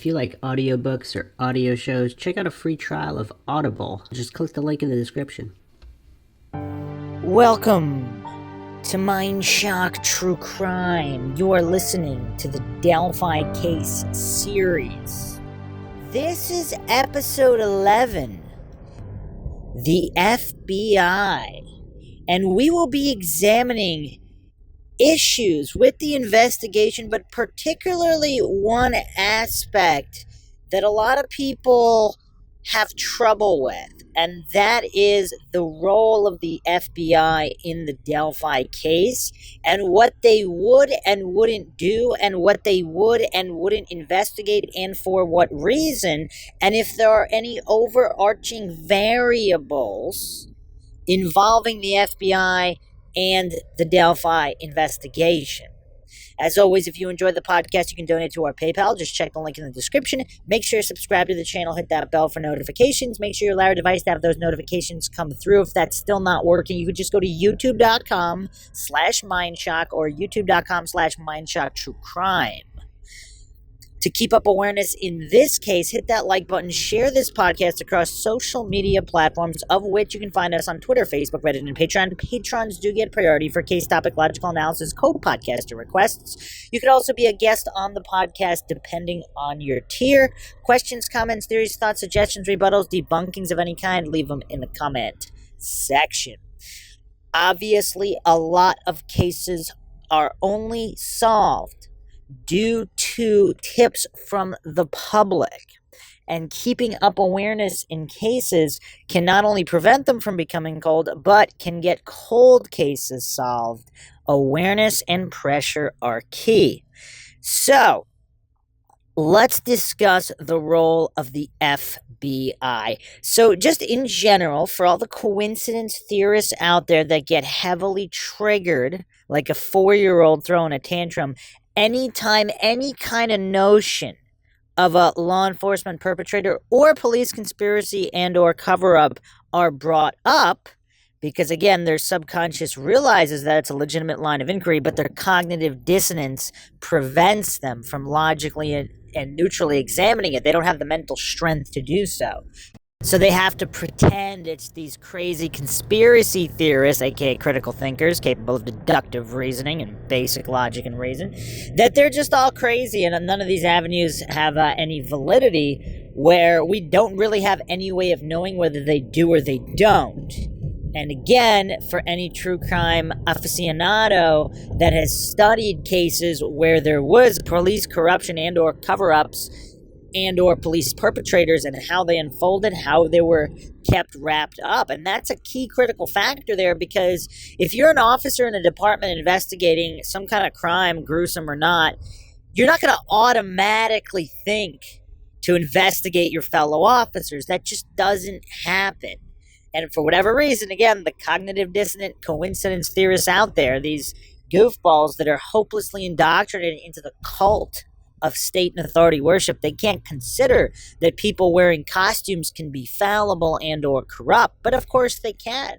you like audiobooks or audio shows, check out a free trial of Audible. Just click the link in the description. Welcome to Mindshock True Crime. You are listening to the Delphi case series. This is episode 11, the FBI, and we will be examining issues with the investigation, but particularly one aspect that a lot of people have trouble with, and that is the role of the FBI in the Delphi case, and what they would and wouldn't do, and what they would and wouldn't investigate, and for what reason, and if there are any overarching variables involving the FBI and the Delphi investigation. As always, if you enjoy the podcast, you can donate to our PayPal. Just check the link in the description. Make sure you subscribe to the channel. Hit that bell for notifications. Make sure you allow your device to have those notifications come through. If that's still not working, you could just go to youtube.com/Mindshock or youtube.com/MindshockTrueCrime. To keep up awareness in this case, hit that like button, share this podcast across social media platforms, of which you can find us on Twitter, Facebook, Reddit, and Patreon. Patrons do get priority for case topic, logical analysis, co-podcaster requests. You could also be a guest on the podcast depending on your tier. Questions, comments, theories, thoughts, suggestions, rebuttals, debunkings of any kind, leave them in the comment section. Obviously, a lot of cases are only solved due to tips from the public, and keeping up awareness in cases can not only prevent them from becoming cold, but can get cold cases solved. Awareness and pressure are key. So, let's discuss the role of the FBI. So, just in general, for all the coincidence theorists out there that get heavily triggered, like a 4-year-old throwing a tantrum, anytime any kind of notion of a law enforcement perpetrator or police conspiracy and or cover-up are brought up, because again, their subconscious realizes that it's a legitimate line of inquiry, but their cognitive dissonance prevents them from logically and neutrally examining it. They don't have the mental strength to do so. So they have to pretend it's these crazy conspiracy theorists, aka critical thinkers, capable of deductive reasoning and basic logic and reason, that they're just all crazy and none of these avenues have any validity, where we don't really have any way of knowing whether they do or they don't. And again, for any true crime aficionado that has studied cases where there was police corruption and or cover-ups and or police perpetrators and how they unfolded, how they were kept wrapped up. And that's a key critical factor there, because if you're an officer in a department investigating some kind of crime, gruesome or not, you're not going to automatically think to investigate your fellow officers. That just doesn't happen. And for whatever reason, again, the cognitive dissonant coincidence theorists out there, these goofballs that are hopelessly indoctrinated into the cult of state and authority worship, they can't consider that people wearing costumes can be fallible and or corrupt, but of course they can.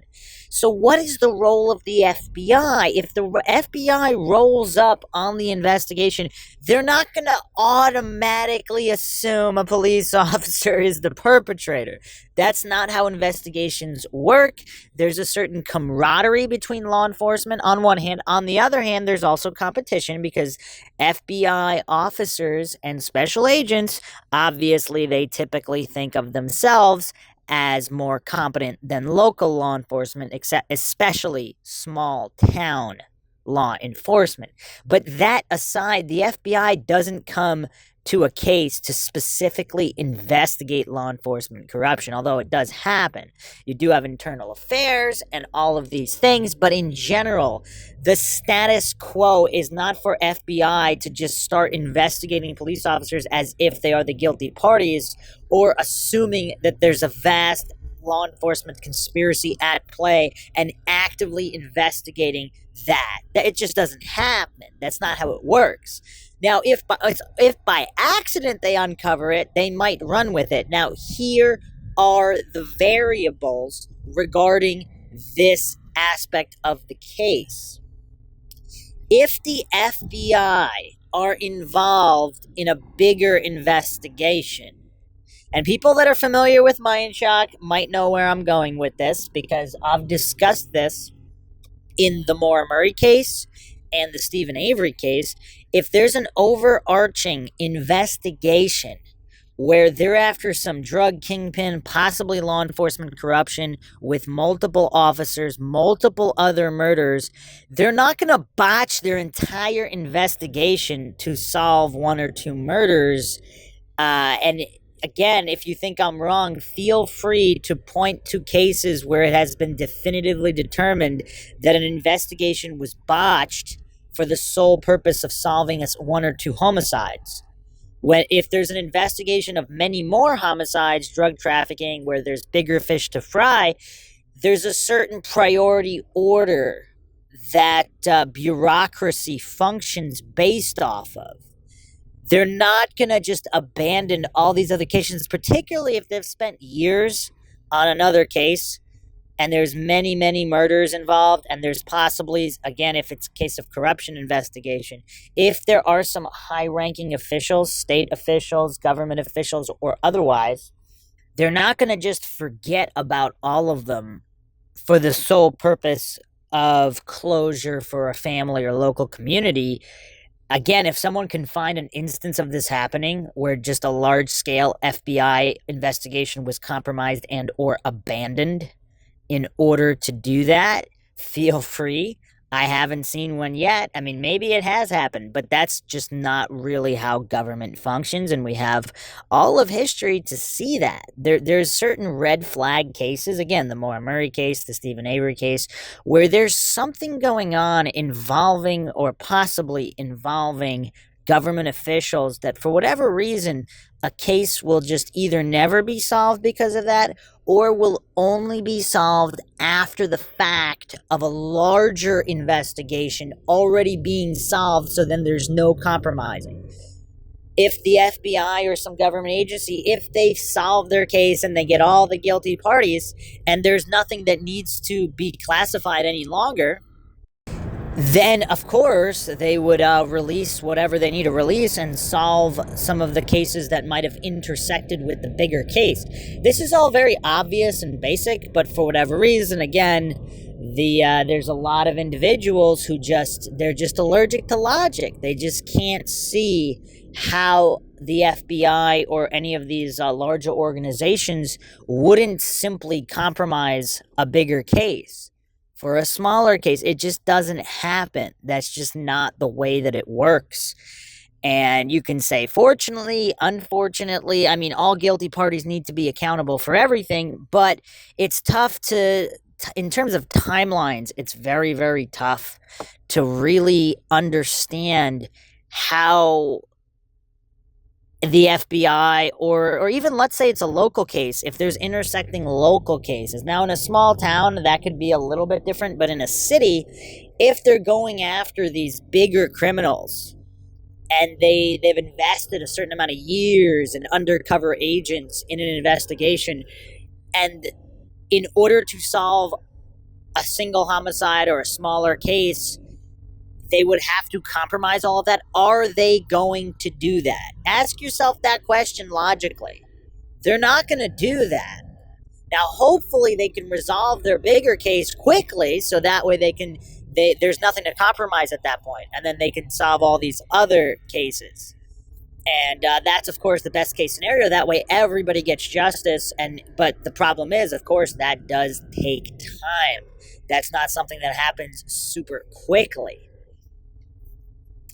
So what is the role of the FBI? If the FBI rolls up on the investigation, they're not going to automatically assume a police officer is the perpetrator. That's not how investigations work. There's a certain camaraderie between law enforcement on one hand. On the other hand, there's also competition, because FBI officers and special agents, obviously, they typically think of themselves as more competent than local law enforcement, especially small town law enforcement. But that aside, the FBI doesn't come to a case to specifically investigate law enforcement corruption, although it does happen. You do have internal affairs and all of these things, but in general, the status quo is not for FBI to just start investigating police officers as if they are the guilty parties, or assuming that there's a vast law enforcement conspiracy at play and actively investigating that. It just doesn't happen. That's not how it works. Now, if by accident they uncover it, they might run with it. Now, here are the variables regarding this aspect of the case. If the FBI are involved in a bigger investigation. And people that are familiar with Mindshock might know where I'm going with this, because I've discussed this in the Maura Murray case and the Stephen Avery case. If there's an overarching investigation where they're after some drug kingpin, possibly law enforcement corruption with multiple officers, multiple other murders, they're not going to botch their entire investigation to solve one or two murders. And again, if you think I'm wrong, feel free to point to cases where it has been definitively determined that an investigation was botched for the sole purpose of solving one or two homicides. If there's an investigation of many more homicides, drug trafficking, where there's bigger fish to fry, there's a certain priority order that bureaucracy functions based off of. They're not going to just abandon all these other cases, particularly if they've spent years on another case and there's many, many murders involved, and there's possibly, again, if it's a case of corruption investigation, if there are some high-ranking officials, state officials, government officials, or otherwise, they're not going to just forget about all of them for the sole purpose of closure for a family or local community. Again, if someone can find an instance of this happening where just a large-scale FBI investigation was compromised and or abandoned in order to do that, feel free. I haven't seen one yet. I mean, maybe it has happened, but that's just not really how government functions, and we have all of history to see that. There's certain red flag cases, again, the Maura Murray case, the Stephen Avery case, where there's something going on involving or possibly involving government officials that for whatever reason, a case will just either never be solved because of that, or will only be solved after the fact of a larger investigation already being solved, so then there's no compromising. If the FBI or some government agency, if they solve their case and they get all the guilty parties and there's nothing that needs to be classified any longer, then of course they would release whatever they need to release and solve some of the cases that might have intersected with the bigger case. This is all very obvious and basic, but for whatever reason, again, there's a lot of individuals who they're just allergic to logic. They just can't see how the FBI or any of these larger organizations wouldn't simply compromise a bigger case for a smaller case. It just doesn't happen. That's just not the way that it works. And you can say, fortunately, unfortunately, I mean, all guilty parties need to be accountable for everything, but it's tough in terms of timelines, it's very, very tough to really understand how the FBI or even, let's say it's a local case, if there's intersecting local cases. Now, in a small town, that could be a little bit different, but in a city, if they're going after these bigger criminals and they've invested a certain amount of years and undercover agents in an investigation, and in order to solve a single homicide or a smaller case, they would have to compromise all of that. Are they going to do that? Ask yourself that question logically. They're not going to do that. Now, hopefully they can resolve their bigger case quickly, so that way there's nothing to compromise at that point, and then they can solve all these other cases. And that's, of course, the best case scenario. That way everybody gets justice. But the problem is, of course, that does take time. That's not something that happens super quickly.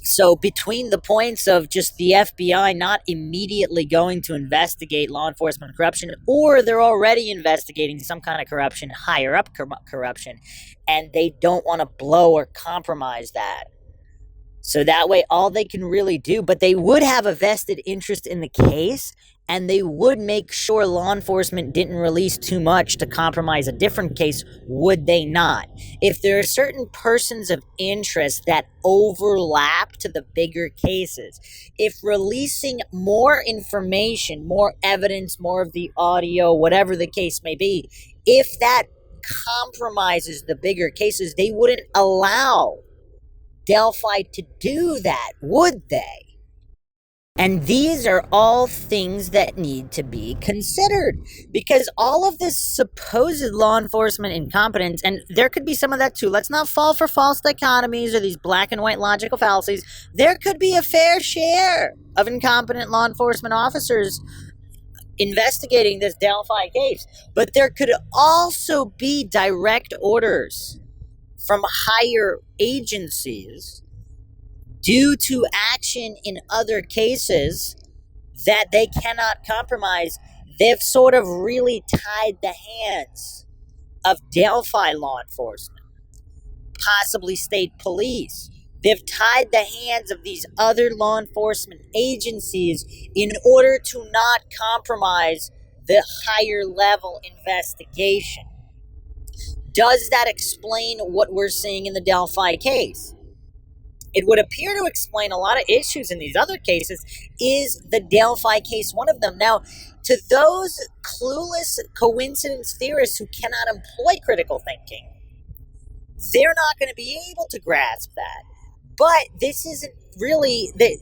So between the points of just the FBI not immediately going to investigate law enforcement corruption, or they're already investigating some kind of corruption, higher up corruption, and they don't want to blow or compromise that. So that way all they can really do, but they would have a vested interest in the case, and they would make sure law enforcement didn't release too much to compromise a different case, would they not? If there are certain persons of interest that overlap to the bigger cases, if releasing more information, more evidence, more of the audio, whatever the case may be, if that compromises the bigger cases, they wouldn't allow Delphi to do that, would they? And these are all things that need to be considered, because all of this supposed law enforcement incompetence, and there could be some of that too. Let's not fall for false dichotomies or these black and white logical fallacies. There could be a fair share of incompetent law enforcement officers investigating this Delphi case, but there could also be direct orders from higher agencies due to action in other cases that they cannot compromise. They've sort of really tied the hands of Delphi law enforcement, possibly state police. They've tied the hands of these other law enforcement agencies in order to not compromise the higher level investigation. Does that explain what we're seeing in the Delphi case? It would appear to explain a lot of issues in these other cases. Is the Delphi case one of them? Now, to those clueless coincidence theorists who cannot employ critical thinking, they're not going to be able to grasp that. But this isn't really the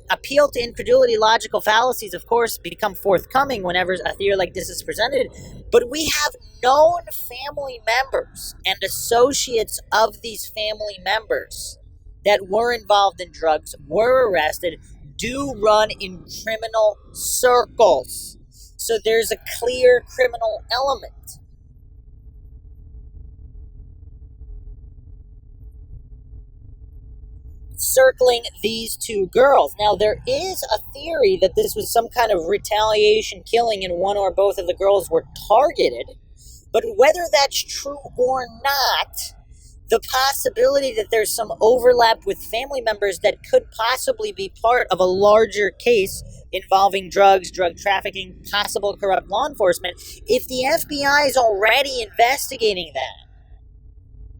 appeal to incredulity. Logical fallacies, of course, become forthcoming whenever a theory like this is presented. But we have known family members and associates of these family members that were involved in drugs, were arrested, do run in criminal circles. So there's a clear criminal element. Circling these two girls. Now, there is a theory that this was some kind of retaliation killing and one or both of the girls were targeted. But whether that's true or not, the possibility that there's some overlap with family members that could possibly be part of a larger case involving drugs, drug trafficking, possible corrupt law enforcement, if the FBI is already investigating that,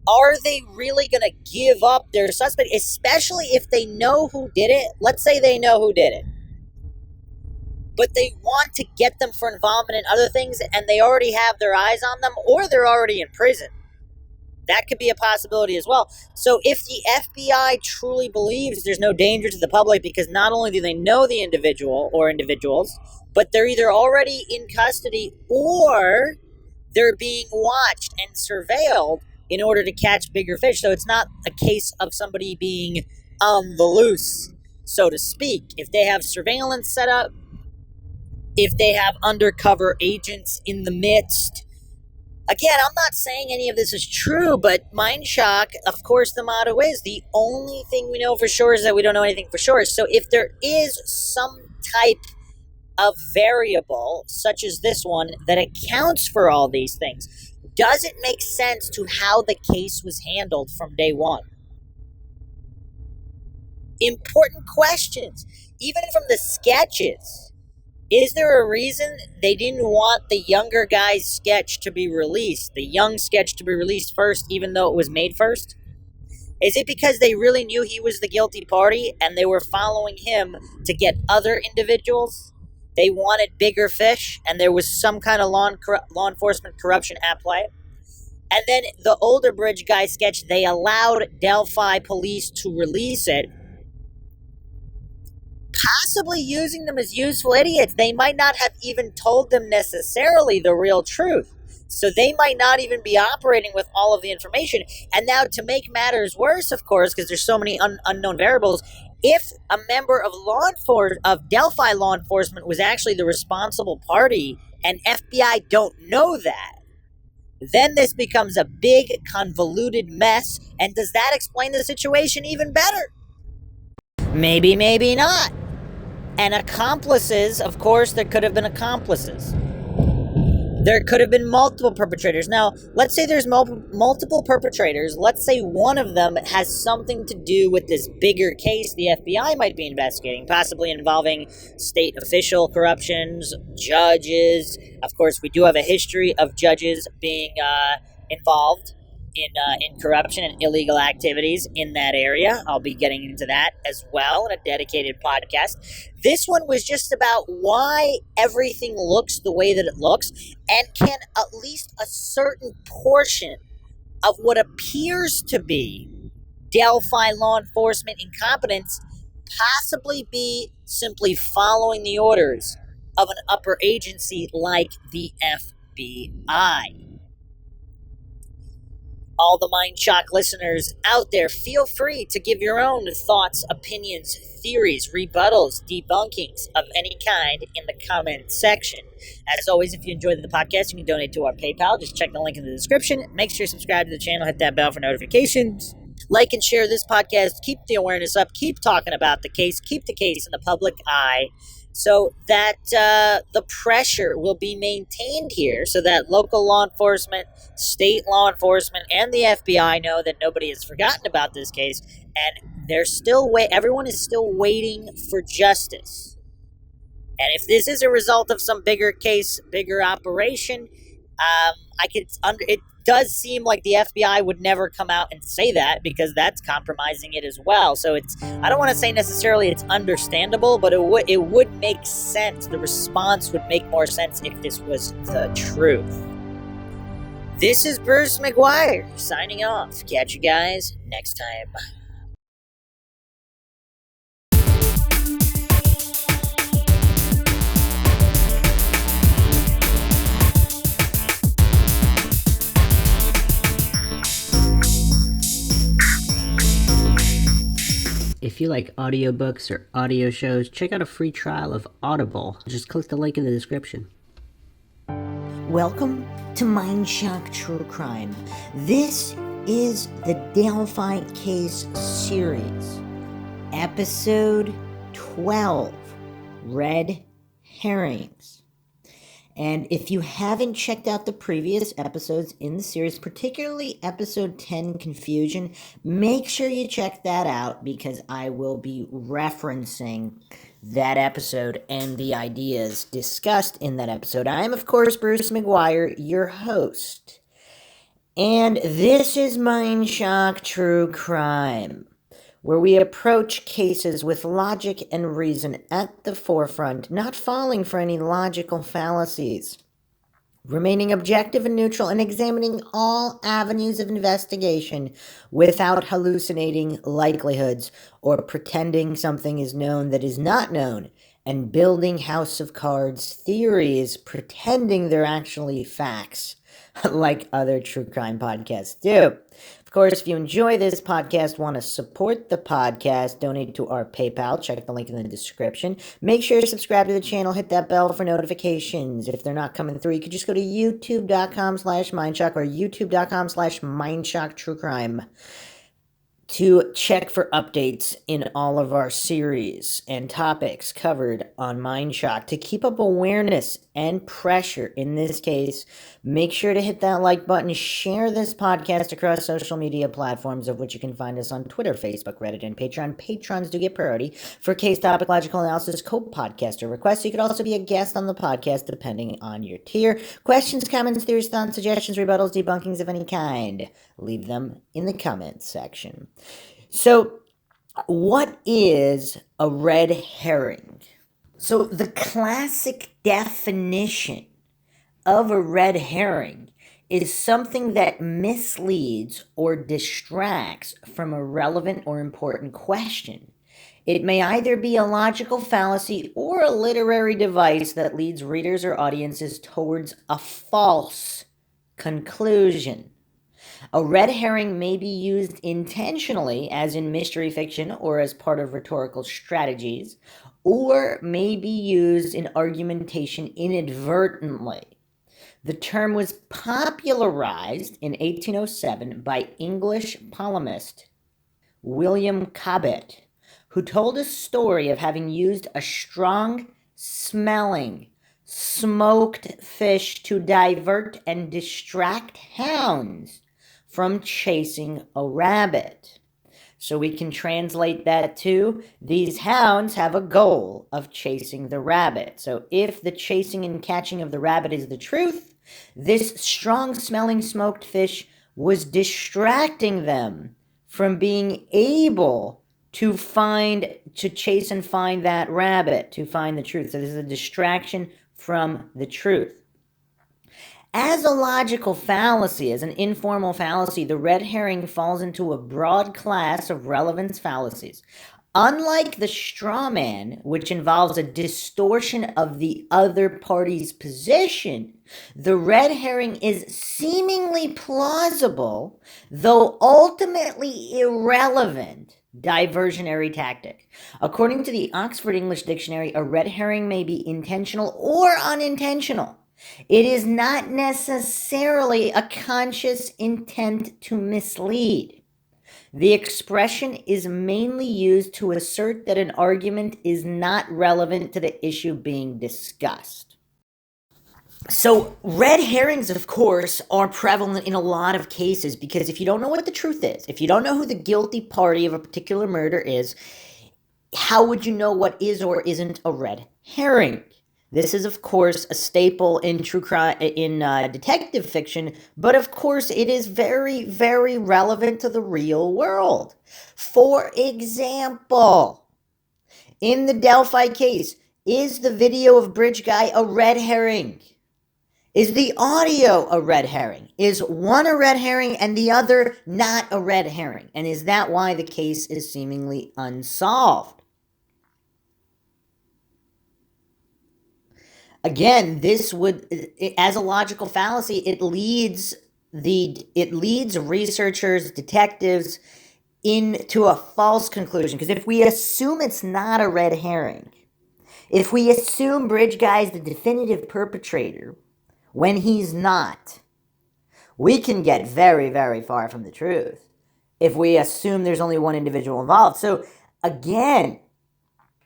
are they really going to give up their suspect, especially if they know who did it? Let's say they know who did it, but they want to get them for involvement in other things and they already have their eyes on them, or they're already in prison. That could be a possibility as well. So if the FBI truly believes there's no danger to the public because not only do they know the individual or individuals, but they're either already in custody or they're being watched and surveilled in order to catch bigger fish. So it's not a case of somebody being on the loose, so to speak. If they have surveillance set up, if they have undercover agents in the midst. Again, I'm not saying any of this is true, but Mindshock, of course, the motto is the only thing we know for sure is that we don't know anything for sure. So if there is some type of variable, such as this one, that accounts for all these things, does it make sense to how the case was handled from day one? Important questions. Even from the sketches. Is there a reason they didn't want the younger guy's sketch to be released, the young sketch to be released first, even though it was made first? Is it because they really knew he was the guilty party and they were following him to get other individuals? They wanted bigger fish and there was some kind of law enforcement corruption at play? And then the older bridge guy sketch, they allowed Delphi police to release it, possibly using them as useful idiots. They might not have even told them necessarily the real truth. So they might not even be operating with all of the information. And now to make matters worse, of course, because there's so many unknown variables, if a member of Delphi law enforcement was actually the responsible party and FBI don't know that, then this becomes a big convoluted mess. And does that explain the situation even better? Maybe, maybe not. And accomplices, of course, there could have been accomplices. There could have been multiple perpetrators. Now, let's say there's multiple perpetrators. Let's say one of them has something to do with this bigger case the FBI might be investigating, possibly involving state official corruptions, judges. Of course, we do have a history of judges being involved in corruption and illegal activities in that area. I'll be getting into that as well in a dedicated podcast. This one was just about why everything looks the way that it looks, and can at least a certain portion of what appears to be Delphi law enforcement incompetence possibly be simply following the orders of an upper agency like the FBI? All the Mindshock listeners out there, feel free to give your own thoughts, opinions, theories, rebuttals, debunkings of any kind in the comment section. As always, if you enjoyed the podcast, you can donate to our PayPal. Just check the link in the description. Make sure you subscribe to the channel, hit that bell for notifications. Like and share this podcast. Keep the awareness up. Keep talking about the case. Keep the case in the public eye so that the pressure will be maintained here, so that local law enforcement, state law enforcement, and the FBI know that nobody has forgotten about this case, and everyone is still waiting for justice. And if this is a result of some bigger case, bigger operation, it does seem like the FBI would never come out and say that, because that's compromising it as well. So I don't want to say necessarily it's understandable, but it would make sense. The response would make more sense if this was the truth. This is Bruce McGuire signing off. Catch you guys next time. If you like audiobooks or audio shows, check out a free trial of Audible. Just click the link in the description. Welcome to Mindshock True Crime. This is the Delphi Case Series, Episode 12, Red Herrings. And if you haven't checked out the previous episodes in the series, particularly Episode 10, Confusion, make sure you check that out, because I will be referencing that episode and the ideas discussed in that episode. I am, of course, Bruce McGuire, your host. And this is Mindshock True Crime, where we approach cases with logic and reason at the forefront, not falling for any logical fallacies, remaining objective and neutral, and examining all avenues of investigation without hallucinating likelihoods or pretending something is known that is not known, and building house of cards theories pretending they're actually facts, like other true crime podcasts do. Of course, if you enjoy this podcast, want to support the podcast, donate to our PayPal, check the link in the description. Make sure to subscribe to the channel, hit that bell for notifications. If they're not coming through, you could just go to youtube.com/Mindshock or youtube.com/Mindshock True Crime to check for updates in all of our series and topics covered on Mindshock. To keep up awareness and pressure in this case, make sure to hit that like button, share this podcast across social media platforms, of which you can find us on Twitter, Facebook, Reddit, and Patreon. Patrons do get priority for case topic, logical analysis, co-podcaster requests. You could also be a guest on the podcast depending on your tier. Questions, comments, theories, thoughts, suggestions, rebuttals, debunkings of any kind, leave them in the comments section. So, what is a red herring? So, the classic definition of a red herring is something that misleads or distracts from a relevant or important question. It may either be a logical fallacy or a literary device that leads readers or audiences towards a false conclusion. A red herring may be used intentionally, as in mystery fiction or as part of rhetorical strategies, or may be used in argumentation inadvertently. The term was popularized in 1807 by English polemist William Cobbett, who told a story of having used a strong-smelling, smoked fish to divert and distract hounds from chasing a rabbit. So we can translate that to, these hounds have a goal of chasing the rabbit. So if the chasing and catching of the rabbit is the truth, this strong-smelling smoked fish was distracting them from being able to chase and find that rabbit, to find the truth. So this is a distraction from the truth. As a logical fallacy, as an informal fallacy, the red herring falls into a broad class of relevance fallacies. Unlike the straw man, which involves a distortion of the other party's position, the red herring is seemingly plausible, though ultimately irrelevant, diversionary tactic. According to the Oxford English Dictionary, a red herring may be intentional or unintentional. It is not necessarily a conscious intent to mislead. The expression is mainly used to assert that an argument is not relevant to the issue being discussed. So, red herrings, of course, are prevalent in a lot of cases because if you don't know what the truth is, if you don't know who the guilty party of a particular murder is, how would you know what is or isn't a red herring? This is, of course, a staple in true crime, in detective fiction, but of course, it is very, very relevant to the real world. For example, in the Delphi case, is the video of Bridge Guy a red herring? Is the audio a red herring? Is one a red herring and the other not a red herring? And is that why the case is seemingly unsolved? Again, this would, as a logical fallacy, it leads researchers, detectives into a false conclusion. Because if we assume it's not a red herring, if we assume Bridge Guy is the definitive perpetrator when he's not, we can get very, very far from the truth if we assume there's only one individual involved. So again,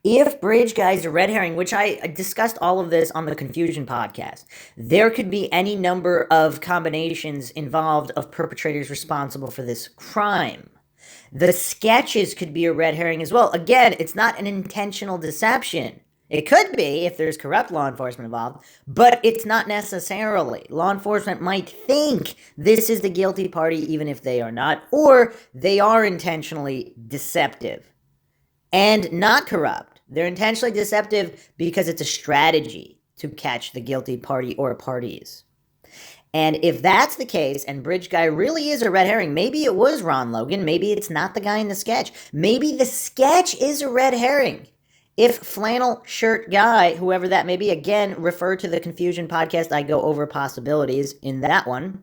if Bridge Guy is a red herring, which I discussed all of this on the Confusion podcast, there could be any number of combinations involved of perpetrators responsible for this crime. The sketches could be a red herring as well. Again, it's not an intentional deception. It could be if there's corrupt law enforcement involved, but it's not necessarily. Law enforcement might think this is the guilty party even if they are not, or they are intentionally deceptive and not corrupt. They're intentionally deceptive because it's a strategy to catch the guilty party or parties. And if that's the case, and Bridge Guy really is a red herring, maybe it was Ron Logan, maybe it's not the guy in the sketch. Maybe the sketch is a red herring. If Flannel Shirt Guy, whoever that may be, again, refer to the Confusion podcast, I go over possibilities in that one.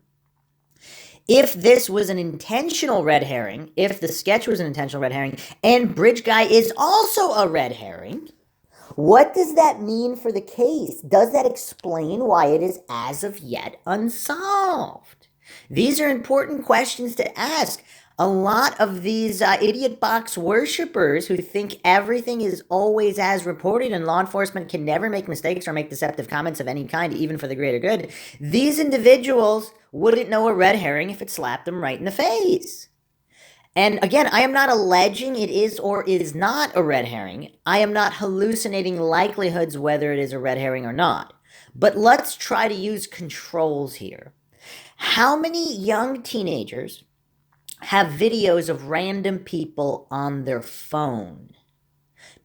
If this was an intentional red herring, if the sketch was an intentional red herring, and Bridge Guy is also a red herring, what does that mean for the case? Does that explain why it is as of yet unsolved? These are important questions to ask. A lot of these idiot box worshippers who think everything is always as reported and law enforcement can never make mistakes or make deceptive comments of any kind, even for the greater good, these individuals wouldn't know a red herring if it slapped them right in the face. And again, I am not alleging it is or is not a red herring. I am not hallucinating likelihoods whether it is a red herring or not. But let's try to use controls here. How many young teenagers have videos of random people on their phone?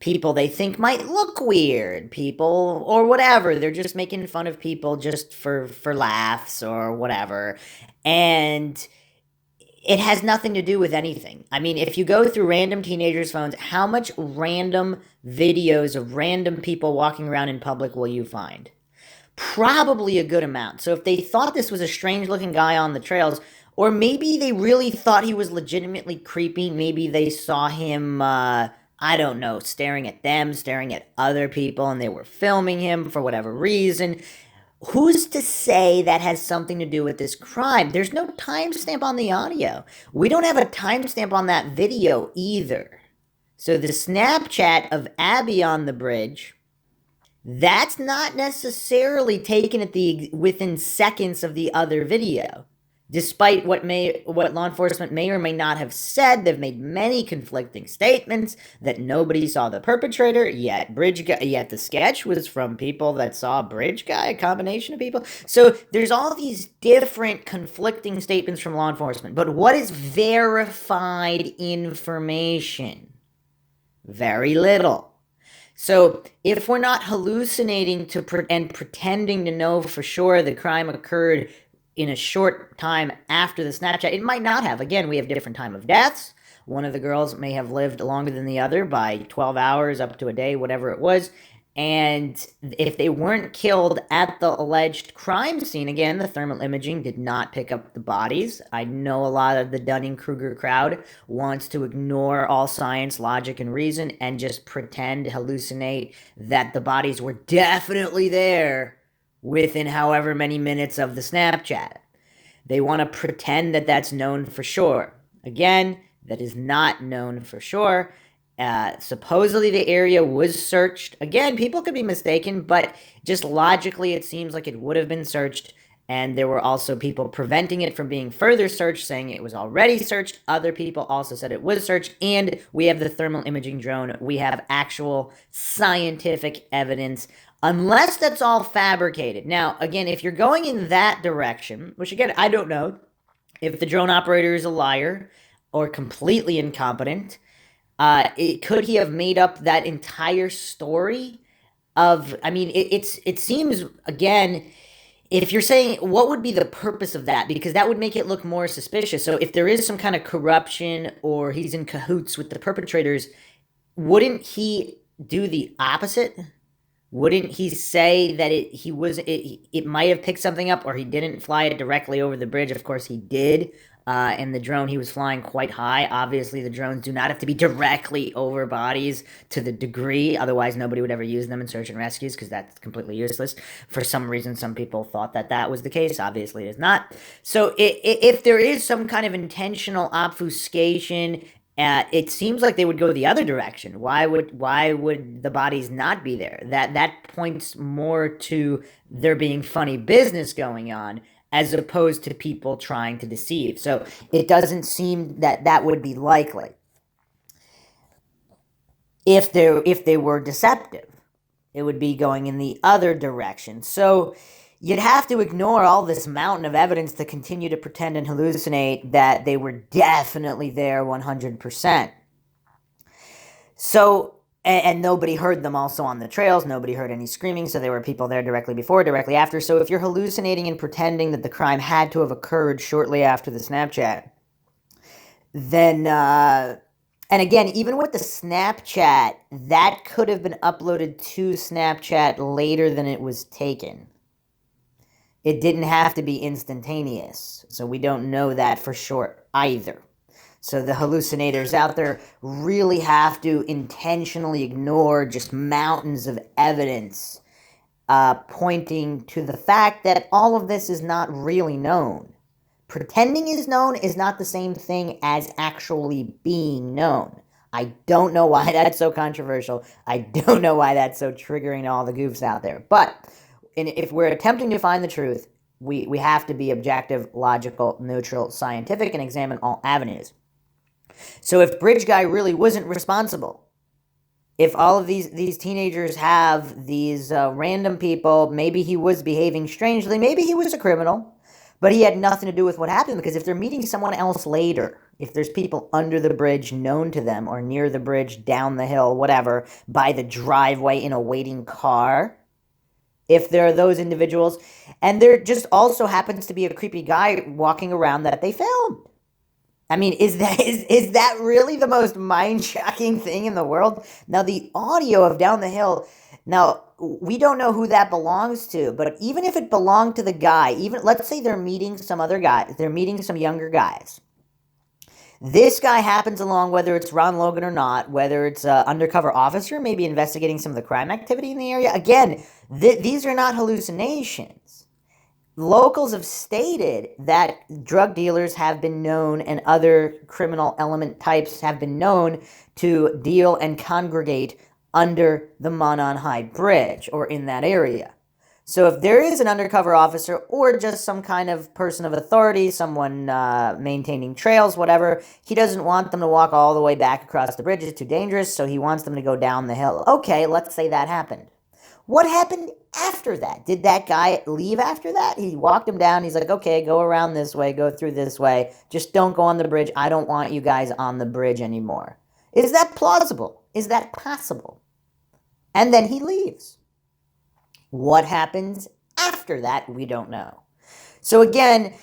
People they think might look weird, people or whatever. They're just making fun of people just for laughs or whatever. And it has nothing to do with anything. I mean, if you go through random teenagers' phones, how much random videos of random people walking around in public will you find? Probably a good amount. So if they thought this was a strange-looking guy on the trails, or maybe they really thought he was legitimately creepy, maybe they saw him, I don't know, staring at them, staring at other people, and they were filming him for whatever reason. Who's to say that has something to do with this crime? There's no timestamp on the audio. We don't have a timestamp on that video either. So the Snapchat of Abby on the bridge, that's not necessarily taken at within seconds of the other video. Despite what law enforcement may or may not have said, they've made many conflicting statements that nobody saw the perpetrator, yet the sketch was from people that saw Bridge Guy, a combination of people. So there's all these different conflicting statements from law enforcement. But what is verified information? Very little. So if we're not hallucinating and pretending to know for sure the crime occurred in a short time after the Snapchat, it might not have. Again, we have different time of deaths. One of the girls may have lived longer than the other by 12 hours, up to a day, whatever it was. And if they weren't killed at the alleged crime scene, again, the thermal imaging did not pick up the bodies. I know a lot of the Dunning-Kruger crowd wants to ignore all science, logic, and reason and just pretend, hallucinate that the bodies were definitely there within however many minutes of the Snapchat. They want to pretend that that's known for sure. Again, that is not known for sure. Supposedly the area was searched. Again, people could be mistaken, but just logically it seems like it would have been searched. And there were also people preventing it from being further searched, saying it was already searched. Other people also said it was searched. And we have the thermal imaging drone. We have actual scientific evidence, unless that's all fabricated. Now, again, if you're going in that direction, which again, I don't know if the drone operator is a liar or completely incompetent. Could he have made up that entire story? It seems, again, if you're saying what would be the purpose of that, because that would make it look more suspicious. So if there is some kind of corruption or he's in cahoots with the perpetrators, wouldn't he do the opposite? Wouldn't he say that it might have picked something up, or he didn't fly it directly over the bridge? Of course he did. And the drone he was flying quite high. Obviously, the drones do not have to be directly over bodies to the degree. Otherwise, nobody would ever use them in search and rescues, because that's completely useless. For some reason, some people thought that that was the case. Obviously, it is not. So if there is some kind of intentional obfuscation, it seems like they would go the other direction. Why would the bodies not be there? That points more to there being funny business going on, as opposed to people trying to deceive. So it doesn't seem that that would be likely if they were deceptive. It would be going in the other direction. So you'd have to ignore all this mountain of evidence to continue to pretend and hallucinate that they were definitely there 100%. So, and nobody heard them also on the trails. Nobody heard any screaming, so there were people there directly before, directly after. So if you're hallucinating and pretending that the crime had to have occurred shortly after the Snapchat, then, and again, even with the Snapchat, that could have been uploaded to Snapchat later than it was taken. It didn't have to be instantaneous, so we don't know that for sure either. So the hallucinators out there really have to intentionally ignore just mountains of evidence pointing to the fact that all of this is not really known. Pretending is known is not the same thing as actually being known. I don't know why that's so controversial. I don't know why that's so triggering to all the goofs out there. But if we're attempting to find the truth, we have to be objective, logical, neutral, scientific, and examine all avenues. So if Bridge Guy really wasn't responsible, if all of these teenagers have these random people, maybe he was behaving strangely, maybe he was a criminal, but he had nothing to do with what happened, because if they're meeting someone else later, if there's people under the bridge known to them, or near the bridge, down the hill, whatever, by the driveway in a waiting car, if there are those individuals, and there just also happens to be a creepy guy walking around that they filmed. I mean, is that really the most mind-shocking thing in the world? Now, the audio of Down the Hill, now, we don't know who that belongs to, but even if it belonged to the guy, even, let's say they're meeting some other guy, they're meeting some younger guys. This guy happens along, whether it's Ron Logan or not, whether it's an undercover officer, maybe investigating some of the crime activity in the area. Again, these are not hallucinations. Locals have stated that drug dealers have been known, and other criminal element types have been known, to deal and congregate under the Monon High Bridge or in that area. So if there is an undercover officer or just some kind of person of authority, someone maintaining trails, whatever, he doesn't want them to walk all the way back across the bridge. It's too dangerous, so he wants them to go down the hill. Okay, let's say that happened. What happened after that? Did that guy leave after that? He walked him down. He's like, okay, go around this way, go through this way. Just don't go on the bridge. I don't want you guys on the bridge anymore. Is that plausible? Is that possible? And then he leaves. What happens after that, we don't know. So again,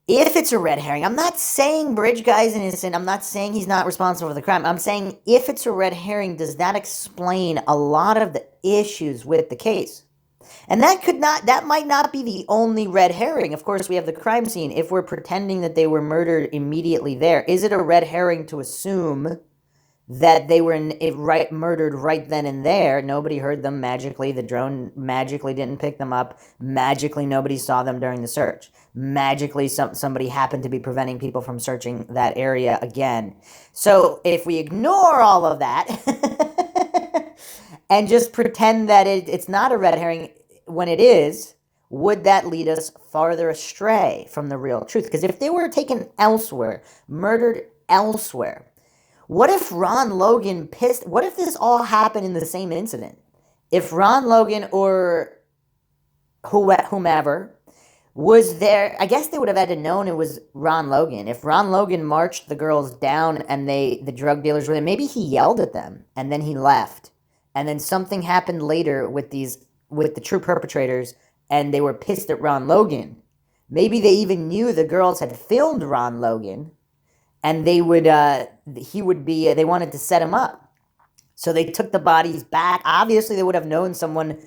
if it's a red herring, I'm not saying Bridge Guy's innocent. I'm not saying he's not responsible for the crime. I'm saying if it's a red herring, does that explain a lot of the issues with the case? And that might not be the only red herring. Of course, we have the crime scene. If we're pretending that they were murdered immediately there, is it a red herring to assume that they were murdered right then and there? Nobody heard them magically. The drone magically didn't pick them up. Magically, nobody saw them during the search. Magically, somebody happened to be preventing people from searching that area again. So if we ignore all of that and just pretend that it's not a red herring when it is, would that lead us farther astray from the real truth? Because if they were taken elsewhere, murdered elsewhere, what if Ron Logan what if this all happened in the same incident? If Ron Logan or whomever was there, I guess they would have had to known it was Ron Logan. If Ron Logan marched the girls down and the drug dealers were there, maybe he yelled at them and then he left. And then something happened later with the true perpetrators and they were pissed at Ron Logan. Maybe they even knew the girls had filmed Ron Logan and they wanted to set him up. So they took the bodies back. Obviously, they would have known someone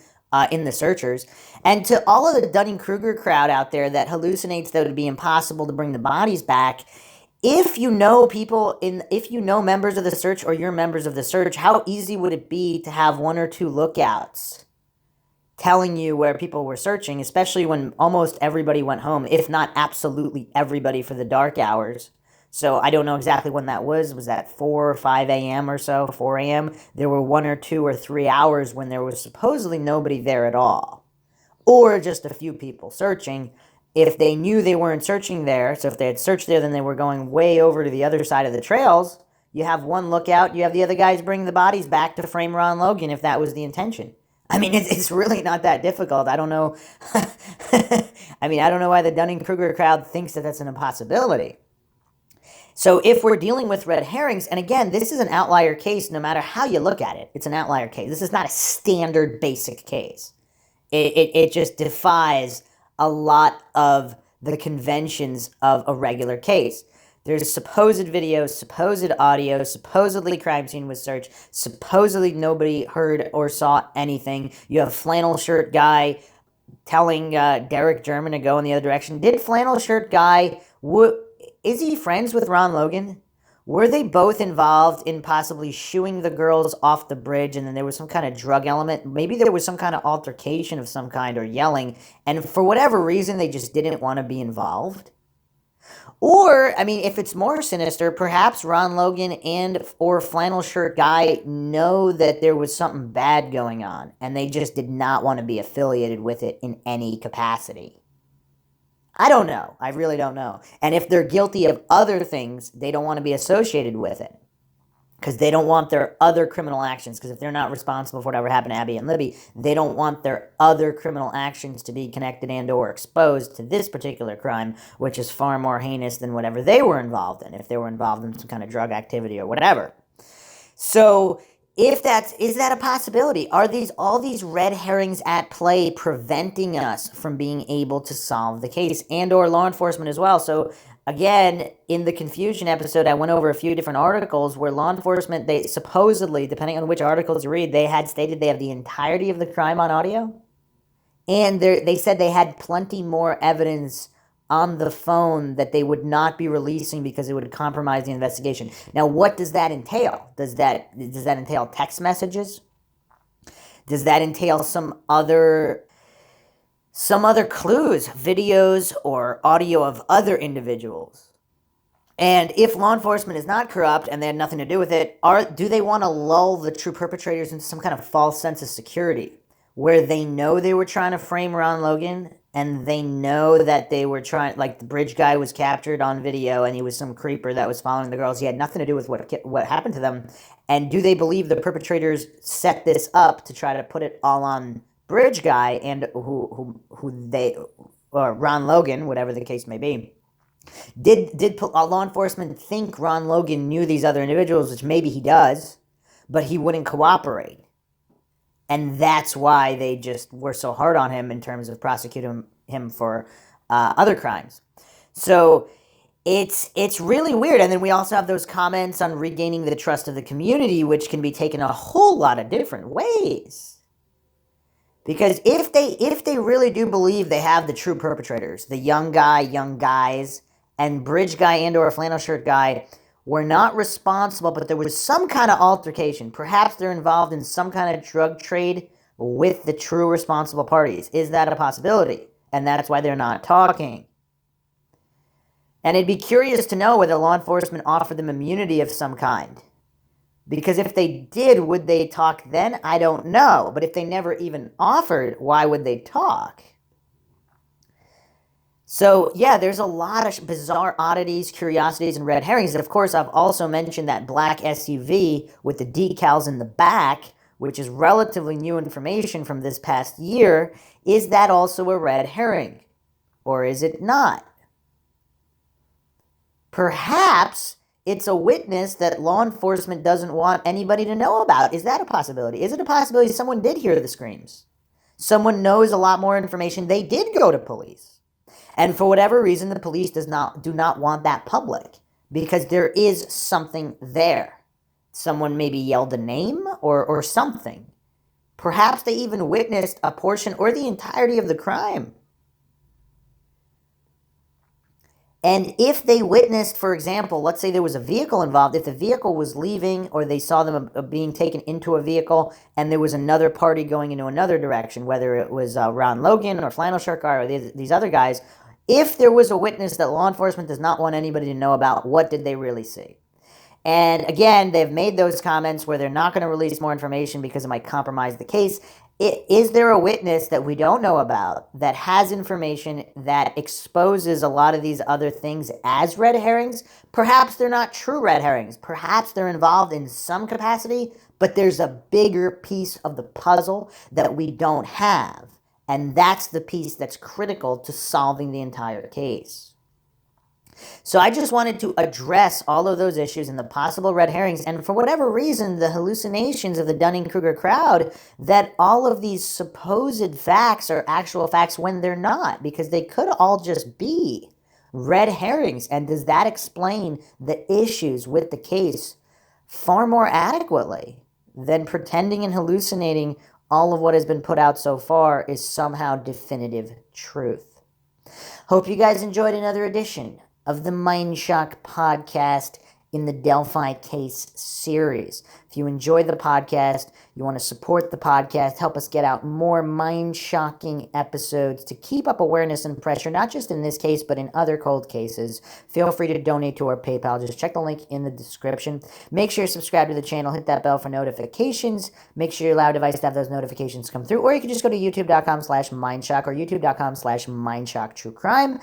in the searchers. And to all of the Dunning-Kruger crowd out there that hallucinates that it would be impossible to bring the bodies back, if you know members of the search or you're members of the search, how easy would it be to have one or two lookouts telling you where people were searching, especially when almost everybody went home, if not absolutely everybody, for the dark hours? So I don't know exactly when that was. Was that 4 or 5 a.m. or so, 4 a.m.? There were 1 or 2 or 3 hours when there was supposedly nobody there at all. Or just a few people searching. If they knew they weren't searching there, so if they had searched there, then they were going way over to the other side of the trails. You have one lookout, you have the other guys bring the bodies back to frame Ron Logan if that was the intention. I mean, it's really not that difficult. I don't know. I don't know why the Dunning-Kruger crowd thinks that that's an impossibility. So if we're dealing with red herrings, and again, this is an outlier case no matter how you look at it. It's an outlier case. This is not a standard basic case. It just defies a lot of the conventions of a regular case. There's supposed videos, supposed audio, supposedly crime scene was searched, supposedly nobody heard or saw anything. You have flannel shirt guy telling Derek German to go in the other direction. Did flannel shirt guy... Is he friends with Ron Logan? Were they both involved in possibly shooing the girls off the bridge and then there was some kind of drug element? Maybe there was some kind of altercation of some kind or yelling, and for whatever reason they just didn't want to be involved? Or, if it's more sinister, perhaps Ron Logan or flannel shirt guy know that there was something bad going on and they just did not want to be affiliated with it in any capacity. I don't know. I really don't know. And if they're guilty of other things, they don't want to be associated with it because they don't want their other criminal actions. Because if they're not responsible for whatever happened to Abby and Libby, they don't want their other criminal actions to be connected and or exposed to this particular crime, which is far more heinous than whatever they were involved in, if they were involved in some kind of drug activity or whatever. So... is that a possibility? Are all these red herrings at play preventing us from being able to solve the case and or law enforcement as well? So again, in the confusion episode, I went over a few different articles where law enforcement, they supposedly, depending on which articles you read, they had stated they have the entirety of the crime on audio. And they said they had plenty more evidence on the phone that they would not be releasing because it would compromise the investigation. Now, what does that entail? Does that entail text messages? Does that entail some other clues, videos, or audio of other individuals? And if law enforcement is not corrupt and they had nothing to do with it, do they want to lull the true perpetrators into some kind of false sense of security where they know they were trying to frame Ron Logan and they know that they were trying, like the bridge guy was captured on video and he was some creeper that was following the girls. He had nothing to do with what happened to them. And do they believe the perpetrators set this up to try to put it all on bridge guy and or Ron Logan, whatever the case may be? Did law enforcement think Ron Logan knew these other individuals, which maybe he does, but he wouldn't cooperate? And that's why they just were so hard on him in terms of prosecuting him for other crimes. So it's really weird. And then we also have those comments on regaining the trust of the community, which can be taken a whole lot of different ways. Because if they really do believe they have the true perpetrators, the young guy, young guys, and bridge guy and or flannel shirt guy were not responsible, but there was some kind of altercation. Perhaps they're involved in some kind of drug trade with the true responsible parties. Is that a possibility? And that's why they're not talking. And it'd be curious to know whether law enforcement offered them immunity of some kind. Because if they did, would they talk then? I don't know. But if they never even offered, why would they talk? So, yeah, there's a lot of bizarre oddities, curiosities, and red herrings. And of course, I've also mentioned that black SUV with the decals in the back, which is relatively new information from this past year. Is that also a red herring? Or is it not? Perhaps it's a witness that law enforcement doesn't want anybody to know about. Is that a possibility? Is it a possibility someone did hear the screams? Someone knows a lot more information. They did go to police. And for whatever reason, the police do not want that public because there is something there. Someone maybe yelled a name or something. Perhaps they even witnessed a portion or the entirety of the crime. And if they witnessed, for example, let's say there was a vehicle involved, if the vehicle was leaving or they saw them being taken into a vehicle and there was another party going into another direction, whether it was Ron Logan or Flannel Shirt Guy or these other guys, if there was a witness that law enforcement does not want anybody to know about, what did they really see? And again, they've made those comments where they're not going to release more information because it might compromise the case. Is there a witness that we don't know about that has information that exposes a lot of these other things as red herrings? Perhaps they're not true red herrings. Perhaps they're involved in some capacity, but there's a bigger piece of the puzzle that we don't have. And that's the piece that's critical to solving the entire case. So I just wanted to address all of those issues and the possible red herrings, and for whatever reason, the hallucinations of the Dunning-Kruger crowd that all of these supposed facts are actual facts when they're not, because they could all just be red herrings. And does that explain the issues with the case far more adequately than pretending and hallucinating all of what has been put out so far is somehow definitive truth? Hope you guys enjoyed another edition of the Mindshock podcast in the Delphi case series. If you enjoy the podcast, you want to support the podcast, help us get out more mind-shocking episodes to keep up awareness and pressure, not just in this case, but in other cold cases, feel free to donate to our PayPal. Just check the link in the description. Make sure you subscribe to the channel, hit that bell for notifications. Make sure you allow your device to have those notifications come through, or you can just go to youtube.com/Mindshock or youtube.com/MindShockTrueCrime.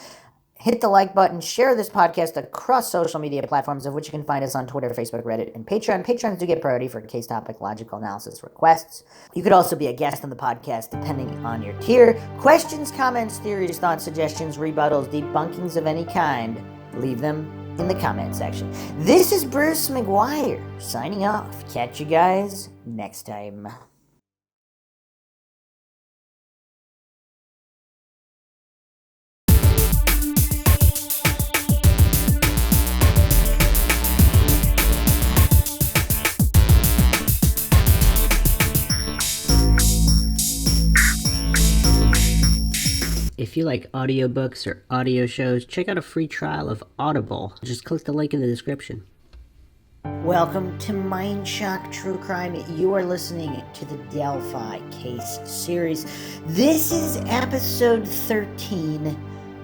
Hit the like button, share this podcast across social media platforms, of which you can find us on Twitter, Facebook, Reddit, and Patreon. Patrons do get priority for case topic logical analysis requests. You could also be a guest on the podcast depending on your tier. Questions, comments, theories, thoughts, suggestions, rebuttals, debunkings of any kind, leave them in the comment section. This is Bruce McGuire signing off. Catch you guys next time. If you like audiobooks or audio shows, check out a free trial of Audible. Just click the link in the description. Welcome to Mindshock True Crime. You are listening to the Delphi case series. This is episode 13,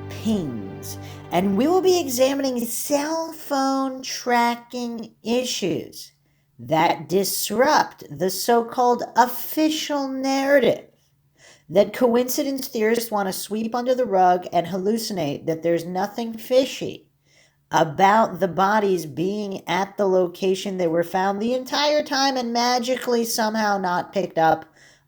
Pings, and we will be examining cell phone tracking issues that disrupt the so-called official narrative that coincidence theorists want to sweep under the rug and hallucinate that there's nothing fishy about the bodies being at the location they were found the entire time and magically somehow not picked up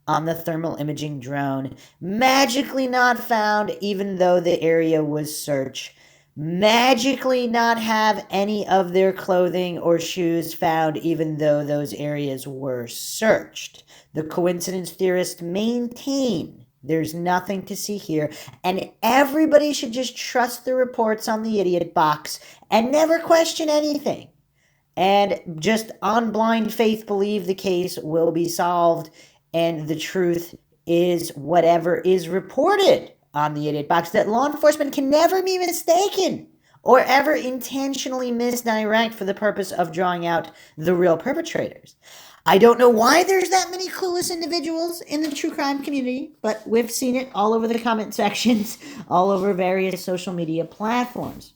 on the thermal imaging drone, magically not found even though the area was searched, magically not have any of their clothing or shoes found even though those areas were searched. The coincidence theorists maintain there's nothing to see here, and everybody should just trust the reports on the idiot box and never question anything. And just on blind faith believe the case will be solved, and the truth is whatever is reported on the idiot box, that law enforcement can never be mistaken or ever intentionally misdirect for the purpose of drawing out the real perpetrators. I don't know why there's that many clueless individuals in the true crime community, but we've seen it all over the comment sections, all over various social media platforms.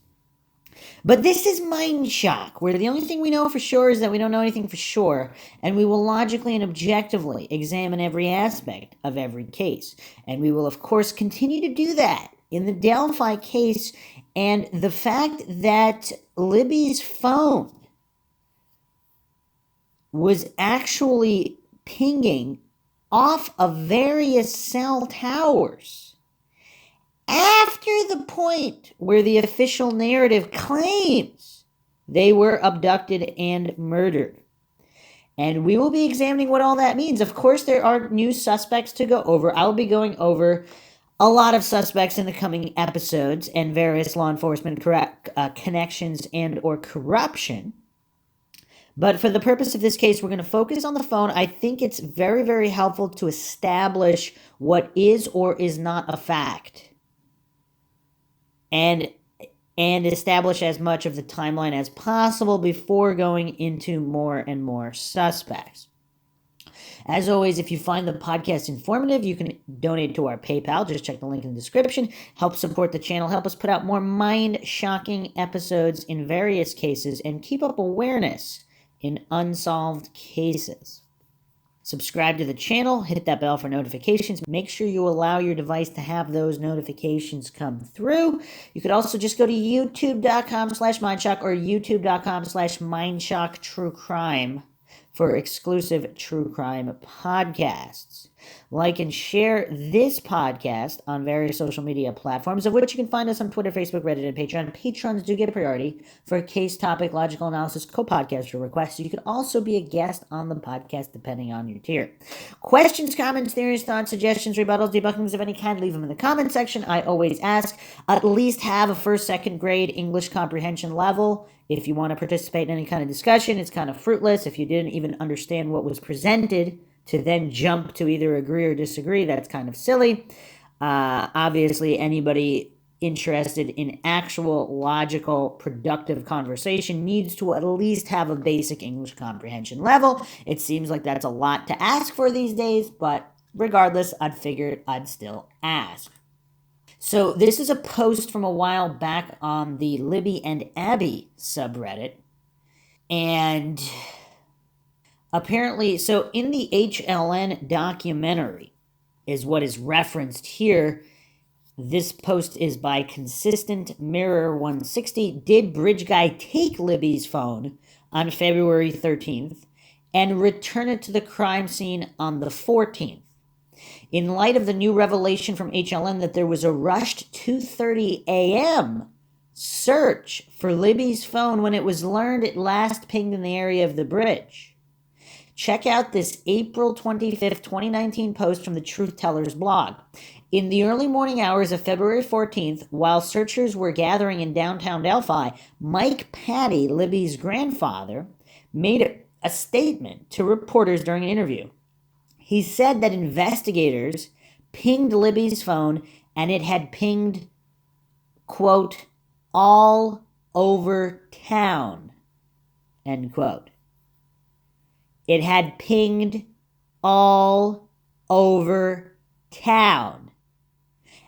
But this is Mindshock, where the only thing we know for sure is that we don't know anything for sure, and we will logically and objectively examine every aspect of every case. And we will, of course, continue to do that in the Delphi case, and the fact that Libby's phone was actually pinging off of various cell towers after the point where the official narrative claims they were abducted and murdered. And we will be examining what all that means. Of course, there are new suspects to go over. I'll be going over a lot of suspects in the coming episodes and various law enforcement connections and or corruption. But for the purpose of this case, we're going to focus on the phone. I think it's very, very helpful to establish what is or is not a fact. And establish as much of the timeline as possible before going into more and more suspects. As always, if you find the podcast informative, you can donate to our PayPal. Just check the link in the description. Help support the channel. Help us put out more mind-shocking episodes in various cases and keep up awareness in unsolved cases. Subscribe to the channel, hit that bell for notifications. Make sure you allow your device to have those notifications come through. You could also just go to youtube.com/Mindshock or youtube.com/MindShockTrueCrime for exclusive true crime podcasts. Like and share this podcast on various social media platforms, of which you can find us on Twitter, Facebook, Reddit, and Patreon. Patrons do get a priority for case topic, logical analysis, co-podcaster requests. You can also be a guest on the podcast depending on your tier. Questions, comments, theories, thoughts, suggestions, rebuttals, debunkings of any kind, leave them in the comment section. I always ask, at least have a first, second grade English comprehension level. If you want to participate in any kind of discussion, it's kind of fruitless. If you didn't even understand what was presented, to then jump to either agree or disagree, that's kind of silly. Obviously, anybody interested in actual, logical, productive conversation needs to at least have a basic English comprehension level. It seems like that's a lot to ask for these days, but regardless, I'd figured I'd still ask. So this is a post from a while back on the Libby and Abby subreddit. And apparently, so in the HLN documentary is what is referenced here. This post is by Consistent Mirror 160. Did Bridge Guy take Libby's phone on February 13th and return it to the crime scene on the 14th? In light of the new revelation from HLN that there was a rushed 2:30 a.m. search for Libby's phone when it was learned it last pinged in the area of the bridge. Check out this April 25th, 2019 post from the Truth Tellers blog. In the early morning hours of February 14th, while searchers were gathering in downtown Delphi, Mike Patty, Libby's grandfather, made a statement to reporters during an interview. He said that investigators pinged Libby's phone and it had pinged, quote, all over town, end quote. It had pinged all over town,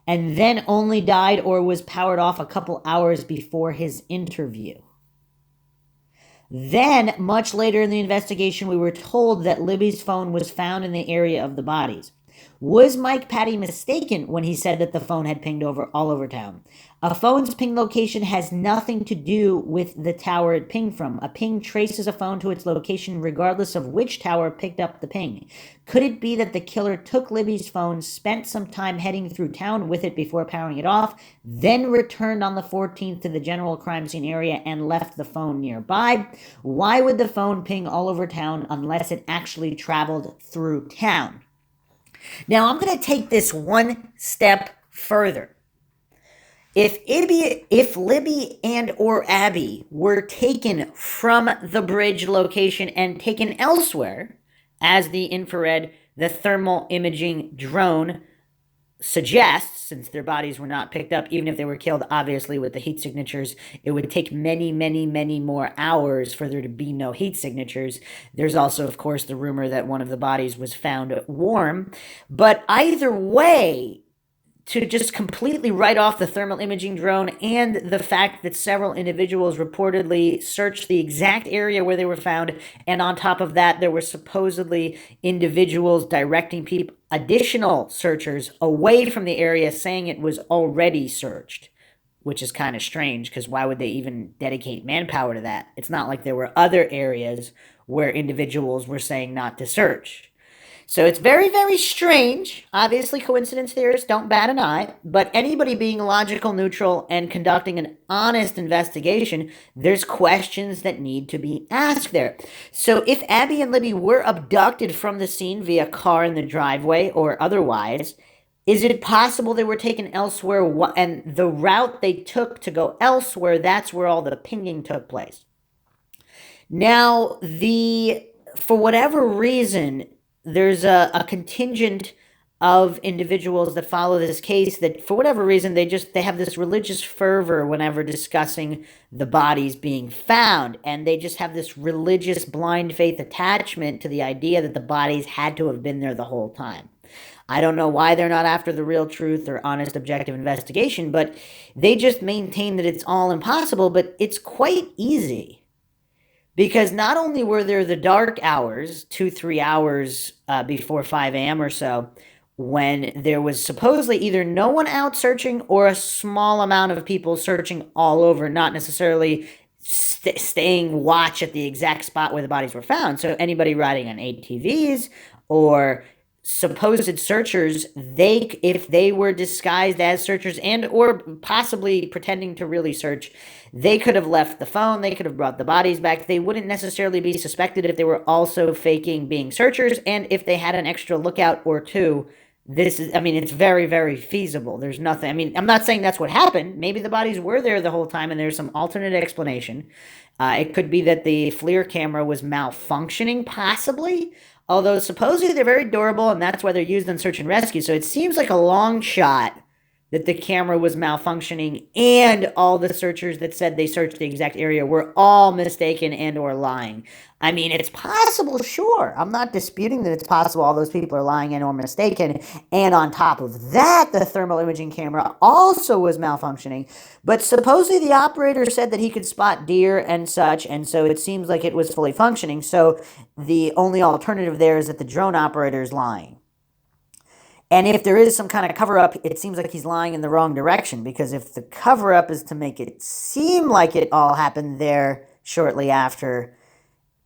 and then only died or was powered off a couple hours before his interview. Then, much later in the investigation, we were told that Libby's phone was found in the area of the bodies. Was Mike Patty mistaken when he said that the phone had pinged all over town? A phone's ping location has nothing to do with the tower it pinged from. A ping traces a phone to its location regardless of which tower picked up the ping. Could it be that the killer took Libby's phone, spent some time heading through town with it before powering it off, then returned on the 14th to the general crime scene area and left the phone nearby? Why would the phone ping all over town unless it actually traveled through town? Now, I'm going to take this one step further. If Libby and or Abby were taken from the bridge location and taken elsewhere, as the thermal imaging drone suggests, since their bodies were not picked up, even if they were killed, obviously, with the heat signatures, it would take many, many, many more hours for there to be no heat signatures. There's also, of course, the rumor that one of the bodies was found warm. But either way, to just completely write off the thermal imaging drone and the fact that several individuals reportedly searched the exact area where they were found, and on top of that, there were supposedly individuals directing additional searchers away from the area, saying it was already searched, which is kind of strange, because why would they even dedicate manpower to that? It's not like there were other areas where individuals were saying not to search. So it's very, very strange. Obviously, coincidence theorists don't bat an eye, but anybody being logical, neutral, and conducting an honest investigation, there's questions that need to be asked there. So if Abby and Libby were abducted from the scene via car in the driveway or otherwise, is it possible they were taken elsewhere, and the route they took to go elsewhere, that's where all the pinging took place? Now, for whatever reason, there's a contingent of individuals that follow this case that, for whatever reason, they have this religious fervor whenever discussing the bodies being found, and they just have this religious blind faith attachment to the idea that the bodies had to have been there the whole time. I don't know why they're not after the real truth or honest, objective investigation, but they just maintain that it's all impossible, but it's quite easy. Because not only were there the dark hours, 2-3 hours before 5 a.m. or so, when there was supposedly either no one out searching or a small amount of people searching all over, not necessarily staying watch at the exact spot where the bodies were found. So anybody riding on ATVs or supposed searchers, if they were disguised as searchers and or possibly pretending to really search, they could have left the phone, they could have brought the bodies back. They wouldn't necessarily be suspected if they were also faking being searchers, and if they had an extra lookout or two. It's very, very feasible. There's nothing, I'm not saying that's what happened. Maybe the bodies were there the whole time and there's some alternate explanation. It could be that the FLIR camera was malfunctioning, possibly. Although supposedly they're very durable, and that's why they're used in search and rescue. So it seems like a long shot that the camera was malfunctioning, and all the searchers that said they searched the exact area were all mistaken and or lying. It's possible, sure. I'm not disputing that it's possible all those people are lying and or mistaken. And on top of that, the thermal imaging camera also was malfunctioning. But supposedly the operator said that he could spot deer and such, and so it seems like it was fully functioning. So the only alternative there is that the drone operator is lying. And if there is some kind of cover-up, it seems like he's lying in the wrong direction, because if the cover-up is to make it seem like it all happened there shortly after,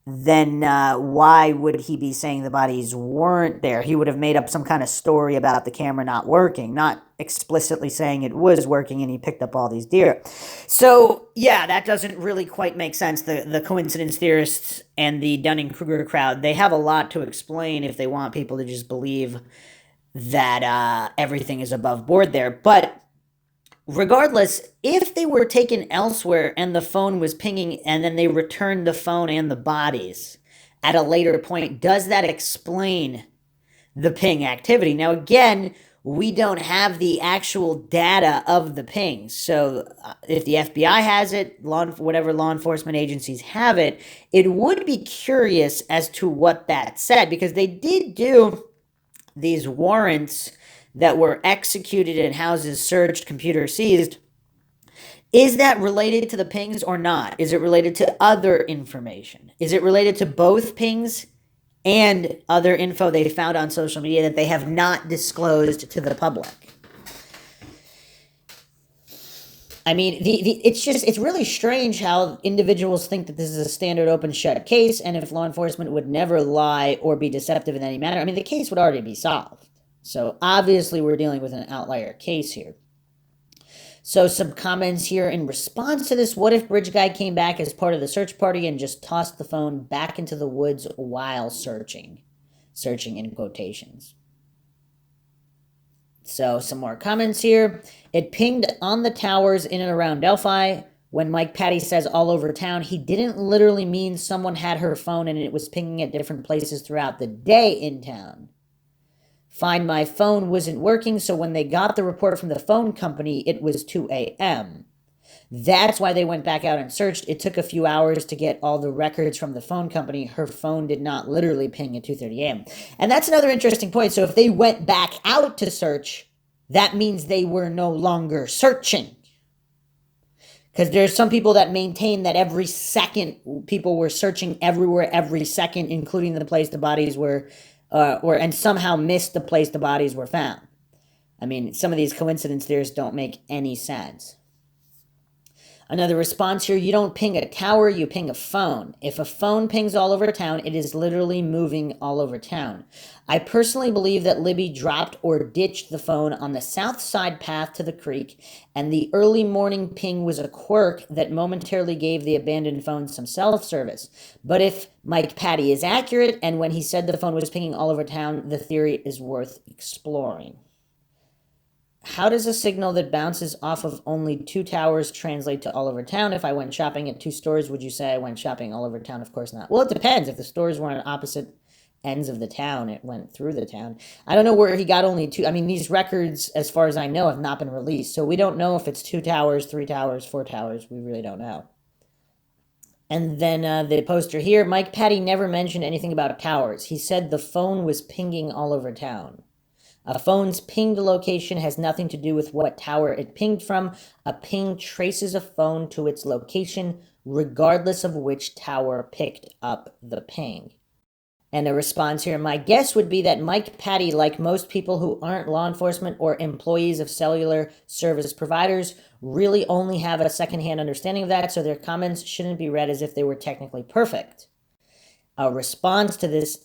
then why would he be saying the bodies weren't there? He would have made up some kind of story about the camera not working, not explicitly saying it was working and he picked up all these deer. So, yeah, that doesn't really quite make sense. The coincidence theorists and the Dunning-Kruger crowd, they have a lot to explain if they want people to just believe that everything is above board there. But regardless, if they were taken elsewhere and the phone was pinging and then they returned the phone and the bodies at a later point, does that explain the ping activity? Now, again, we don't have the actual data of the pings. So if the FBI has it, whatever law enforcement agencies have it, it would be curious as to what that said, because they did do these warrants that were executed and houses searched, computers seized. Is that related to the pings or not? Is it related to other information? Is it related to both pings and other info they found on social media that they have not disclosed to the public. I mean, it's really strange how individuals think that this is a standard open shut case, and if law enforcement would never lie or be deceptive in any manner, I mean, the case would already be solved. So obviously we're dealing with an outlier case here. So some comments here in response to this. What if Bridge Guy came back as part of the search party and just tossed the phone back into the woods while searching? Searching in quotations. So some more comments here. It pinged on the towers in and around Delphi. When Mike Patty says all over town, he didn't literally mean someone had her phone and it was pinging at different places throughout the day in town. Find My Phone wasn't working, so when they got the report from the phone company, it was 2 a.m. That's why they went back out and searched. It took a few hours to get all the records from the phone company. Her phone did not literally ping at 2:30 a.m. And that's another interesting point. So if they went back out to search, that means they were no longer searching. Because there's some people that maintain that every second people were searching everywhere, every second, including the place the bodies were, and somehow missed the place the bodies were found. I mean, some of these coincidence theories don't make any sense. Another response here, you don't ping a tower, you ping a phone. If a phone pings all over town, it is literally moving all over town. I personally believe that Libby dropped or ditched the phone on the south side path to the creek, and the early morning ping was a quirk that momentarily gave the abandoned phone some self-service. But if Mike Patty is accurate, and when he said the phone was pinging all over town, the theory is worth exploring. How does a signal that bounces off of only 2 towers translate to all over town? If I went shopping at 2 stores, would you say I went shopping all over town? Of course not. Well, it depends. If the stores were on opposite ends of the town, it went through the town. I don't know where he got only 2. I mean, these records, as far as I know, have not been released. So we don't know if it's 2 towers, 3 towers, 4 towers. We really don't know. And then the poster here, Mike Patty never mentioned anything about towers. He said the phone was pinging all over town. A phone's pinged location has nothing to do with what tower it pinged from. A ping traces a phone to its location, regardless of which tower picked up the ping. And a response here, my guess would be that Mike Patty, like most people who aren't law enforcement or employees of cellular service providers, really only have a secondhand understanding of that, so their comments shouldn't be read as if they were technically perfect. A response to this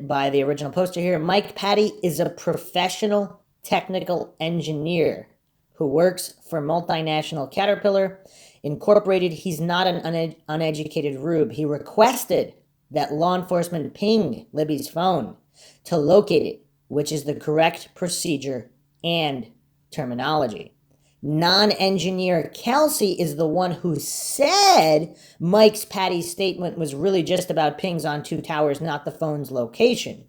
by the original poster here, Mike Patty is a professional technical engineer who works for multinational Caterpillar Incorporated. He's not an uneducated rube. He requested that law enforcement ping Libby's phone to locate it, which is the correct procedure and terminology. Non-engineer Kelsey is the one who said Mike's Patty's statement was really just about pings on 2 towers, not the phone's location.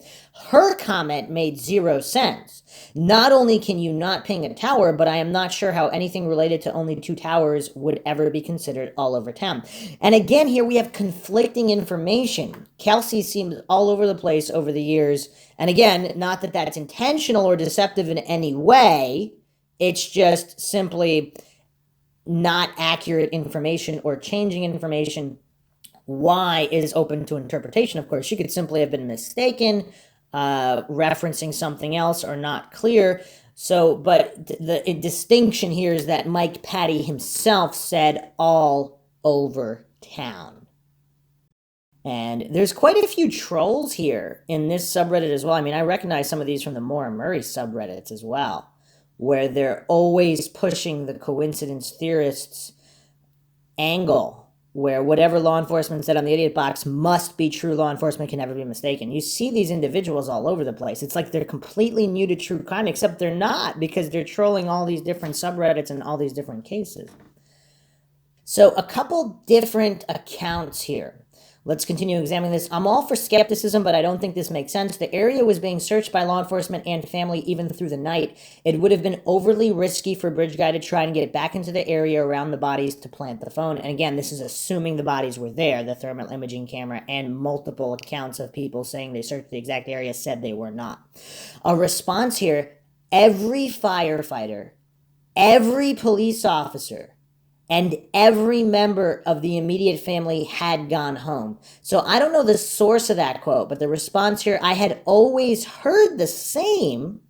Her comment made 0 sense. Not only can you not ping a tower, but I am not sure how anything related to only 2 towers would ever be considered all over town. And again, here we have conflicting information. Kelsey seems all over the place over the years. And again, not that that's intentional or deceptive in any way. It's just simply not accurate information or changing information. Why is open to interpretation, of course. She could simply have been mistaken, referencing something else, or not clear. So, but the distinction here is that Mike Patty himself said all over town. And there's quite a few trolls here in this subreddit as well. I mean, I recognize some of these from the Maura Murray subreddits as well, where they're always pushing the coincidence theorists' angle, where whatever law enforcement said on the idiot box must be true. Law enforcement can never be mistaken. You see these individuals all over the place. It's like they're completely new to true crime, except they're not, because they're trolling all these different subreddits and all these different cases. So a couple different accounts here. Let's continue examining this. I'm all for skepticism, but I don't think this makes sense. The area was being searched by law enforcement and family even through the night. It would have been overly risky for Bridge Guy to try and get back into the area around the bodies to plant the phone. And again, this is assuming the bodies were there. The thermal imaging camera and multiple accounts of people saying they searched the exact area said they were not. A response here, every firefighter, every police officer, and every member of the immediate family had gone home. So I don't know the source of that quote, but the response here, I had always heard the same,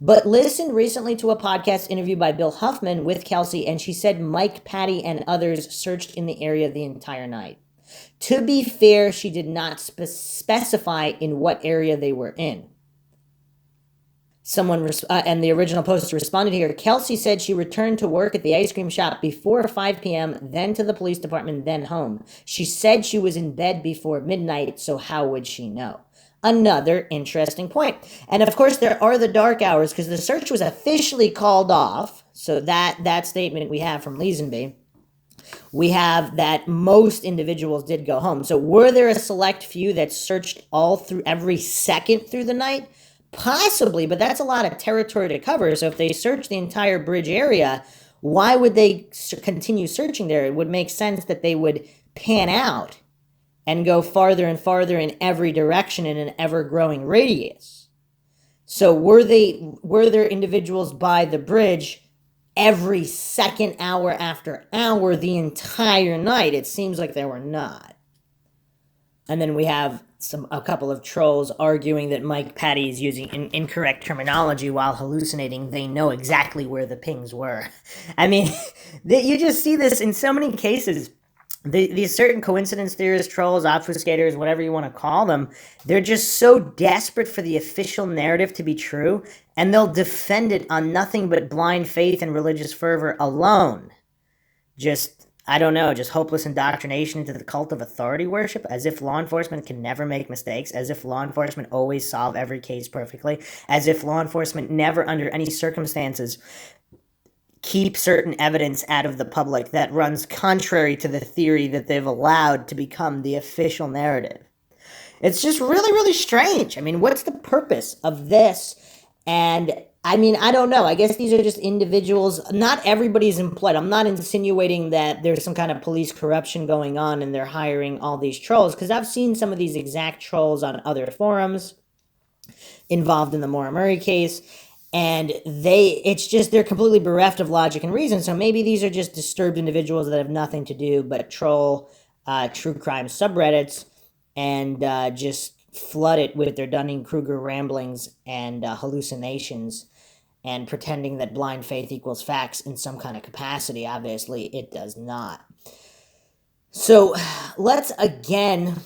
but listened recently to a podcast interview by Bill Huffman with Kelsey, and she said Mike, Patty, and others searched in the area the entire night. To be fair, she did not specify in what area they were in. And the original post responded here. Kelsey said she returned to work at the ice cream shop before 5 p.m., then to the police department, then home. She said she was in bed before midnight, so how would she know? Another interesting point. And of course, there are the dark hours because the search was officially called off. So that statement we have from Leesenby. We have that most individuals did go home. So were there a select few that searched all through every second through the night? Possibly, but that's a lot of territory to cover. So if they search the entire bridge area, why would they continue searching there? It would make sense that they would pan out and go farther and farther in every direction in an ever-growing radius. So were there individuals by the bridge every second, hour after hour, the entire night? It seems like there were not. And then we have a couple of trolls arguing that Mike Patty is using incorrect terminology while hallucinating. They know exactly where the pings were. I mean, you just see this in so many cases. These certain coincidence theorists, trolls, obfuscators, whatever you want to call them, they're just so desperate for the official narrative to be true, and they'll defend it on nothing but blind faith and religious fervor alone. Just hopeless indoctrination into the cult of authority worship, as if law enforcement can never make mistakes, as if law enforcement always solve every case perfectly, as if law enforcement never under any circumstances keep certain evidence out of the public that runs contrary to the theory that they've allowed to become the official narrative. It's just really, really strange. I mean, what's the purpose of this? And I mean, I don't know. I guess these are just individuals. Not everybody's employed. I'm not insinuating that there's some kind of police corruption going on and they're hiring all these trolls, because I've seen some of these exact trolls on other forums involved in the Maura Murray case. And they're completely bereft of logic and reason. So maybe these are just disturbed individuals that have nothing to do but troll true crime subreddits and just flood it with their Dunning-Kruger ramblings and hallucinations and pretending that blind faith equals facts in some kind of capacity. Obviously, it does not. So let's again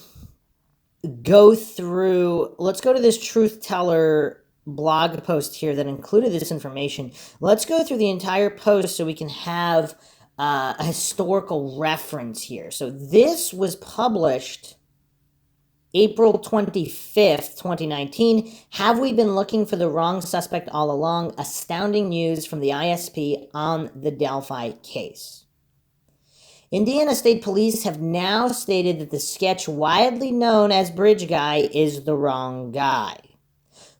let's go to this truth teller blog post here that included this information. Let's go through the entire post so we can have a historical reference here. So this was published April 25th, 2019. Have we been looking for the wrong suspect all along? Astounding news from the ISP on the Delphi case. Indiana State Police have now stated that the sketch widely known as Bridge Guy is the wrong guy.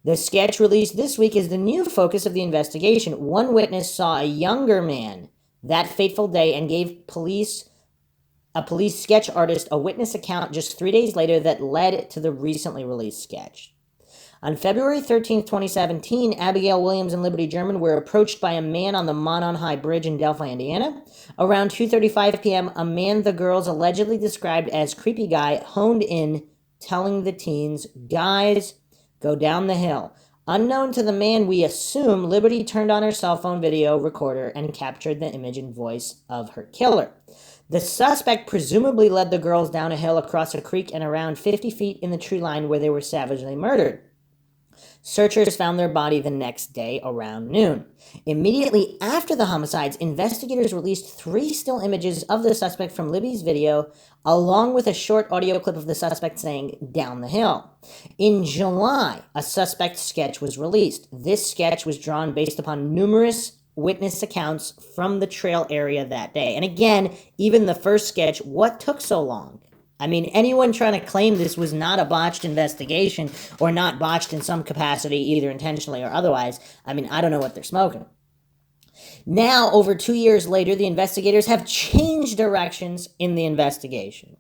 The sketch released this week is the new focus of the investigation. One witness saw a younger man that fateful day and gave a police sketch artist a witness account just 3 days later that led to the recently released sketch. On February 13th, 2017, Abigail Williams and Liberty German were approached by a man on the Monon High Bridge in Delphi, Indiana. Around 2:35 p.m., a man the girls allegedly described as Creepy Guy honed in, telling the teens, "Guys, go down the hill." Unknown to the man, we assume, Liberty turned on her cell phone video recorder and captured the image and voice of her killer. The suspect presumably led the girls down a hill across a creek and around 50 feet in the tree line where they were savagely murdered. Searchers found their body the next day around noon. Immediately after the homicides, investigators released 3 still images of the suspect from Libby's video, along with a short audio clip of the suspect saying, "down the hill." In July, a suspect sketch was released. This sketch was drawn based upon numerous witness accounts from the trail area that day. And again, even the first sketch, what took so long? I mean, anyone trying to claim this was not a botched investigation or not botched in some capacity, either intentionally or otherwise, I mean, I don't know what they're smoking. Now, over 2 years later, the investigators have changed directions in the investigation.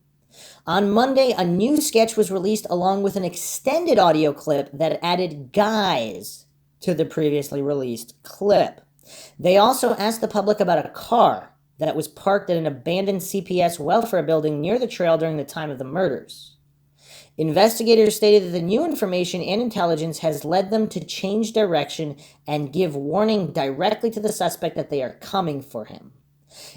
On Monday, a new sketch was released along with an extended audio clip that added guys to the previously released clip. They also asked the public about a car that was parked at an abandoned CPS welfare building near the trail during the time of the murders. Investigators stated that the new information and intelligence has led them to change direction and give warning directly to the suspect that they are coming for him.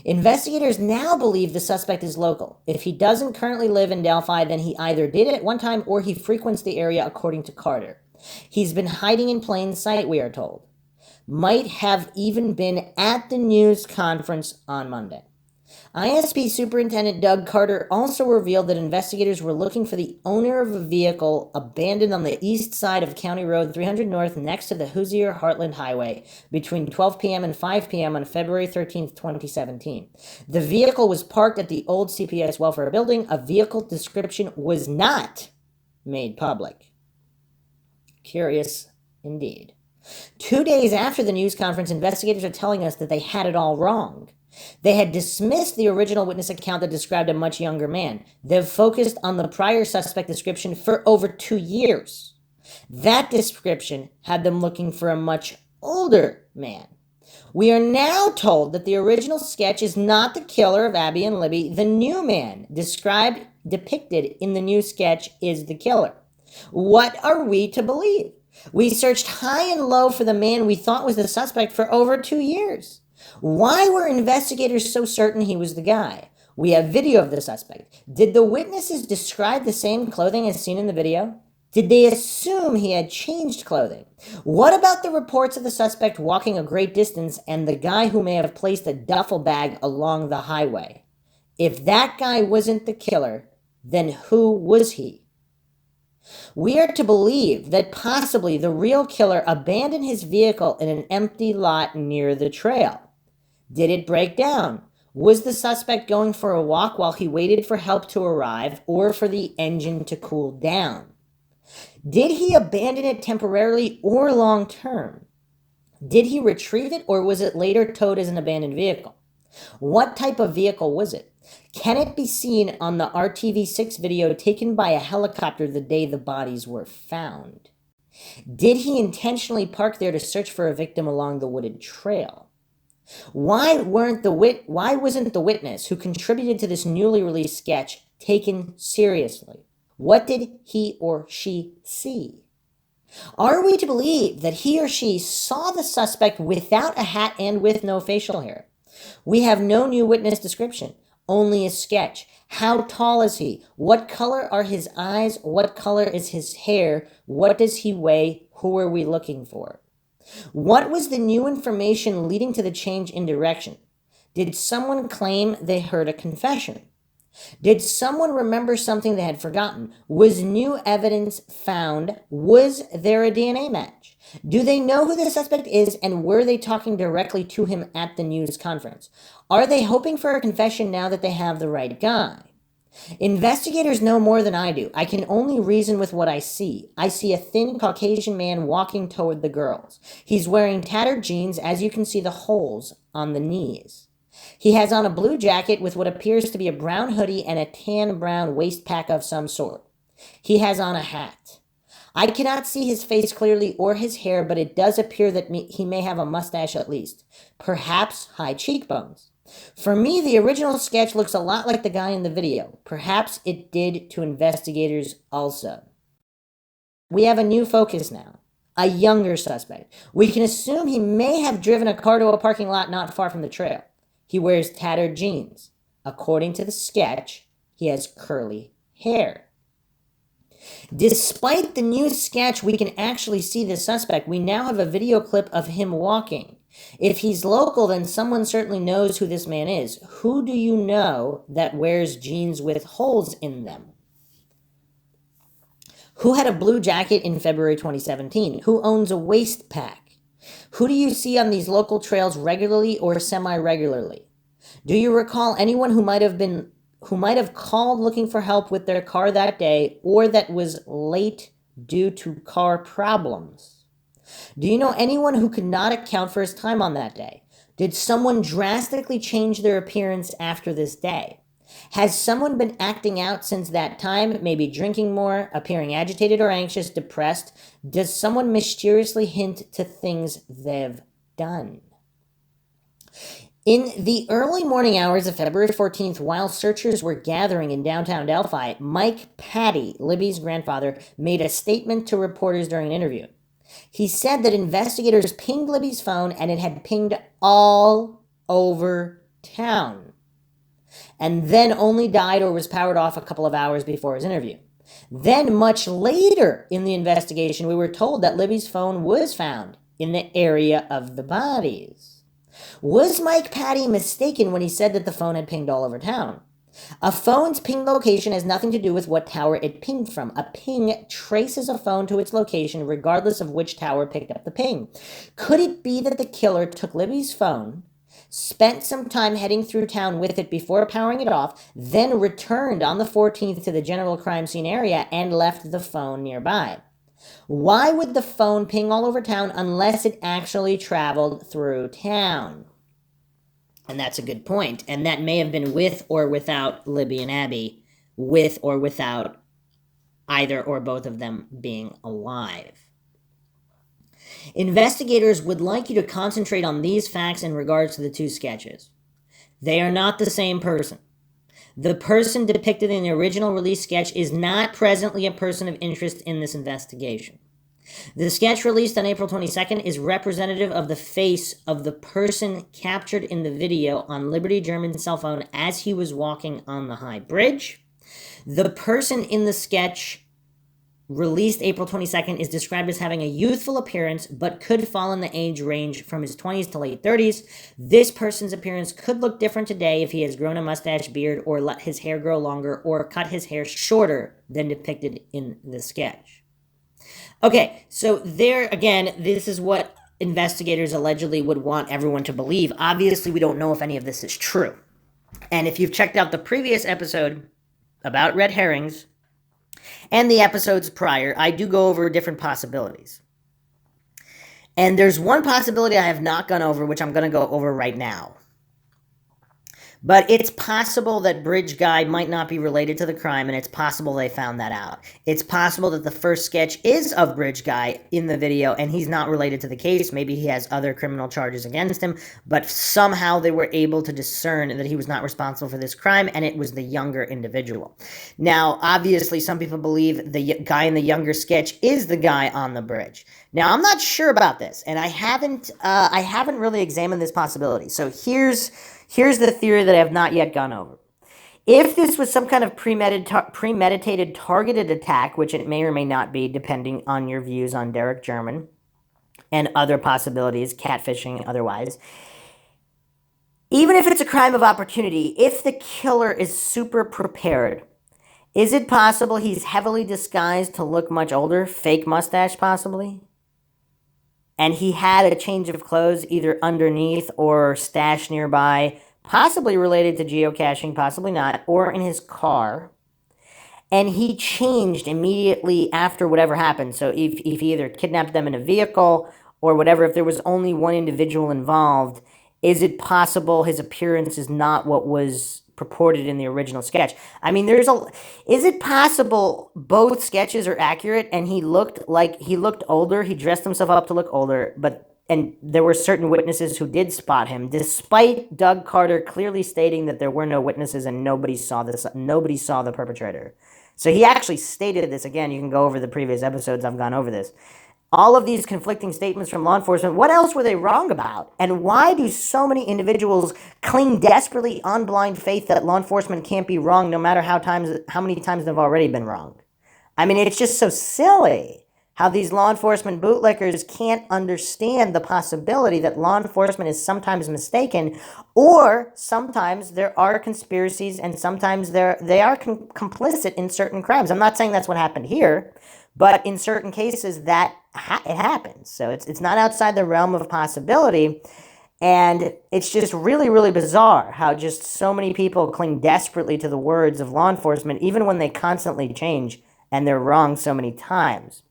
Investigators now believe the suspect is local. If he doesn't currently live in Delphi, then he either did at one time or he frequents the area, according to Carter. He's been hiding in plain sight, we are told. Might have even been at the news conference on Monday. ISP Superintendent Doug Carter also revealed that investigators were looking for the owner of a vehicle abandoned on the east side of County Road 300 North next to the Hoosier Heartland Highway between 12 p.m. and 5 p.m. on February 13, 2017. The vehicle was parked at the old CPS welfare building. A vehicle description was not made public. Curious indeed. 2 days after the news conference, investigators are telling us that they had it all wrong. They had dismissed the original witness account that described a much younger man. They've focused on the prior suspect description for over 2 years. That description had them looking for a much older man. We are now told that the original sketch is not the killer of Abby and Libby. The new man depicted in the new sketch is the killer. What are we to believe? We searched high and low for the man we thought was the suspect for over 2 years. Why were investigators so certain he was the guy? We have video of the suspect. Did the witnesses describe the same clothing as seen in the video? Did they assume he had changed clothing? What about the reports of the suspect walking a great distance and the guy who may have placed a duffel bag along the highway? If that guy wasn't the killer, then who was he? We are to believe that possibly the real killer abandoned his vehicle in an empty lot near the trail. Did it break down? Was the suspect going for a walk while he waited for help to arrive or for the engine to cool down? Did he abandon it temporarily or long term? Did he retrieve it or was it later towed as an abandoned vehicle? What type of vehicle was it? Can it be seen on the RTV6 video taken by a helicopter the day the bodies were found? Did he intentionally park there to search for a victim along the wooded trail? Why wasn't the witness who contributed to this newly released sketch taken seriously? What did he or she see? Are we to believe that he or she saw the suspect without a hat and with no facial hair? We have no new witness description, only a sketch. How tall is he? What color are his eyes? What color is his hair? What does he weigh? Who are we looking for? What was the new information leading to the change in direction? Did someone claim they heard a confession? Did someone remember something they had forgotten? Was new evidence found? Was there a DNA match? Do they know who the suspect is and were they talking directly to him at the news conference? Are they hoping for a confession now that they have the right guy? Investigators know more than I do. I can only reason with what I see. I see a thin Caucasian man walking toward the girls. He's wearing tattered jeans, as you can see the holes on the knees. He has on a blue jacket with what appears to be a brown hoodie and a tan brown waist pack of some sort. He has on a hat. I cannot see his face clearly or his hair, but it does appear that he may have a mustache at least. Perhaps high cheekbones. For me, the original sketch looks a lot like the guy in the video. Perhaps it did to investigators also. We have a new focus now. A younger suspect. We can assume he may have driven a car to a parking lot not far from the trail. He wears tattered jeans. According to the sketch, he has curly hair. Despite the new sketch, we can actually see the suspect. We now have a video clip of him walking. If he's local, then someone certainly knows who this man is. Who do you know that wears jeans with holes in them? Who had a blue jacket in February 2017? Who owns a waist pack? Who do you see on these local trails regularly or semi-regularly? Do you recall anyone who might have called looking for help with their car that day or that was late due to car problems? Do you know anyone who could not account for his time on that day? Did someone drastically change their appearance after this day? Has someone been acting out since that time, maybe drinking more, appearing agitated or anxious, depressed? Does someone mysteriously hint to things they've done? In the early morning hours of February 14th, while searchers were gathering in downtown Delphi, Mike Patty, Libby's grandfather, made a statement to reporters during an interview. He said that investigators pinged Libby's phone and it had pinged all over town, and then only died or was powered off a couple of hours before his interview. Then, much later in the investigation, we were told that Libby's phone was found in the area of the bodies. Was Mike Patty mistaken when he said that the phone had pinged all over town? A phone's ping location has nothing to do with what tower it pinged from. A ping traces a phone to its location regardless of which tower picked up the ping. Could it be that the killer took Libby's phone, spent some time heading through town with it before powering it off, then returned on the 14th to the general crime scene area and left the phone nearby? Why would the phone ping all over town unless it actually traveled through town? And that's a good point. And that may have been with or without Libby and Abby, with or without either or both of them being alive. Investigators would like you to concentrate on these facts in regards to the two sketches. They are not the same person. The person depicted in the original release sketch is not presently a person of interest in this investigation. The sketch released on April 22nd is representative of the face of the person captured in the video on Liberty German's cell phone as he was walking on the high bridge. The person in the sketch released April 22nd is described as having a youthful appearance but could fall in the age range from his 20s to late 30s. This person's appearance could look different today if he has grown a mustache, beard, or let his hair grow longer, or cut his hair shorter than depicted in the sketch. Okay, so there again, this is what investigators allegedly would want everyone to believe. Obviously, we don't know if any of this is true. And if you've checked out the previous episode about red herrings and the episodes prior, I do go over different possibilities. And there's one possibility I have not gone over, which I'm going to go over right now. But it's possible that Bridge Guy might not be related to the crime, and it's possible they found that out. It's possible that the first sketch is of Bridge Guy in the video, and he's not related to the case. Maybe he has other criminal charges against him, but somehow they were able to discern that he was not responsible for this crime, and it was the younger individual. Now, obviously, some people believe the guy in the younger sketch is the guy on the bridge. Now, I'm not sure about this, and I haven't really examined this possibility. So Here's the theory that I have not yet gone over. If this was some kind of premeditated targeted attack, which it may or may not be, depending on your views on Derek German and other possibilities, catfishing and otherwise, even if it's a crime of opportunity, if the killer is super prepared, is it possible he's heavily disguised to look much older? Fake mustache, possibly? And he had a change of clothes either underneath or stashed nearby, possibly related to geocaching, possibly not, or in his car. And he changed immediately after whatever happened. So if he either kidnapped them in a vehicle or whatever, if there was only one individual involved, is it possible his appearance is not what was purported in the original sketch? I mean, is it possible both sketches are accurate and he looked older, he dressed himself up to look older, and there were certain witnesses who did spot him, despite Doug Carter clearly stating that there were no witnesses and nobody saw the perpetrator. So he actually stated this. Again, you can go over the previous episodes, I've gone over this. All of these conflicting statements from law enforcement, what else were they wrong about? And why do so many individuals cling desperately on blind faith that law enforcement can't be wrong no matter how many times they've already been wrong? I mean, it's just so silly how these law enforcement bootlickers can't understand the possibility that law enforcement is sometimes mistaken, or sometimes there are conspiracies and sometimes they are complicit in certain crimes. I'm not saying that's what happened here, but in certain cases that it happens. So it's not outside the realm of possibility. And it's just really, really bizarre how just so many people cling desperately to the words of law enforcement, even when they constantly change and they're wrong so many times.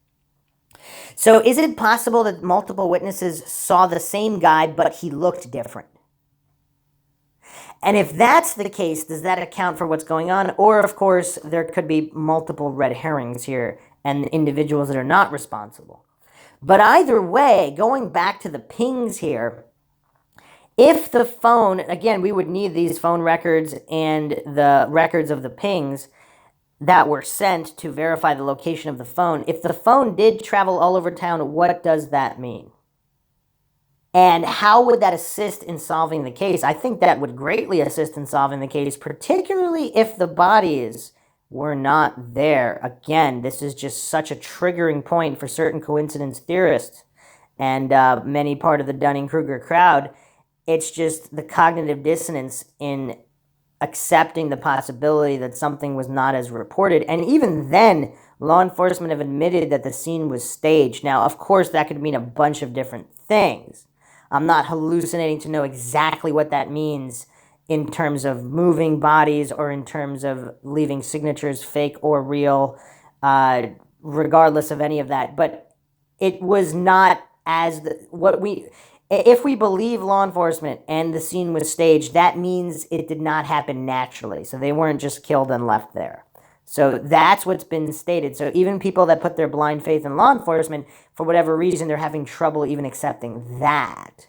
So is it possible that multiple witnesses saw the same guy, but he looked different? And if that's the case, does that account for what's going on? Or, of course, there could be multiple red herrings here and individuals that are not responsible. But either way, going back to the pings here, If the phone, again, we would need these phone records and the records of the pings that were sent to verify the location of the phone. If the phone did travel all over town, what does that mean? And how would that assist in solving the case? I think that would greatly assist in solving the case, particularly if the bodies were not there. Again, this is just such a triggering point for certain coincidence theorists and many part of the Dunning-Kruger crowd. It's just the cognitive dissonance in accepting the possibility that something was not as reported. And even then, law enforcement have admitted that the scene was staged. Now, of course, that could mean a bunch of different things. I'm not hallucinating to know exactly what that means in terms of moving bodies or in terms of leaving signatures fake or real, regardless of any of that. But it was not as if we believe law enforcement and the scene was staged, that means it did not happen naturally. So they weren't just killed and left there. So that's what's been stated. So even people that put their blind faith in law enforcement, for whatever reason, they're having trouble even accepting that.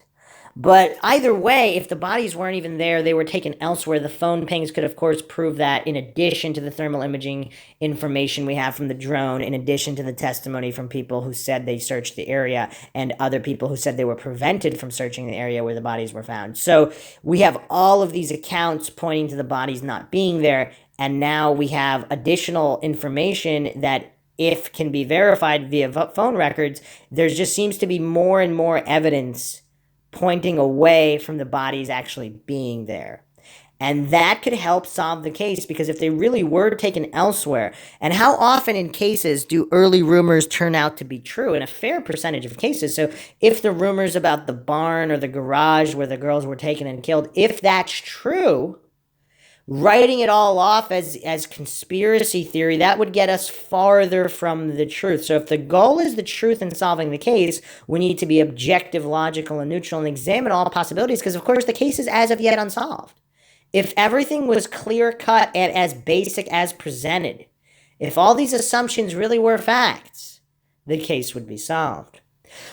But either way, if the bodies weren't even there, they were taken elsewhere. The phone pings could, of course, prove that, in addition to the thermal imaging information we have from the drone, in addition to the testimony from people who said they searched the area and other people who said they were prevented from searching the area where the bodies were found. So we have all of these accounts pointing to the bodies not being there, and now we have additional information that, if can be verified via phone records, there just seems to be more and more evidence pointing away from the bodies actually being there. And that could help solve the case, because if they really were taken elsewhere, and how often in cases do early rumors turn out to be true? In a fair percentage of cases. So if the rumors about the barn or the garage where the girls were taken and killed, if that's true, writing it all off as conspiracy theory, that would get us farther from the truth. So if the goal is the truth in solving the case, we need to be objective, logical, and neutral and examine all possibilities, because, of course, the case is as of yet unsolved. If everything was clear-cut and as basic as presented, if all these assumptions really were facts, the case would be solved.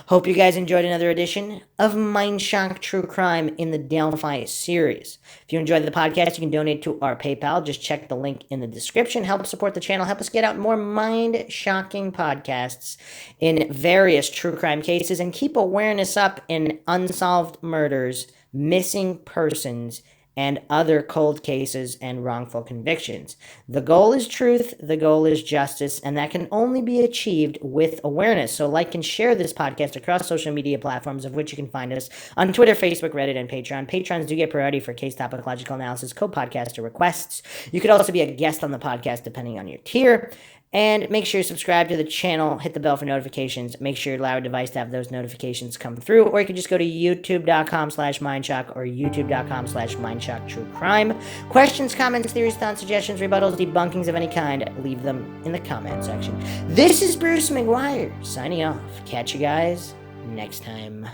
Hope you guys enjoyed another edition of Mindshock True Crime in the Delphi series. If you enjoyed the podcast, you can donate to our PayPal. Just check the link in the description. Help support the channel. Help us get out more mind-shocking podcasts in various true crime cases, and keep awareness up in unsolved murders, missing persons, and other cold cases and wrongful convictions. The goal is truth, the goal is justice, and that can only be achieved with awareness. So like and share this podcast across social media platforms, of which you can find us on Twitter, Facebook, Reddit, and Patreon. Patrons do get priority for case topic logical analysis, co-podcaster requests. You could also be a guest on the podcast depending on your tier. And make sure you subscribe to the channel, hit the bell for notifications, make sure you allow your device to have those notifications come through, or you can just go to youtube.com/Mindshock or youtube.com/MindshockTrueCrime. Questions, comments, theories, thoughts, suggestions, rebuttals, debunkings of any kind, leave them in the comment section. This is Bruce McGuire, signing off. Catch you guys next time.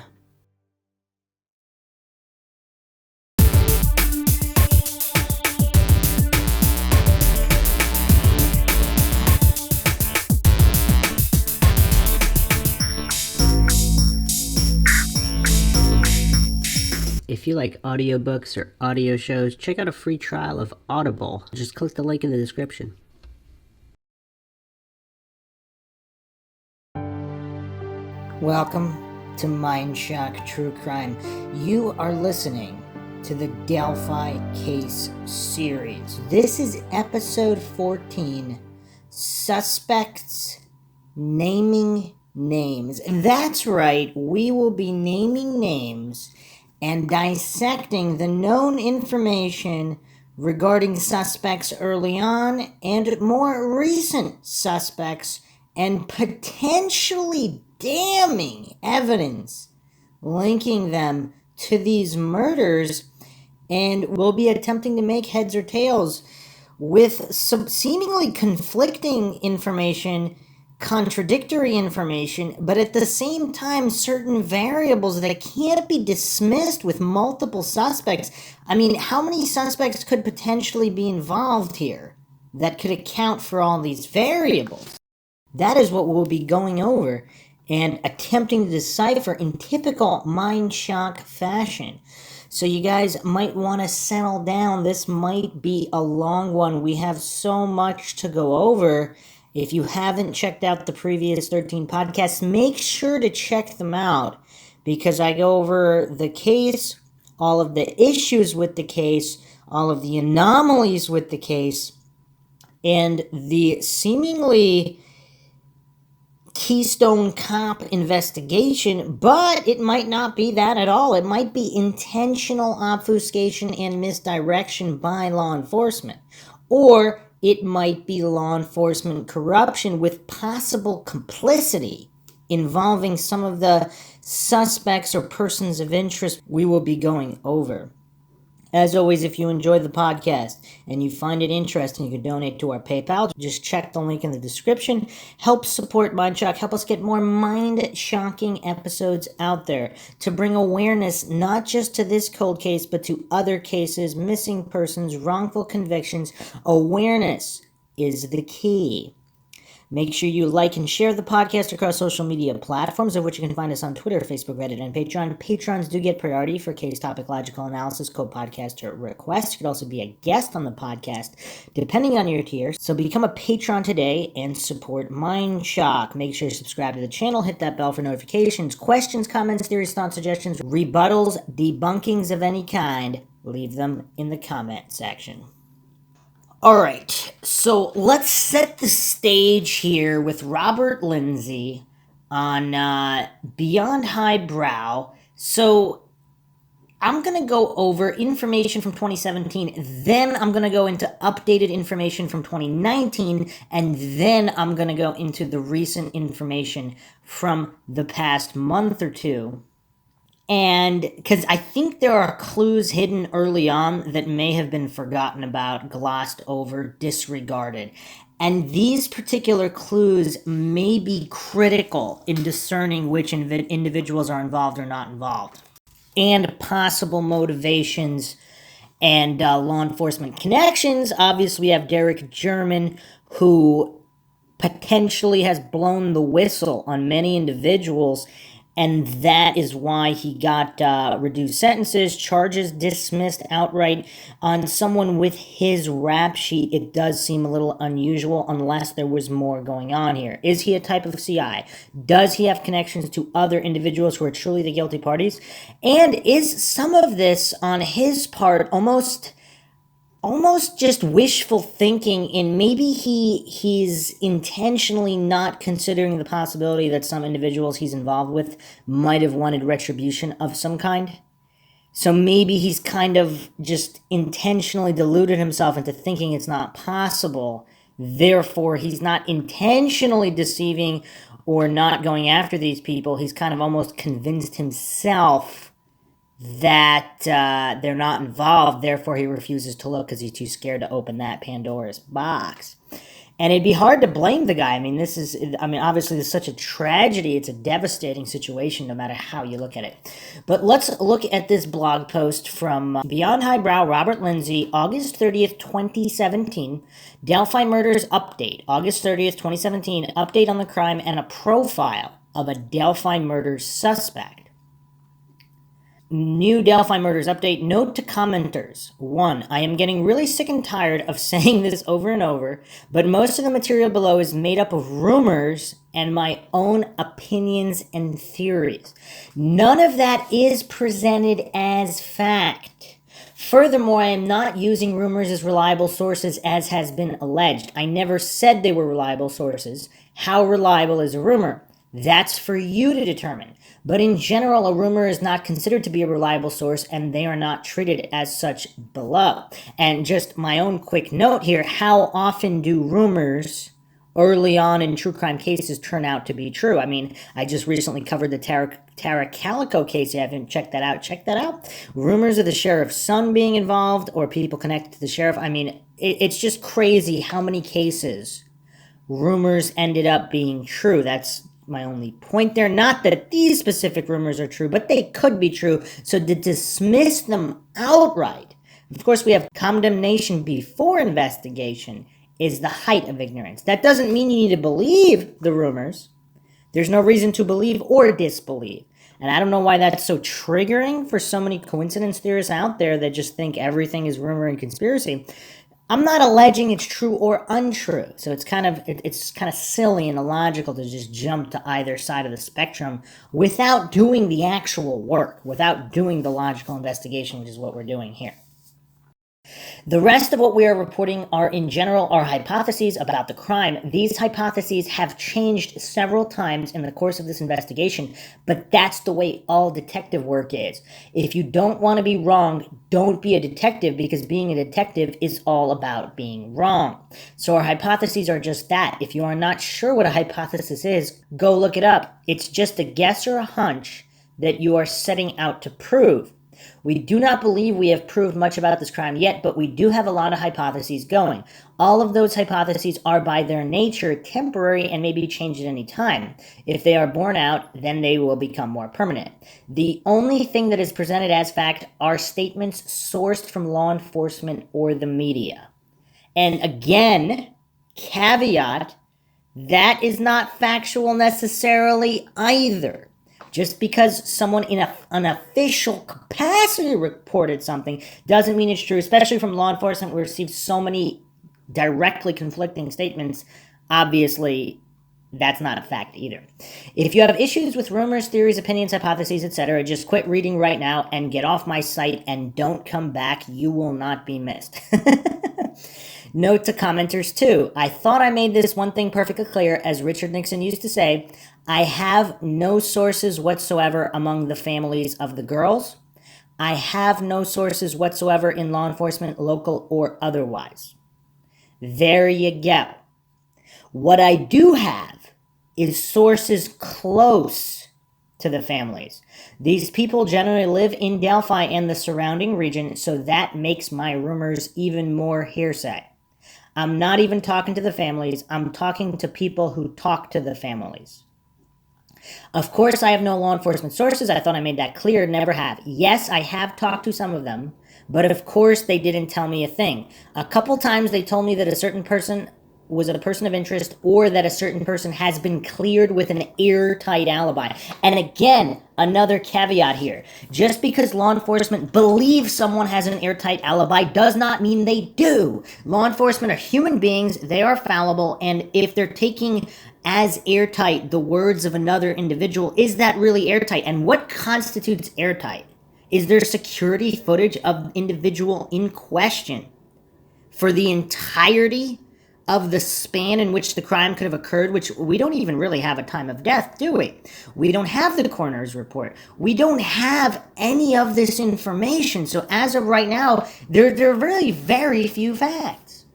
If you like audiobooks or audio shows, check out a free trial of Audible. Just click the link in the description. Welcome to Mindshock True Crime. You are listening to the Delphi Case Series. This is episode 14, Suspects Naming Names. That's right, we will be naming names and dissecting the known information regarding suspects early on and more recent suspects, and potentially damning evidence linking them to these murders. And we'll be attempting to make heads or tails with some seemingly conflicting information, contradictory information, but at the same time certain variables that can't be dismissed with multiple suspects. I mean, how many suspects could potentially be involved here that could account for all these variables? That is what we'll be going over and attempting to decipher in typical Mindshock fashion. So you guys might want to settle down. This might be a long one. We have so much to go over. If you haven't checked out the previous 13 podcasts, make sure to check them out because I go over the case, all of the issues with the case, all of the anomalies with the case, and the seemingly Keystone Cop investigation, but it might not be that at all. It might be intentional obfuscation and misdirection by law enforcement. Or it might be law enforcement corruption with possible complicity involving some of the suspects or persons of interest we will be going over. As always, if you enjoy the podcast and you find it interesting, you can donate to our PayPal. Just check the link in the description. Help support Mindshock. Help us get more mind-shocking episodes out there to bring awareness not just to this cold case, but to other cases, missing persons, wrongful convictions. Awareness is the key. Make sure you like and share the podcast across social media platforms, of which you can find us on Twitter, Facebook, Reddit, and Patreon. Patrons do get priority for case topic logical analysis, co-podcaster requests. You could also be a guest on the podcast, depending on your tier. So become a patron today and support Mindshock. Make sure you subscribe to the channel, hit that bell for notifications. Questions, comments, theories, thoughts, suggestions, rebuttals, debunkings of any kind, leave them in the comment section. Alright, so let's set the stage here with Robert Lindsay on Beyond Highbrow. So I'm going to go over information from 2017, then I'm going to go into updated information from 2019, and then I'm going to go into the recent information from the past month or two. And because I think there are clues hidden early on that may have been forgotten about, glossed over, disregarded. And these particular clues may be critical in discerning which individuals are involved or not involved. And possible motivations and law enforcement connections. Obviously, we have Derek German, who potentially has blown the whistle on many individuals, and that is why he got reduced sentences, charges dismissed outright. On someone with his rap sheet, it does seem a little unusual unless there was more going on here. Is he a type of CI? Does he have connections to other individuals who are truly the guilty parties? And is some of this on his part almost just wishful thinking, and maybe he's intentionally not considering the possibility that some individuals he's involved with might have wanted retribution of some kind? So maybe he's kind of just intentionally deluded himself into thinking it's not possible. Therefore, he's not intentionally deceiving or not going after these people. He's kind of almost convinced himself that they're not involved, therefore he refuses to look because he's too scared to open that Pandora's box. And it'd be hard to blame the guy. Obviously this is such a tragedy. It's a devastating situation no matter how you look at it. But let's look at this blog post from Beyond Highbrow, Robert Lindsay, August 30th, 2017. Delphi Murders Update, August 30th, 2017. Update on the crime and a profile of a Delphi Murders suspect. New Delphi Murders Update. Note to commenters. 1. I am getting really sick and tired of saying this over and over, but most of the material below is made up of rumors and my own opinions and theories. None of that is presented as fact. Furthermore, I am not using rumors as reliable sources as has been alleged. I never said they were reliable sources. How reliable is a rumor? That's for you to determine. But in general, a rumor is not considered to be a reliable source, and they are not treated as such below. And just my own quick note here, how often do rumors early on in true crime cases turn out to be true? I just recently covered the Tara Calico case. If you haven't checked that out, check that out. Rumors of the sheriff's son being involved or people connected to the sheriff. It's just crazy how many cases rumors ended up being true. That's my only point there. Not that these specific rumors are true, but they could be true. So to dismiss them outright, of course, we have condemnation before investigation is the height of ignorance. That doesn't mean you need to believe the rumors. There's no reason to believe or disbelieve. And I don't know why that's so triggering for so many coincidence theorists out there that just think everything is rumor and conspiracy. I'm not alleging it's true or untrue. So it's kind of silly and illogical to just jump to either side of the spectrum without doing the actual work, without doing the logical investigation, which is what we're doing here. The rest of what we are reporting are, in general, our hypotheses about the crime. These hypotheses have changed several times in the course of this investigation, but that's the way all detective work is. If you don't want to be wrong, don't be a detective, because being a detective is all about being wrong. So our hypotheses are just that. If you are not sure what a hypothesis is, go look it up. It's just a guess or a hunch that you are setting out to prove. We do not believe we have proved much about this crime yet, but we do have a lot of hypotheses going. All of those hypotheses are by their nature temporary and may be changed at any time. If they are borne out, then they will become more permanent. The only thing that is presented as fact are statements sourced from law enforcement or the media. And again, caveat, that is not factual necessarily either. Just because someone in an official capacity reported something doesn't mean it's true, especially from law enforcement. We received so many directly conflicting statements. Obviously, that's not a fact either. If you have issues with rumors, theories, opinions, hypotheses, etc., just quit reading right now and get off my site and don't come back. You will not be missed. Note to commenters too. I thought I made this one thing perfectly clear. As Richard Nixon used to say, I have no sources whatsoever among the families of the girls. I have no sources whatsoever in law enforcement, local or otherwise. There you go. What I do have is sources close to the families. These people generally live in Delphi and the surrounding region, so that makes my rumors even more hearsay. I'm not even talking to the families. I'm talking to people who talk to the families. Of course, I have no law enforcement sources. I thought I made that clear. Never have. Yes, I have talked to some of them, but of course they didn't tell me a thing. A couple times they told me that a certain person was a person of interest, or that a certain person has been cleared with an airtight alibi. And again, another caveat here. Just because law enforcement believes someone has an airtight alibi does not mean they do. Law enforcement are human beings, they are fallible, and if they're taking as airtight the words of another individual, is that really airtight? And what constitutes airtight? Is there security footage of the individual in question for the entirety of the span in which the crime could have occurred, which we don't even really have a time of death, do we? We don't have the coroner's report. We don't have any of this information. So as of right now, there are really very few facts.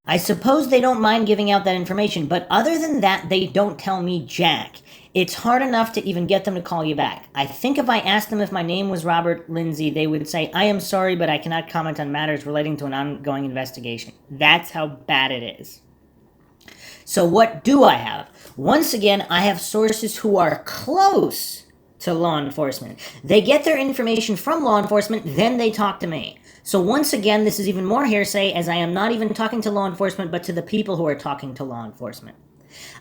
I suppose they don't mind giving out that information, but other than that, they don't tell me jack. It's hard enough to even get them to call you back. I think if I asked them if my name was Robert Lindsay, they would say, I am sorry, but I cannot comment on matters relating to an ongoing investigation. That's how bad it is. So what do I have? Once again, I have sources who are close to law enforcement. They get their information from law enforcement, then they talk to me. So once again, this is even more hearsay, as I am not even talking to law enforcement, but to the people who are talking to law enforcement.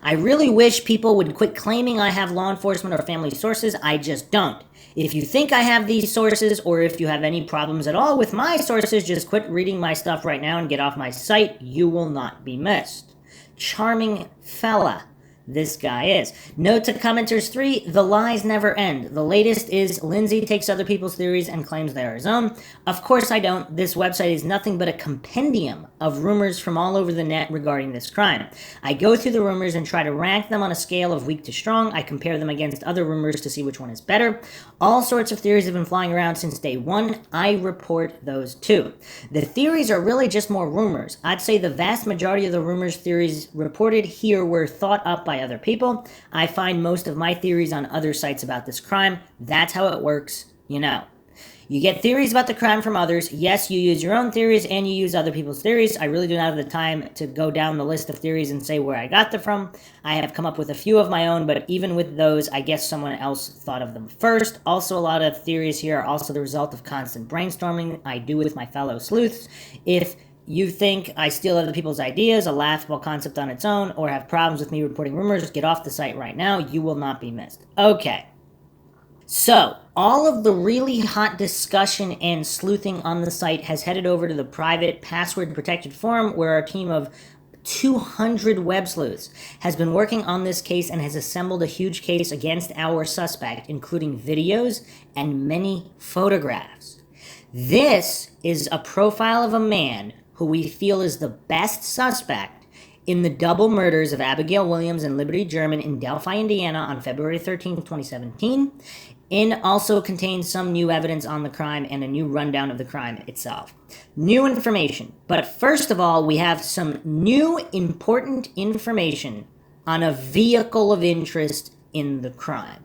I really wish people would quit claiming I have law enforcement or family sources. I just don't. If you think I have these sources, or if you have any problems at all with my sources, just quit reading my stuff right now and get off my site. You will not be missed. Charming fella this guy is. Note to commenters 3, the lies never end. The latest is Lindsay takes other people's theories and claims they are his own. Of course I don't. This website is nothing but a compendium of rumors from all over the net regarding this crime. I go through the rumors and try to rank them on a scale of weak to strong. I compare them against other rumors to see which one is better. All sorts of theories have been flying around since day one. I report those too. The theories are really just more rumors. I'd say the vast majority of the rumors theories reported here were thought up by other people. I find most of my theories on other sites about this crime. That's how it works, you know. You get theories about the crime from others. Yes, you use your own theories and you use other people's theories. I really do not have the time to go down the list of theories and say where I got them from. I have come up with a few of my own, but even with those, I guess someone else thought of them first. Also, a lot of theories here are also the result of constant brainstorming I do with my fellow sleuths. If you think I steal other people's ideas, a laughable concept on its own, or have problems with me reporting rumors, get off the site right now. You will not be missed. Okay. So, all of the really hot discussion and sleuthing on the site has headed over to the private, password-protected forum where our team of 200 web sleuths has been working on this case and has assembled a huge case against our suspect, including videos and many photographs. This is a profile of a man who we feel is the best suspect in the double murders of Abigail Williams and Liberty German in Delphi, Indiana on February 13th, 2017. It also contains some new evidence on the crime and a new rundown of the crime itself. New information. But first of all, we have some new important information on a vehicle of interest in the crime.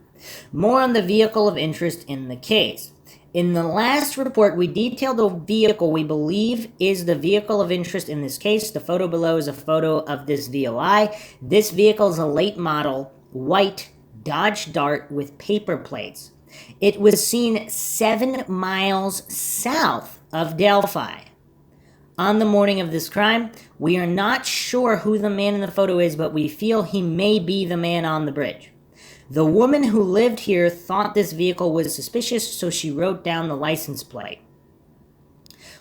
More on the vehicle of interest in the case. In the last report, we detailed the vehicle we believe is the vehicle of interest in this case. The photo below is a photo of this VOI. This vehicle is a late model, white Dodge Dart with paper plates. It was seen 7 miles south of Delphi. On the morning of this crime, we are not sure who the man in the photo is, but we feel he may be the man on the bridge. The woman who lived here thought this vehicle was suspicious, so she wrote down the license plate.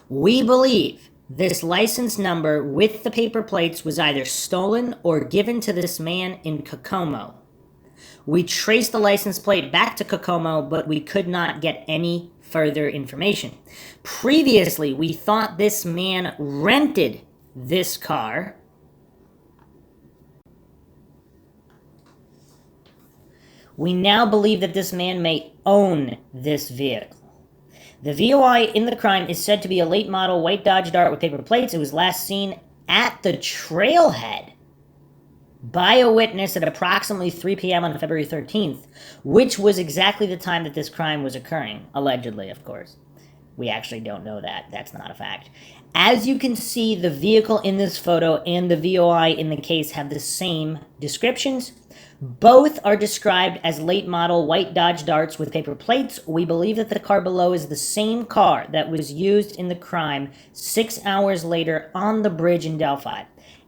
We believe this license number with the paper plates was either stolen or given to this man in Kokomo. We traced the license plate back to Kokomo, but we could not get any further information. Previously, we thought this man rented this car. We now believe that this man may own this vehicle. The VOI in the crime is said to be a late model white Dodge Dart with paper plates. It was last seen at the trailhead by a witness at approximately 3 p.m. on February 13th, which was exactly the time that this crime was occurring, allegedly, of course. We actually don't know that. That's not a fact. As you can see, the vehicle in this photo and the VOI in the case have the same descriptions. Both are described as late model white Dodge Darts with paper plates. We believe that the car below is the same car that was used in the crime 6 hours later on the bridge in Delphi.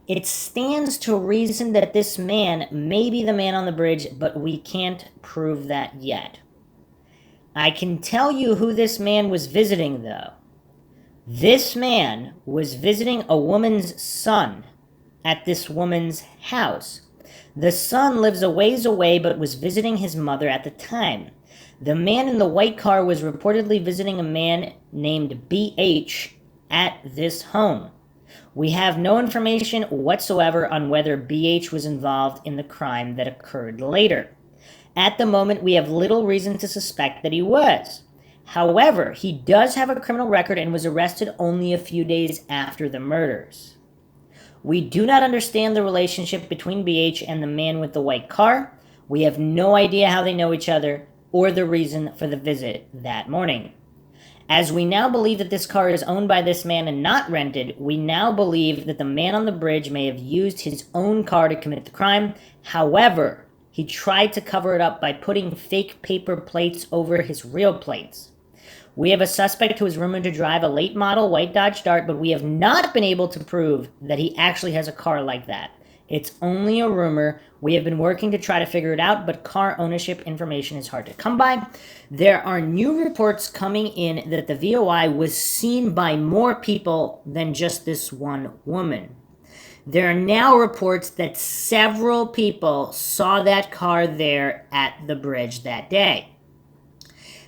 It stands to reason that this man may be the man on the bridge, but we can't prove that yet. I can tell you who this man was visiting, though. This man was visiting a woman's son at this woman's house. The son lives a ways away, but was visiting his mother at the time. The man in the white car was reportedly visiting a man named BH at this home. We have no information whatsoever on whether BH was involved in the crime that occurred later. At the moment, we have little reason to suspect that he was. However, he does have a criminal record and was arrested only a few days after the murders. We do not understand the relationship between BH and the man with the white car. We have no idea how they know each other or the reason for the visit that morning. As we now believe that this car is owned by this man and not rented, we now believe that the man on the bridge may have used his own car to commit the crime. However, he tried to cover it up by putting fake paper plates over his real plates. We have a suspect who is rumored to drive a late model white Dodge Dart, but we have not been able to prove that he actually has a car like that. It's only a rumor. We have been working to try to figure it out, but car ownership information is hard to come by. There are new reports coming in that the VOI was seen by more people than just this one woman. There are now reports that several people saw that car there at the bridge that day.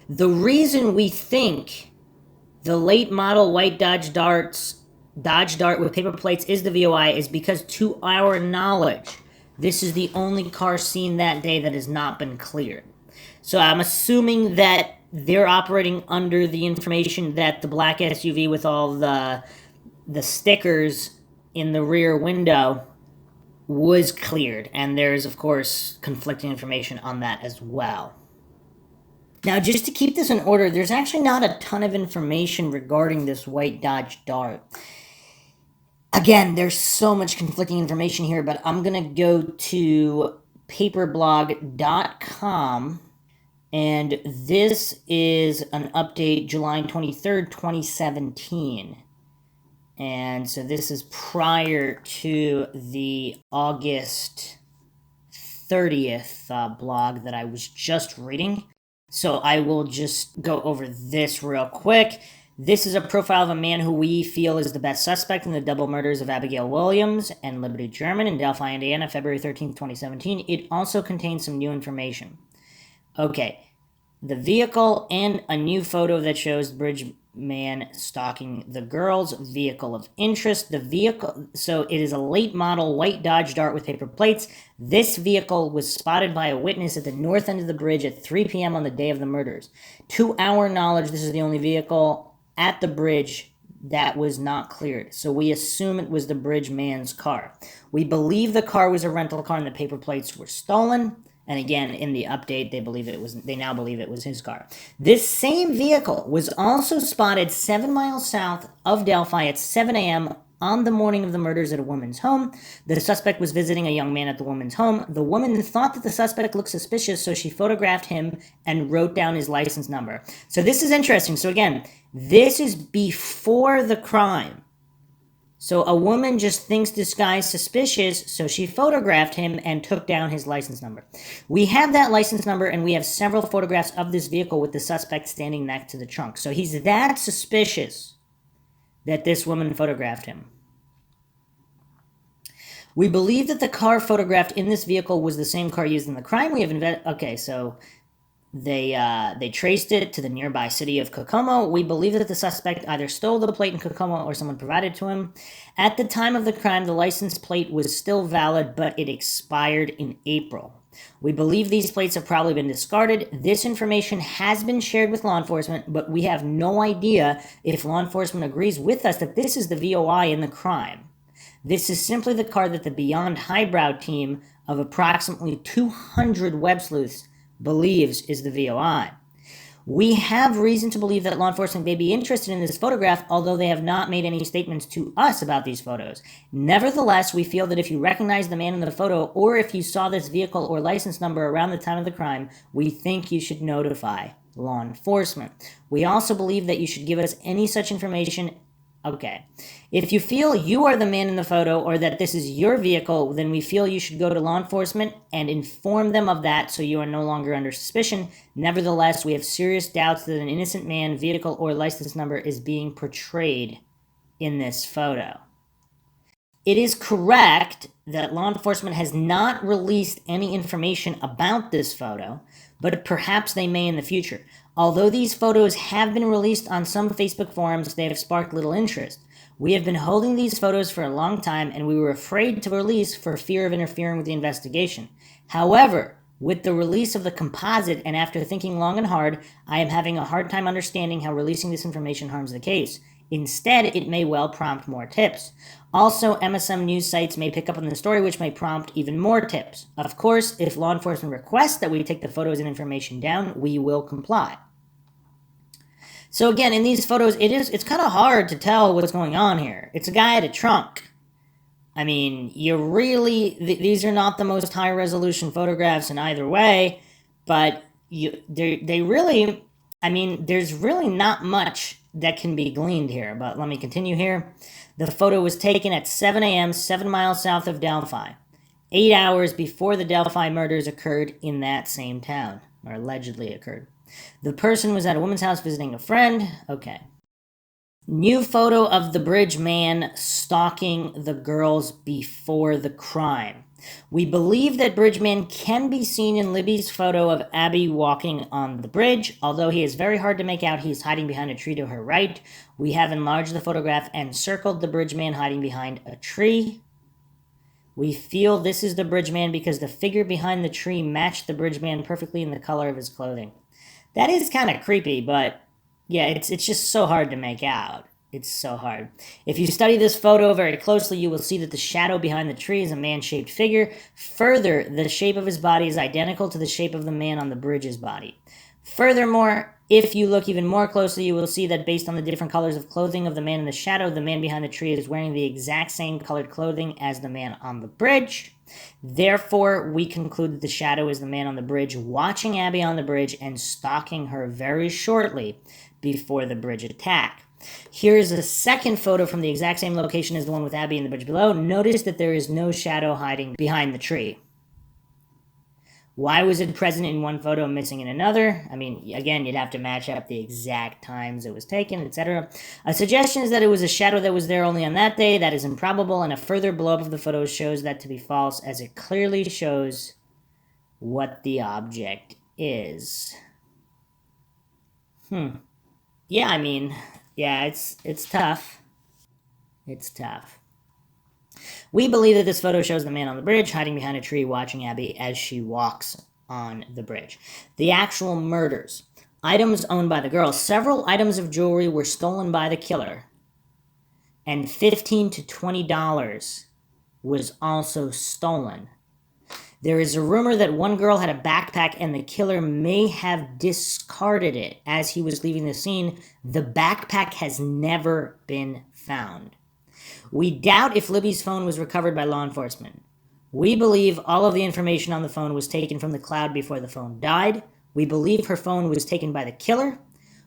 The reason we think the late model white Dodge Dart with paper plates is the VOI is because, to our knowledge, this is the only car seen that day that has not been cleared. So I'm assuming that they're operating under the information that the black SUV with all the stickers in the rear window was cleared. And there's, of course, conflicting information on that as well. Now, just to keep this in order, there's actually not a ton of information regarding this white Dodge Dart. Again, there's so much conflicting information here, but I'm going to go to paperblog.com, and this is an update July 23rd, 2017. And so this is prior to the August 30th blog that I was just reading. So I will just go over this real quick. This is a profile of a man who we feel is the best suspect in the double murders of Abigail Williams and Liberty German in Delphi, Indiana, February 13th, 2017. It also contains some new information. Okay, the vehicle and a new photo that shows the bridge man stalking the girl's vehicle of interest. The vehicle, so it is a late model white Dodge Dart with paper plates. This vehicle was spotted by a witness at the north end of the bridge at 3 p.m. on the day of the murders. To our knowledge, this is the only vehicle at the bridge that was not cleared. So we assume it was the bridge man's car. We believe the car was a rental car and the paper plates were stolen. And again, in the update, they now believe it was his car. This same vehicle was also spotted 7 miles south of Delphi at 7 a.m. on the morning of the murders at a woman's home. The suspect was visiting a young man at the woman's home. The woman thought that the suspect looked suspicious, so she photographed him and wrote down his license number. So this is interesting. So again, this is before the crime. So a woman just thinks this guy's suspicious, so she photographed him and took down his license number. We have that license number, and we have several photographs of this vehicle with the suspect standing next to the trunk. So he's that suspicious that this woman photographed him. We believe that the car photographed in this vehicle was the same car used in the crime. We have okay, so they traced it to the nearby city of Kokomo. We believe that the suspect either stole the plate in Kokomo or someone provided it to him. At the time of the crime, the license plate was still valid, but it expired in April. We believe these plates have probably been discarded. This information has been shared with law enforcement, but we have no idea if law enforcement agrees with us that this is the VOI in the crime. This is simply the car that the Beyond Highbrow team of approximately 200 web sleuths believes is the VOI. We have reason to believe that law enforcement may be interested in this photograph, although they have not made any statements to us about these photos. Nevertheless, we feel that if you recognize the man in the photo, or if you saw this vehicle or license number around the time of the crime, we think you should notify law enforcement. We also believe that you should give us any such information. Okay. If you feel you are the man in the photo or that this is your vehicle, then we feel you should go to law enforcement and inform them of that so you are no longer under suspicion. Nevertheless, we have serious doubts that an innocent man, vehicle, or license number is being portrayed in this photo. It is correct that law enforcement has not released any information about this photo, but perhaps they may in the future. Although these photos have been released on some Facebook forums, they have sparked little interest. We have been holding these photos for a long time, and we were afraid to release for fear of interfering with the investigation. However, with the release of the composite, and after thinking long and hard, I am having a hard time understanding how releasing this information harms the case. Instead, it may well prompt more tips. Also, MSM news sites may pick up on the story, which may prompt even more tips. Of course, if law enforcement requests that we take the photos and information down, we will comply. So again, in these photos, it's kind of hard to tell what's going on here. It's a guy at a trunk. I mean, these are not the most high-resolution photographs in either way, but there's really not much that can be gleaned here. But let me continue here. The photo was taken at 7 a.m., 7 miles south of Delphi, 8 hours before the Delphi murders occurred in that same town, or allegedly occurred. The person was at a woman's house visiting a friend. Okay. New photo of the bridge man stalking the girls before the crime. We believe that bridge man can be seen in Libby's photo of Abby walking on the bridge. Although he is very hard to make out, he is hiding behind a tree to her right. We have enlarged the photograph and circled the bridge man hiding behind a tree. We feel this is the bridge man because the figure behind the tree matched the bridge man perfectly in the color of his clothing. That is kind of creepy, but yeah, it's just so hard to make out. It's so hard. If you study this photo very closely, you will see that the shadow behind the tree is a man-shaped figure. Further, the shape of his body is identical to the shape of the man on the bridge's body. Furthermore, if you look even more closely, you will see that based on the different colors of clothing of the man in the shadow, the man behind the tree is wearing the exact same colored clothing as the man on the bridge. Therefore, we conclude that the shadow is the man on the bridge watching Abby on the bridge and stalking her very shortly before the bridge attack. Here's a second photo from the exact same location as the one with Abby in the bridge below. Notice that there is no shadow hiding behind the tree. Why was it present in one photo and missing in another? I mean, again, you'd have to match up the exact times it was taken, etc. A suggestion is that it was a shadow that was there only on that day. That is improbable, and a further blow-up of the photos shows that to be false, as it clearly shows what the object is. Yeah, I mean, yeah, it's tough. It's tough. We believe that this photo shows the man on the bridge hiding behind a tree watching Abby as she walks on the bridge. The actual murders. Items owned by the girl. Several items of jewelry were stolen by the killer, and $15 to $20 was also stolen. There is a rumor that one girl had a backpack and the killer may have discarded it as he was leaving the scene. The backpack has never been found. We doubt if Libby's phone was recovered by law enforcement. We believe all of the information on the phone was taken from the cloud before the phone died. We believe her phone was taken by the killer.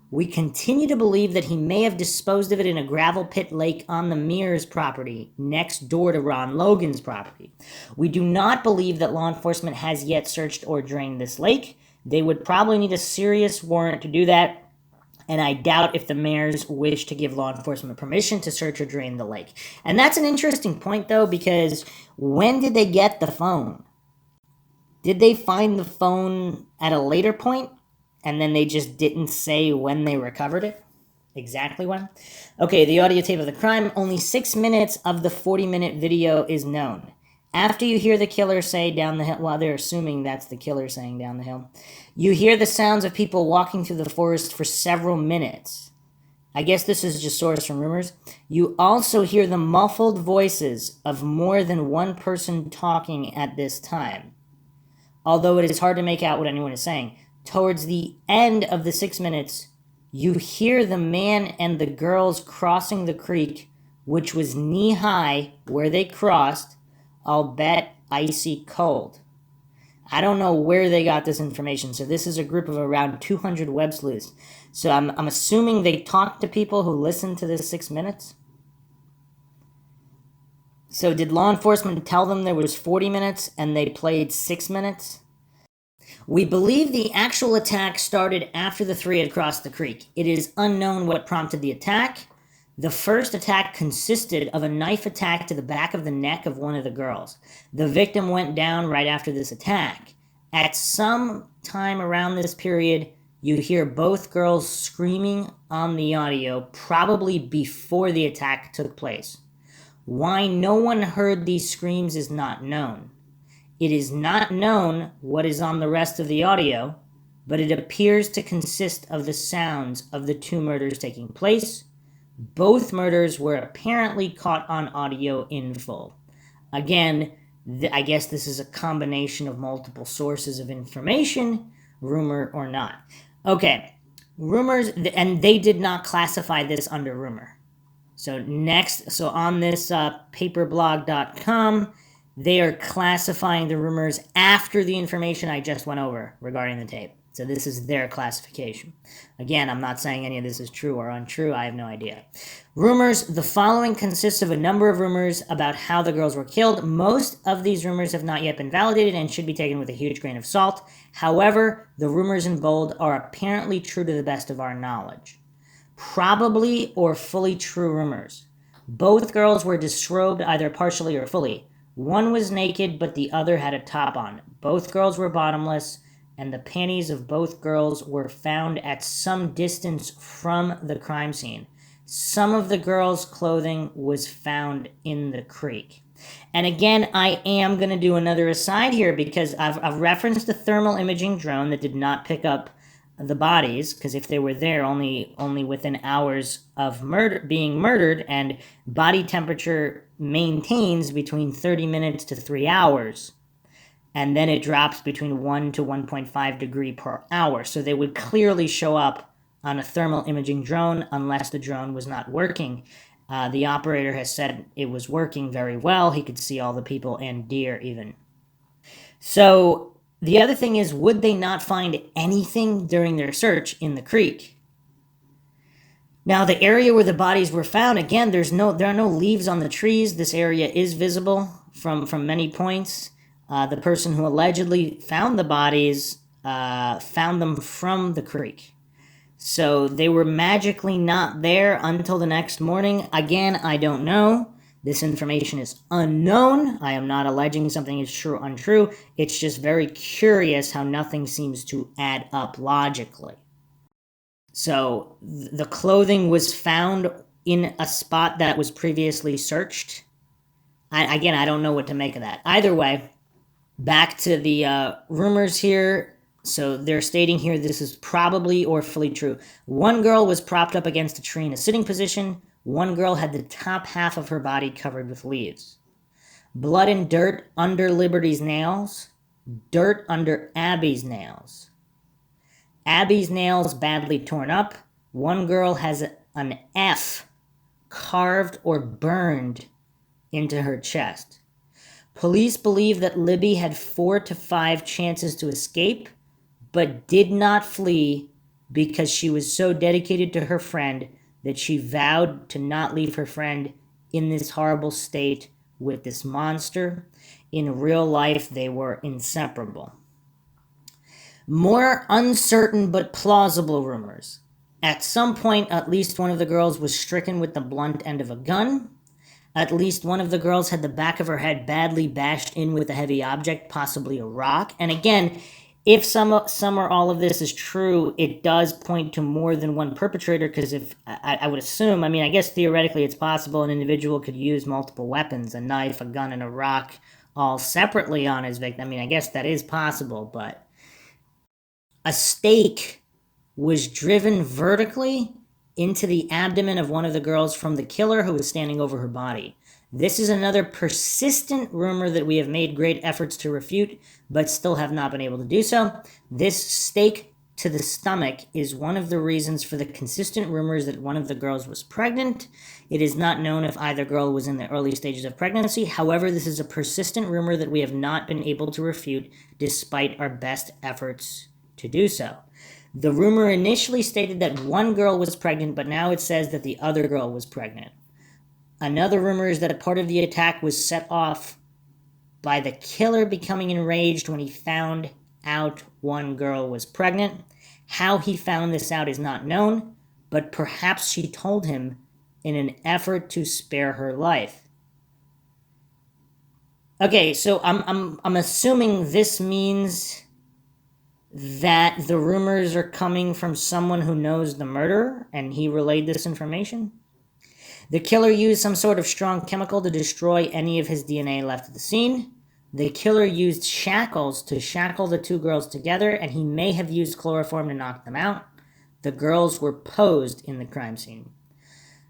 We continue to believe that he may have disposed of it in a gravel pit lake on the Mears property next door to Ron Logan's property. We do not believe that law enforcement has yet searched or drained this lake. They would probably need a serious warrant to do that, and I doubt if the mayors wish to give law enforcement permission to search or drain the lake. And that's an interesting point, though, because when did they get the phone? Did they find the phone at a later point, and then they just didn't say when they recovered it? Exactly when? Okay, the audio tape of the crime. Only 6 minutes of the 40-minute video is known. After you hear the killer say down the hill, well, they're assuming that's the killer saying down the hill, you hear the sounds of people walking through the forest for several minutes. I guess this is just sourced from rumors. You also hear the muffled voices of more than one person talking at this time, although it is hard to make out what anyone is saying. Towards the end of the 6 minutes, you hear the man and the girls crossing the creek, which was knee-high where they crossed, I'll bet icy cold. I don't know where they got this information. So this is a group of around 200 web sleuths. So I'm assuming they talked to people who listened to this 6 minutes. So did law enforcement tell them there was 40 minutes and they played 6 minutes? We believe the actual attack started after the three had crossed the creek. It is unknown what prompted the attack. The first attack consisted of a knife attack to the back of the neck of one of the girls. The victim went down right after this attack. At some time around this period, you hear both girls screaming on the audio, probably before the attack took place. Why no one heard these screams is not known. It is not known what is on the rest of the audio, but it appears to consist of the sounds of the two murders taking place. Both murders were apparently caught on audio in full. Again, I guess this is a combination of multiple sources of information, rumor or not. Okay, rumors, and they did not classify this under rumor. So next, so on this paperblog.com, they are classifying the rumors after the information I just went over regarding the tape. So this is their classification. Again, I'm not saying any of this is true or untrue. I have no idea. Rumors. The following consists of a number of rumors about how the girls were killed. Most of these rumors have not yet been validated and should be taken with a huge grain of salt. However, the rumors in bold are apparently true to the best of our knowledge. Probably or fully true rumors. Both girls were disrobed either partially or fully. One was naked, but the other had a top on. Both girls were bottomless, and the panties of both girls were found at some distance from the crime scene. Some of the girls' clothing was found in the creek. And again, I am going to do another aside here because I've referenced the thermal imaging drone that did not pick up the bodies, because if they were there only within hours of being murdered, and body temperature maintains between 30 minutes to 3 hours. And then it drops between 1 to 1.5 degree per hour. So they would clearly show up on a thermal imaging drone unless the drone was not working. The operator has said it was working very well. He could see all the people and deer even. So the other thing is, would they not find anything during their search in the creek? Now, the area where the bodies were found, again, there are no leaves on the trees. This area is visible from many points. The person who allegedly found the bodies found them from the creek. So they were magically not there until the next morning. Again, I don't know. This information is unknown. I am not alleging something is true or untrue. It's just very curious how nothing seems to add up logically. So the clothing was found in a spot that was previously searched. I don't know what to make of that. Either way, back to the rumors here. So they're stating here this is probably or fully true. One girl was propped up against a tree in a sitting position. One girl had the top half of her body covered with leaves. Blood and dirt under Liberty's nails. Dirt under Abby's nails. Abby's nails badly torn up. One girl has an F carved or burned into her chest. Police believe that Libby had 4 to 5 chances to escape, but did not flee because she was so dedicated to her friend that she vowed to not leave her friend in this horrible state with this monster. In real life, they were inseparable. More uncertain but plausible rumors. At some point, at least one of the girls was stricken with the blunt end of a gun. At least one of the girls had the back of her head badly bashed in with a heavy object, possibly a rock. And again, if some or all of this is true, it does point to more than one perpetrator, because if I would assume, I guess theoretically it's possible an individual could use multiple weapons, a knife, a gun, and a rock, all separately on his victim. I guess that is possible, but a stake was driven vertically into the abdomen of one of the girls from the killer who was standing over her body. This is another persistent rumor that we have made great efforts to refute, but still have not been able to do so. This stake to the stomach is one of the reasons for the consistent rumors that one of the girls was pregnant. It is not known if either girl was in the early stages of pregnancy. However, this is a persistent rumor that we have not been able to refute despite our best efforts to do so. The rumor initially stated that one girl was pregnant, but now it says that the other girl was pregnant. Another rumor is that a part of the attack was set off by the killer becoming enraged when he found out one girl was pregnant. How he found this out is not known, but perhaps she told him in an effort to spare her life. Okay, so I'm assuming this means that the rumors are coming from someone who knows the murderer and he relayed this information. The killer used some sort of strong chemical to destroy any of his DNA left at the scene. The killer used shackles to shackle the two girls together, and he may have used chloroform to knock them out. The girls were posed in the crime scene.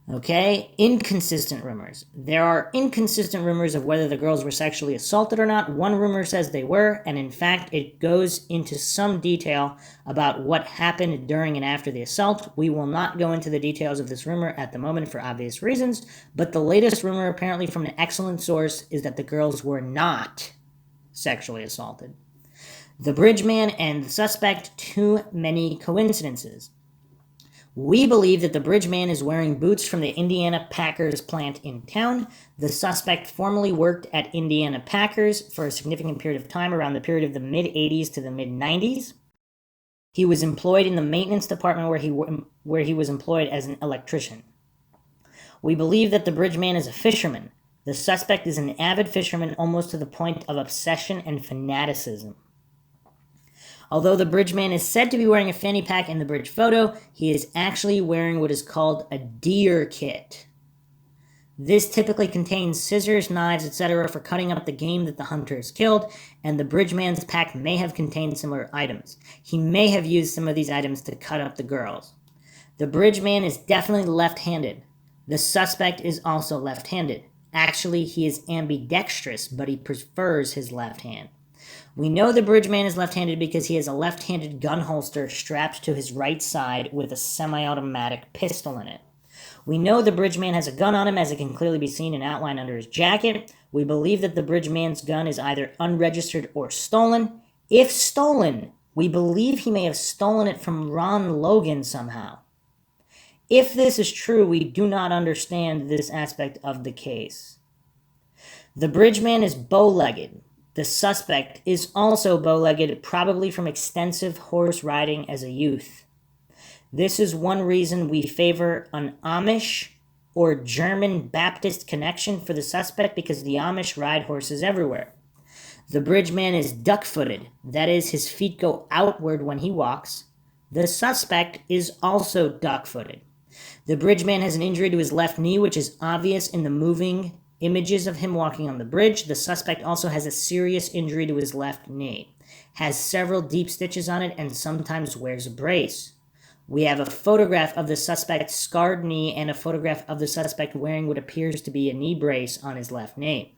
Okay, inconsistent rumors. There are inconsistent rumors of whether the girls were sexually assaulted or not. One rumor says they were, and in fact, it goes into some detail about what happened during and after the assault. We will not go into the details of this rumor at the moment for obvious reasons, but the latest rumor, apparently from an excellent source, is that the girls were not sexually assaulted. The bridge man and the suspect, too many coincidences. We believe that the bridge man is wearing boots from the Indiana Packers plant in town. The suspect formerly worked at Indiana Packers for a significant period of time, around the period of the mid-'80s to the mid-'90s. He was employed in the maintenance department where he was employed as an electrician. We believe that the bridge man is a fisherman. The suspect is an avid fisherman, almost to the point of obsession and fanaticism. Although the bridge man is said to be wearing a fanny pack in the bridge photo, he is actually wearing what is called a deer kit. This typically contains scissors, knives, etc. for cutting up the game that the hunter has killed, and the bridge man's pack may have contained similar items. He may have used some of these items to cut up the girls. The bridge man is definitely left-handed. The suspect is also left-handed. Actually, he is ambidextrous, but he prefers his left hand. We know the bridge man is left-handed because he has a left-handed gun holster strapped to his right side with a semi-automatic pistol in it. We know the bridge man has a gun on him, as it can clearly be seen and outlined under his jacket. We believe that the bridge man's gun is either unregistered or stolen. If stolen, we believe he may have stolen it from Ron Logan somehow. If this is true, we do not understand this aspect of the case. The bridge man is bow-legged. The suspect is also bow-legged, probably from extensive horse riding as a youth. This is one reason we favor an Amish or German Baptist connection for the suspect, because the Amish ride horses everywhere. The bridge man is duck-footed, that is, his feet go outward when he walks. The suspect is also duck-footed. The bridge man has an injury to his left knee, which is obvious in the moving images of him walking on the bridge. The suspect also has a serious injury to his left knee, has several deep stitches on it, and sometimes wears a brace. We have a photograph of the suspect's scarred knee and a photograph of the suspect wearing what appears to be a knee brace on his left knee.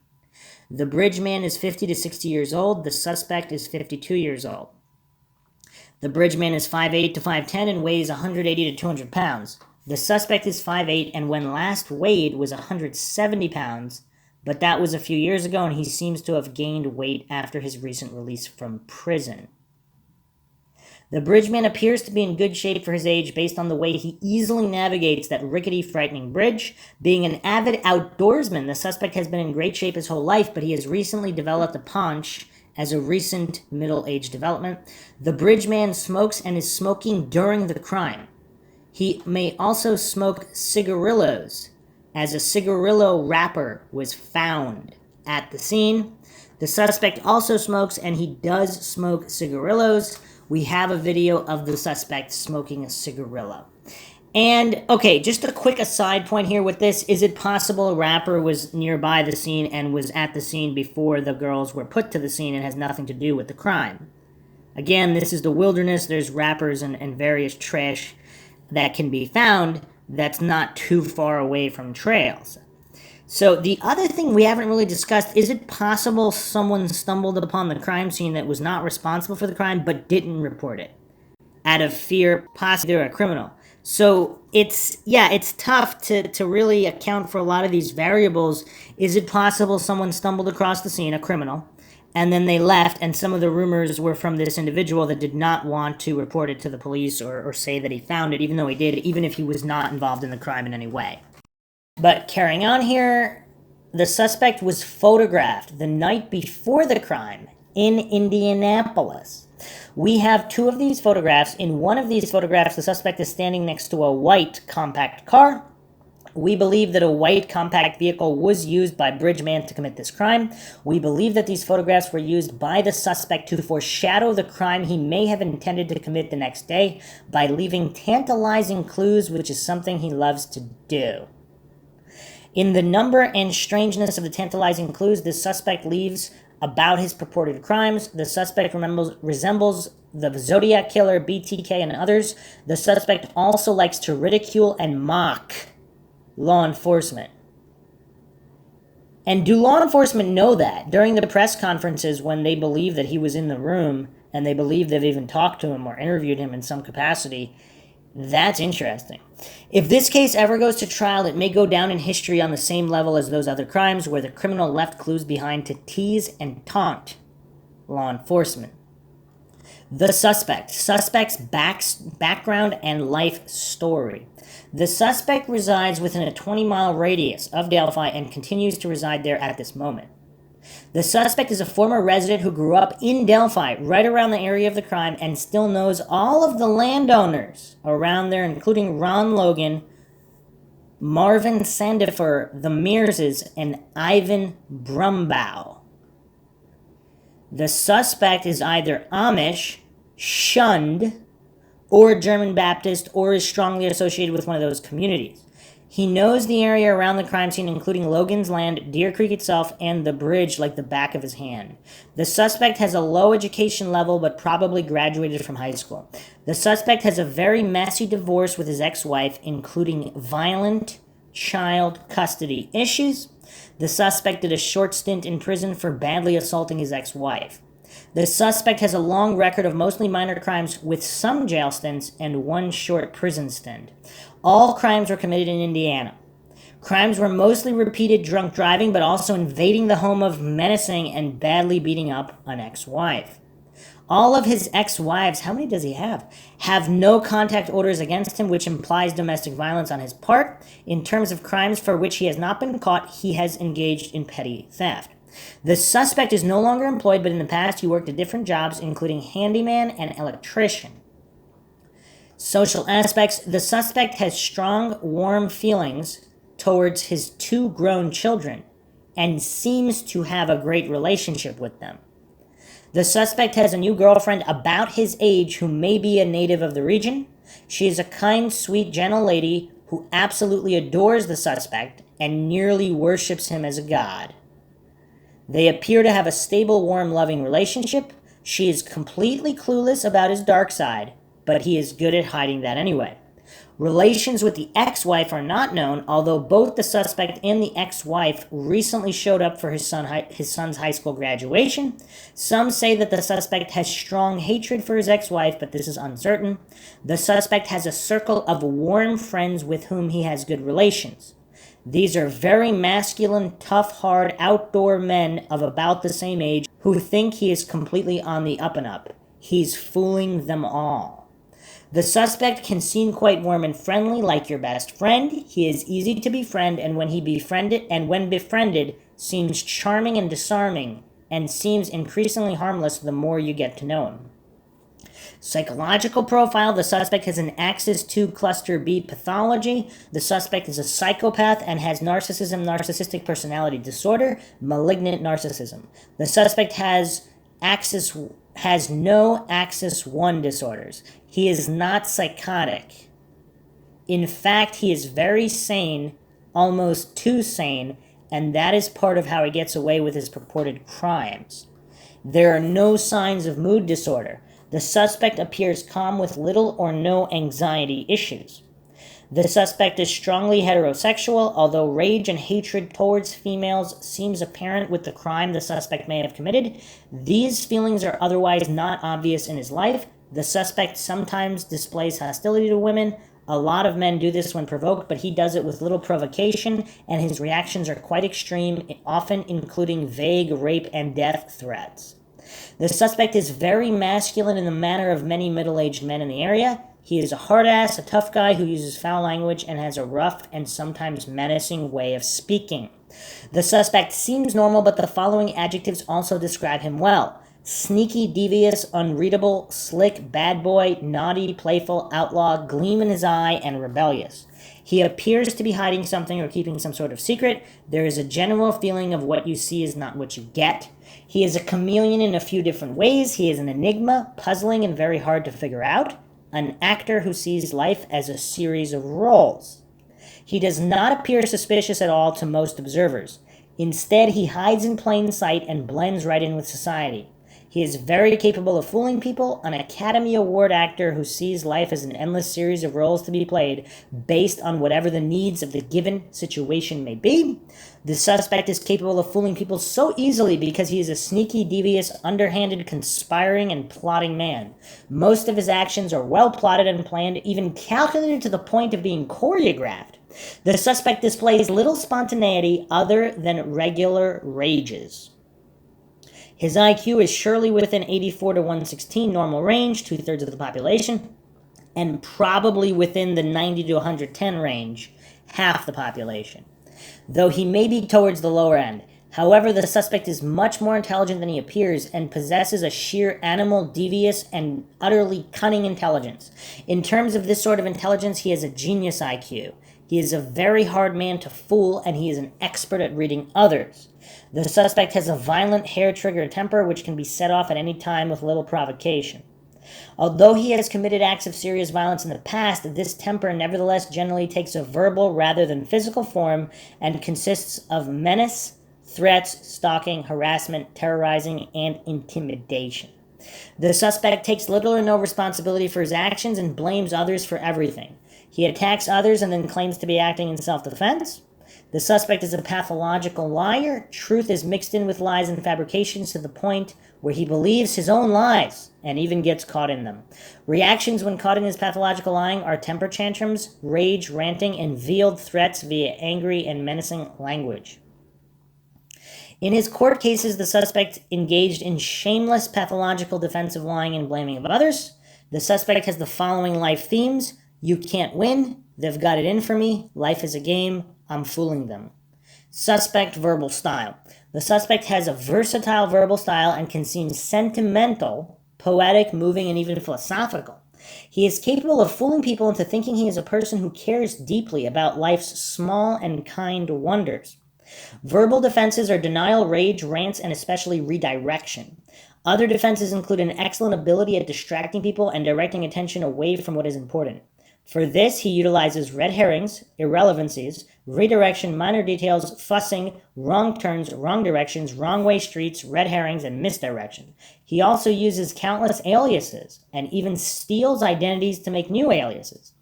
The bridge man is 50 to 60 years old. The suspect is 52 years old. The bridge man is 5'8 to 5'10 and weighs 180 to 200 pounds. The suspect is 5'8 and when last weighed was 170 pounds, but that was a few years ago, and he seems to have gained weight after his recent release from prison. The bridge man appears to be in good shape for his age based on the way he easily navigates that rickety, frightening bridge. Being an avid outdoorsman, the suspect has been in great shape his whole life, but he has recently developed a paunch as a recent middle-age development. The bridge man smokes and is smoking during the crime. He may also smoke cigarillos, as a cigarillo wrapper was found at the scene. The suspect also smokes, and he does smoke cigarillos. We have a video of the suspect smoking a cigarillo. And, okay, just a quick aside point here with this. Is it possible a rapper was nearby the scene and was at the scene before the girls were put to the scene and has nothing to do with the crime? Again, this is the wilderness. There's rappers and various trash that can be found that's not too far away from trails. So the other thing we haven't really discussed, is it possible someone stumbled upon the crime scene that was not responsible for the crime but didn't report it out of fear, possibly they're a criminal? So it's tough to really account for a lot of these variables. Is it possible someone stumbled across the scene, a criminal, and then they left, and some of the rumors were from this individual that did not want to report it to the police or say that he found it, even though he did, even if he was not involved in the crime in any way? But carrying on here, the suspect was photographed the night before the crime in Indianapolis. We have two of these photographs. In one of these photographs, the suspect is standing next to a white compact car. We believe that a white compact vehicle was used by Bridgeman to commit this crime. We believe that these photographs were used by the suspect to foreshadow the crime he may have intended to commit the next day by leaving tantalizing clues, which is something he loves to do. In the number and strangeness of the tantalizing clues the suspect leaves about his purported crimes, the suspect resembles the Zodiac Killer, BTK, and others. The suspect also likes to ridicule and mock law enforcement. And do law enforcement know that? During the press conferences, when they believe that he was in the room, and they believe they've even talked to him or interviewed him in some capacity, that's interesting. If this case ever goes to trial, it may go down in history on the same level as those other crimes where the criminal left clues behind to tease and taunt law enforcement. The suspect's background and life story. The suspect resides within a 20-mile radius of Delphi and continues to reside there at this moment. The suspect is a former resident who grew up in Delphi, right around the area of the crime, and still knows all of the landowners around there, including Ron Logan, Marvin Sandifer, the Mearses, and Ivan Brumbaugh. The suspect is either Amish, shunned, or German Baptist, or is strongly associated with one of those communities. He knows the area around the crime scene, including Logan's Land, Deer Creek itself, and the bridge like the back of his hand. The suspect has a low education level, but probably graduated from high school. The suspect has a very messy divorce with his ex-wife, including violent child custody issues. The suspect did a short stint in prison for badly assaulting his ex-wife. The suspect has a long record of mostly minor crimes with some jail stints and one short prison stint. All crimes were committed in Indiana. Crimes were mostly repeated drunk driving, but also invading the home of menacing and badly beating up an ex-wife. All of his ex-wives, how many does he have no contact orders against him, which implies domestic violence on his part. In terms of crimes for which he has not been caught, he has engaged in petty theft. The suspect is no longer employed, but in the past he worked at different jobs, including handyman and electrician. Social aspects. The suspect has strong, warm feelings towards his 2 grown children and seems to have a great relationship with them. The suspect has a new girlfriend about his age who may be a native of the region. She is a kind, sweet, gentle lady who absolutely adores the suspect and nearly worships him as a god. They appear to have a stable, warm, loving relationship. She is completely clueless about his dark side, but he is good at hiding that anyway. Relations with the ex-wife are not known, although both the suspect and the ex-wife recently showed up for his son's high school graduation. Some say that the suspect has strong hatred for his ex-wife, but this is uncertain. The suspect has a circle of warm friends with whom he has good relations. These are very masculine, tough, hard, outdoor men of about the same age who think he is completely on the up and up. He's fooling them all. The suspect can seem quite warm and friendly, like your best friend. He is easy to befriend, and when befriended, seems charming and disarming, and seems increasingly harmless the more you get to know him. Psychological profile. The suspect has an Axis 2 cluster B pathology. The suspect is a psychopath and has narcissistic personality disorder, malignant narcissism. The suspect has no Axis 1 disorders. He is not psychotic. In fact, he is very sane, almost too sane, and that is part of how he gets away with his purported crimes. There are no signs of mood disorder. The suspect appears calm with little or no anxiety issues. The suspect is strongly heterosexual, although rage and hatred towards females seems apparent with the crime the suspect may have committed. These feelings are otherwise not obvious in his life. The suspect sometimes displays hostility to women. A lot of men do this when provoked, but he does it with little provocation, and his reactions are quite extreme, often including vague rape and death threats. The suspect is very masculine in the manner of many middle-aged men in the area. He is a hard ass, a tough guy who uses foul language and has a rough and sometimes menacing way of speaking. The suspect seems normal, but the following adjectives also describe him well: sneaky, devious, unreadable, slick, bad boy, naughty, playful, outlaw, gleam in his eye, and rebellious. He appears to be hiding something or keeping some sort of secret. There is a general feeling of what you see is not what you get. He is a chameleon in a few different ways. He is an enigma, puzzling and very hard to figure out. An actor who sees life as a series of roles. He does not appear suspicious at all to most observers. Instead, he hides in plain sight and blends right in with society. He is very capable of fooling people, an Academy Award actor who sees life as an endless series of roles to be played based on whatever the needs of the given situation may be. The suspect is capable of fooling people so easily because he is a sneaky, devious, underhanded, conspiring, and plotting man. Most of his actions are well plotted and planned, even calculated to the point of being choreographed. The suspect displays little spontaneity other than regular rages. His IQ is surely within 84 to 116 normal range, 2/3 of the population, and probably within the 90 to 110 range, half the population, though he may be towards the lower end. However, the suspect is much more intelligent than he appears and possesses a sheer animal, devious, and utterly cunning intelligence. In terms of this sort of intelligence, he has a genius IQ. He is a very hard man to fool, and he is an expert at reading others. The suspect has a violent hair-trigger temper which can be set off at any time with little provocation. Although he has committed acts of serious violence in the past, this temper nevertheless generally takes a verbal rather than physical form and consists of menace, threats, stalking, harassment, terrorizing, and intimidation. The suspect takes little or no responsibility for his actions and blames others for everything. He attacks others and then claims to be acting in self-defense. The suspect is a pathological liar. Truth is mixed in with lies and fabrications to the point where he believes his own lies and even gets caught in them. Reactions when caught in his pathological lying are temper tantrums, rage, ranting, and veiled threats via angry and menacing language. In his court cases, the suspect engaged in shameless pathological defensive lying and blaming of others. The suspect has the following life themes: you can't win, they've got it in for me, life is a game, I'm fooling them. Suspect verbal style. The suspect has a versatile verbal style and can seem sentimental, poetic, moving, and even philosophical. He is capable of fooling people into thinking he is a person who cares deeply about life's small and kind wonders. Verbal defenses are denial, rage, rants, and especially redirection. Other defenses include an excellent ability at distracting people and directing attention away from what is important. For this, he utilizes red herrings, irrelevancies, redirection, minor details, fussing, wrong turns, wrong directions, wrong way streets, red herrings, and misdirection. He also uses countless aliases and even steals identities to make new aliases.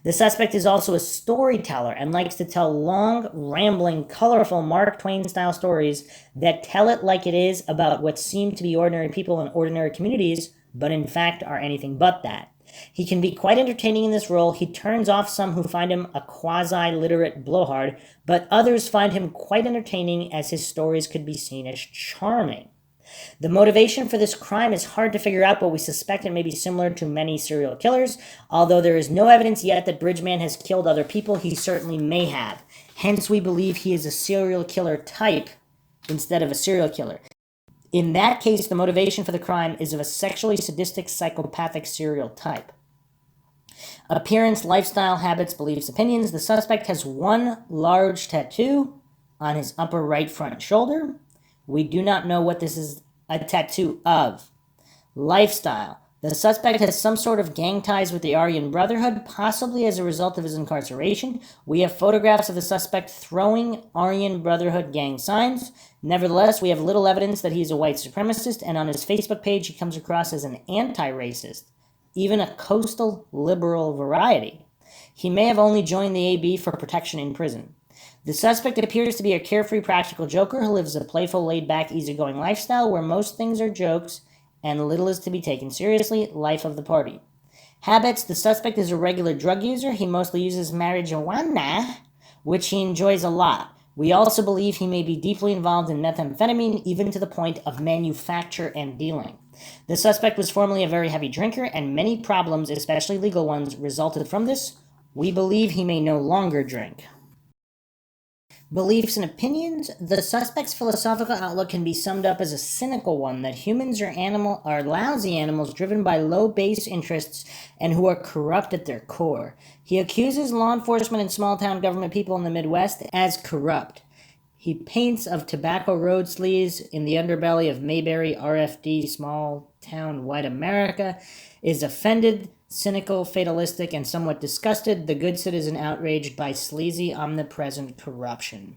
The suspect is also a storyteller and likes to tell long, rambling, colorful Mark Twain-style stories that tell it like it is about what seem to be ordinary people in ordinary communities, but in fact are anything but that. He can be quite entertaining in this role. He turns off some who find him a quasi-literate blowhard, but others find him quite entertaining as his stories could be seen as charming. The motivation for this crime is hard to figure out, but we suspect it may be similar to many serial killers. Although there is no evidence yet that Bridgman has killed other people, he certainly may have. Hence, we believe he is a serial killer type instead of a serial killer. In that case, the motivation for the crime is of a sexually sadistic, psychopathic serial type. Appearance, lifestyle, habits, beliefs, opinions. The suspect has one large tattoo on his upper right front shoulder. We do not know what this is a tattoo of. Lifestyle. The suspect has some sort of gang ties with the Aryan Brotherhood, possibly as a result of his incarceration. We have photographs of the suspect throwing Aryan Brotherhood gang signs. Nevertheless, we have little evidence that he is a white supremacist, and on his Facebook page he comes across as an anti-racist, even a coastal liberal variety. He may have only joined the AB for protection in prison. The suspect appears to be a carefree practical joker who lives a playful, laid-back, easygoing lifestyle where most things are jokes and little is to be taken seriously, life of the party. Habits. The suspect is a regular drug user. He mostly uses marijuana, which he enjoys a lot. We also believe he may be deeply involved in methamphetamine, even to the point of manufacture and dealing. The suspect was formerly a very heavy drinker, and many problems, especially legal ones, resulted from this. We believe he may no longer drink. Beliefs and opinions. The suspect's philosophical outlook can be summed up as a cynical one that humans are lousy animals driven by low base interests and who are corrupt at their core. He accuses law enforcement and small-town government people in the Midwest as corrupt. He paints of tobacco road sleeves in the underbelly of Mayberry RFD small-town white America, is offended, cynical, fatalistic, and somewhat disgusted, the good citizen outraged by sleazy, omnipresent corruption.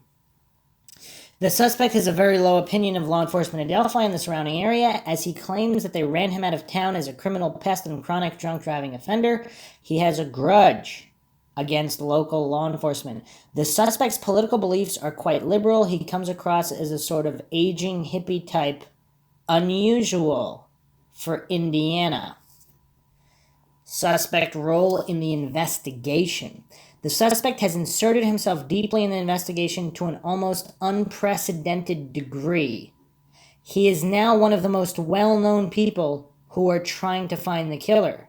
The suspect has a very low opinion of law enforcement in Delphi and the surrounding area, as he claims that they ran him out of town as a criminal pest and chronic drunk driving offender. He has a grudge against local law enforcement. The suspect's political beliefs are quite liberal. He comes across as a sort of aging hippie type, unusual for Indiana. Suspect role in the investigation. The suspect has inserted himself deeply in the investigation to an almost unprecedented degree. He is now one of the most well-known people who are trying to find the killer.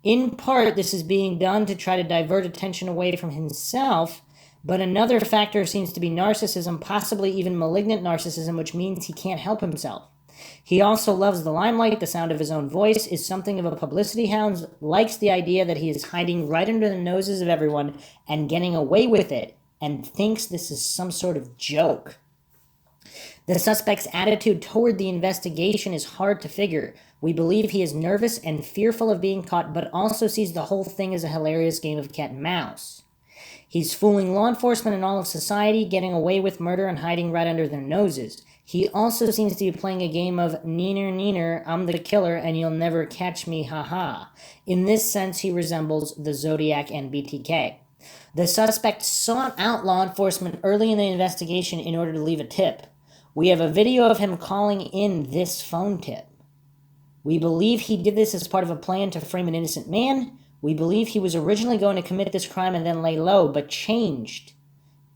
In part, this is being done to try to divert attention away from himself, but another factor seems to be narcissism, possibly even malignant narcissism, which means he can't help himself. He also loves the limelight, the sound of his own voice, is something of a publicity hound, likes the idea that he is hiding right under the noses of everyone and getting away with it, and thinks this is some sort of joke. The suspect's attitude toward the investigation is hard to figure. We believe he is nervous and fearful of being caught, but also sees the whole thing as a hilarious game of cat and mouse. He's fooling law enforcement and all of society, getting away with murder and hiding right under their noses. He also seems to be playing a game of neener neener, I'm the killer and you'll never catch me, haha. In this sense, he resembles the Zodiac and BTK. The suspect sought out law enforcement early in the investigation in order to leave a tip. We have a video of him calling in this phone tip. We believe he did this as part of a plan to frame an innocent man. We believe he was originally going to commit this crime and then lay low, but changed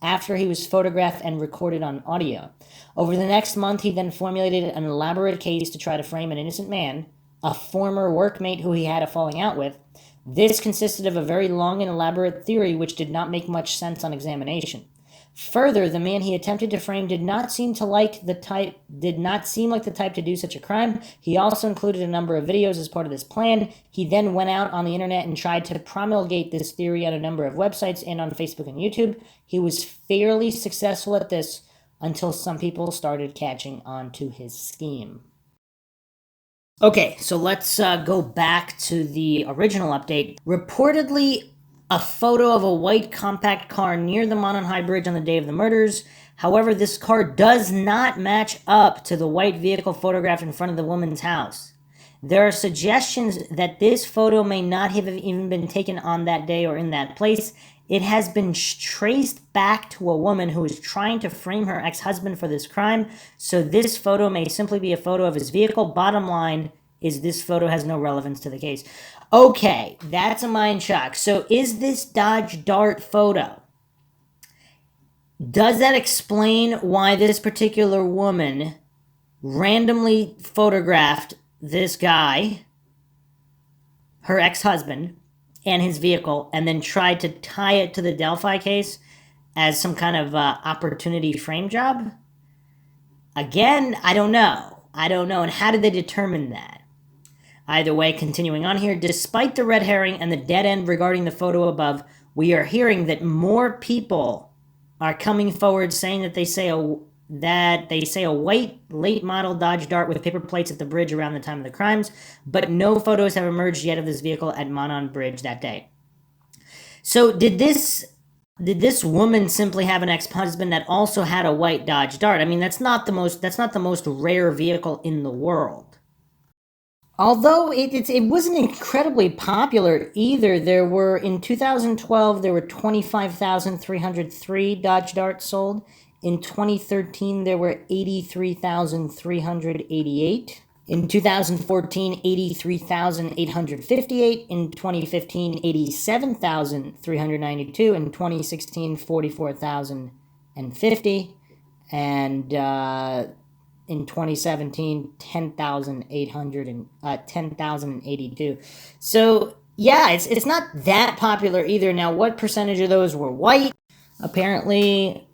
after he was photographed and recorded on audio. Over the next month, he then formulated an elaborate case to try to frame an innocent man, a former workmate who he had a falling out with. This consisted of a very long and elaborate theory which did not make much sense on examination. Further, the man he attempted to frame did not seem like the type to do such a crime. He also included a number of videos as part of this plan. He then went out on the internet and tried to promulgate this theory on a number of websites and on Facebook and YouTube. He was fairly successful at this until some people started catching on to his scheme. Okay, so let's go back to the original update. Reportedly, a photo of a white compact car near the Monon High Bridge on the day of the murders. However, this car does not match up to the white vehicle photographed in front of the woman's house. There are suggestions that this photo may not have even been taken on that day or in that place. It has been traced back to a woman who is trying to frame her ex-husband for this crime, so this photo may simply be a photo of his vehicle. Bottom line is this photo has no relevance to the case. Okay, that's a mind shock. So is this Dodge Dart photo? Does that explain why this particular woman randomly photographed this guy, her ex-husband, and his vehicle, and then tried to tie it to the Delphi case as some kind of opportunity frame job? Again, I don't know. And how did they determine that? Either way, continuing on here, despite the red herring and the dead end regarding the photo above, we are hearing that more people are coming forward saying that they say a white late model Dodge Dart with paper plates at the bridge around the time of the crimes, but no photos have emerged yet of this vehicle at Monon Bridge that day. So did this woman simply have an ex-husband that also had a white Dodge Dart? I mean, that's not the most rare vehicle in the world. Although it wasn't incredibly popular either. In 2012, there were 25,303 Dodge Darts sold. In 2013, there were 83,388. In 2014, 83,858. In 2015, 87,392. In 2016, 44,050. And in 2017, 10,082. So yeah, it's not that popular either. Now, what percentage of those were white? Apparently,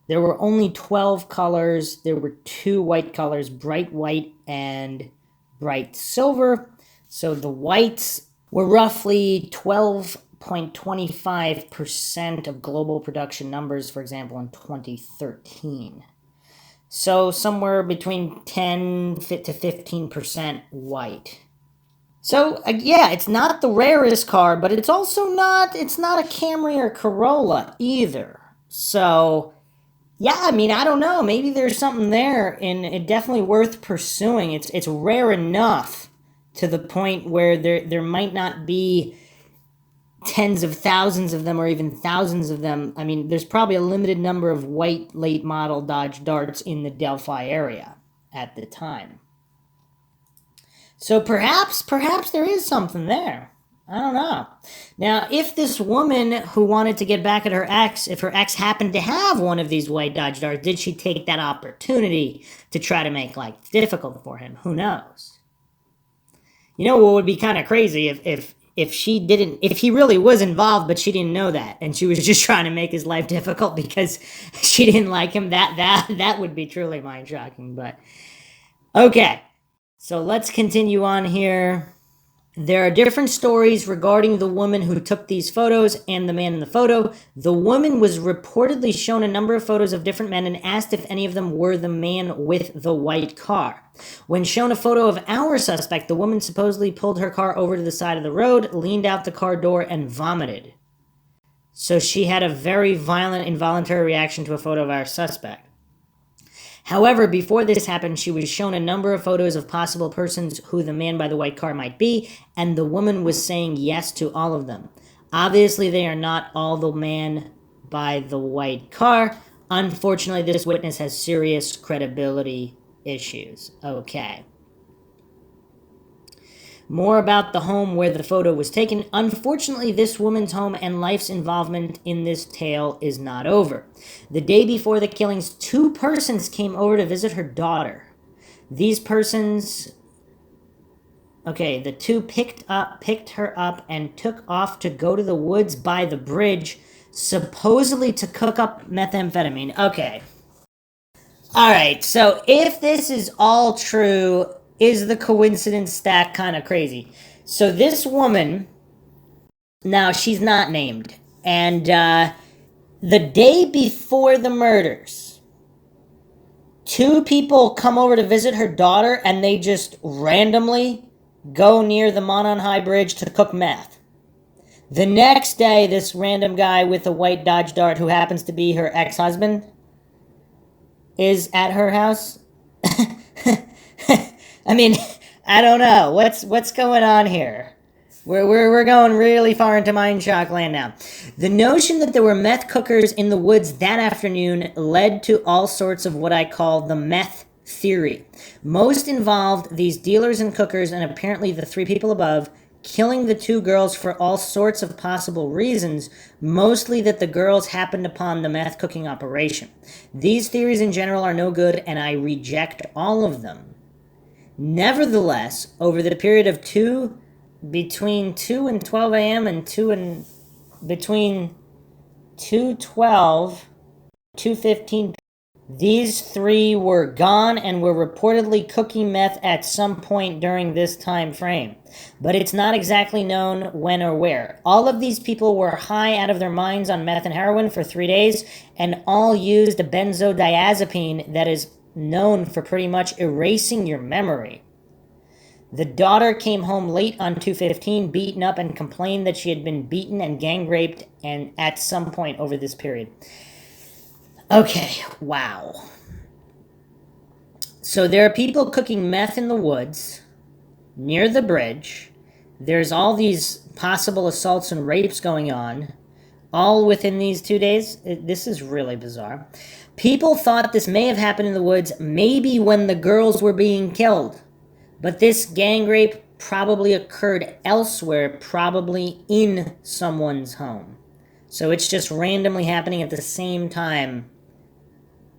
there were only 12 colors. There were 2 white colors, bright white and bright silver. So the whites were roughly 12.25% of global production numbers, for example, in 2013. So somewhere between 10 to 15% white. So yeah, it's not the rarest car, but it's also not a Camry or Corolla either. So yeah, I mean, I don't know. Maybe there's something there, and it's definitely worth pursuing. It's rare enough to the point where there might not be tens of thousands of them or even thousands of them. I mean, there's probably a limited number of white late model Dodge Darts in the Delphi area at the time. So perhaps there is something there. I don't know. Now, if this woman who wanted to get back at her ex, if her ex happened to have one of these white Dodge Darts, did she take that opportunity to try to make life difficult for him? Who knows? You know what would be kind of crazy if he really was involved, but she didn't know that, and she was just trying to make his life difficult because she didn't like him. That would be truly mind-shocking. But okay, so let's continue on here. There are different stories regarding the woman who took these photos and the man in the photo. The woman was reportedly shown a number of photos of different men and asked if any of them were the man with the white car. When shown a photo of our suspect, the woman supposedly pulled her car over to the side of the road, leaned out the car door, and vomited. So she had a very violent, involuntary reaction to a photo of our suspect. However, before this happened, she was shown a number of photos of possible persons who the man by the white car might be, and the woman was saying yes to all of them. Obviously, they are not all the man by the white car. Unfortunately, this witness has serious credibility issues. Okay. More about the home where the photo was taken. Unfortunately, this woman's home and life's involvement in this tale is not over. The day before the killings, 2 persons came over to visit her daughter. These persons... Okay, the 2 picked her up and took off to go to the woods by the bridge supposedly to cook up methamphetamine. Okay. All right, so if this is all true, is the coincidence stack kind of crazy? So this woman, now she's not named, and the day before the murders, two people come over to visit her daughter, and they just randomly go near the Monon High Bridge to cook meth. The next day, this random guy with a white Dodge Dart, who happens to be her ex-husband, is at her house. I mean, I don't know. What's going on here? We're going really far into Mindshock land now. The notion that there were meth cookers in the woods that afternoon led to all sorts of what I call the meth theory. Most involved these dealers and cookers, and apparently the three people above, killing the two girls for all sorts of possible reasons, mostly that the girls happened upon the meth cooking operation. These theories in general are no good, and I reject all of them. Nevertheless, over the period of between 2 and 12 a.m. and between 2:12, 2:15, these three were gone and were reportedly cooking meth at some point during this time frame. But it's not exactly known when or where. All of these people were high out of their minds on meth and heroin for 3 days, and all used a benzodiazepine that is known for pretty much erasing your memory. The daughter came home late on 2:15, beaten up, and complained that she had been beaten and gang raped and at some point over this period. Okay, wow. So there are people cooking meth in the woods near the bridge. There's all these possible assaults and rapes going on, all within these 2 days. This is really bizarre. People thought this may have happened in the woods, maybe when the girls were being killed. But this gang rape probably occurred elsewhere, probably in someone's home. So it's just randomly happening at the same time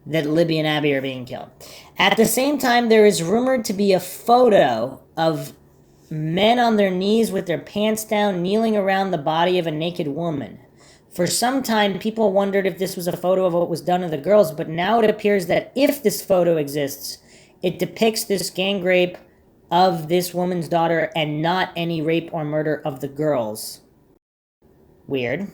that Libby and Abby are being killed. At the same time, there is rumored to be a photo of men on their knees with their pants down, kneeling around the body of a naked woman. For some time, people wondered if this was a photo of what was done to the girls, but now it appears that if this photo exists, it depicts this gang rape of this woman's daughter and not any rape or murder of the girls. Weird.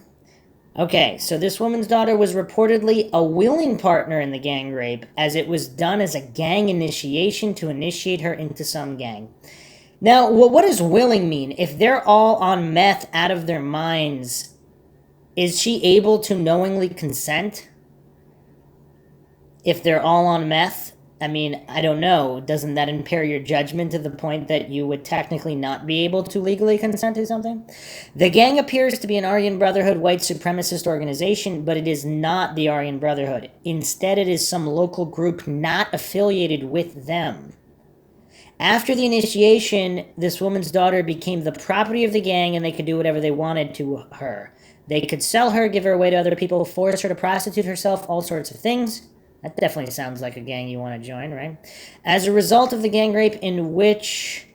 Okay, so this woman's daughter was reportedly a willing partner in the gang rape, as it was done as a gang initiation to initiate her into some gang. Now, what does willing mean? If they're all on meth out of their minds, is she able to knowingly consent? If they're all on meth? I mean, I don't know. Doesn't that impair your judgment to the point that you would technically not be able to legally consent to something? The gang appears to be an Aryan Brotherhood white supremacist organization, but it is not the Aryan Brotherhood. Instead, it is some local group not affiliated with them. After the initiation, this woman's daughter became the property of the gang, and they could do whatever they wanted to her. They could sell her, give her away to other people, force her to prostitute herself, all sorts of things. That definitely sounds like a gang you want to join, right? As a result of the gang rape in which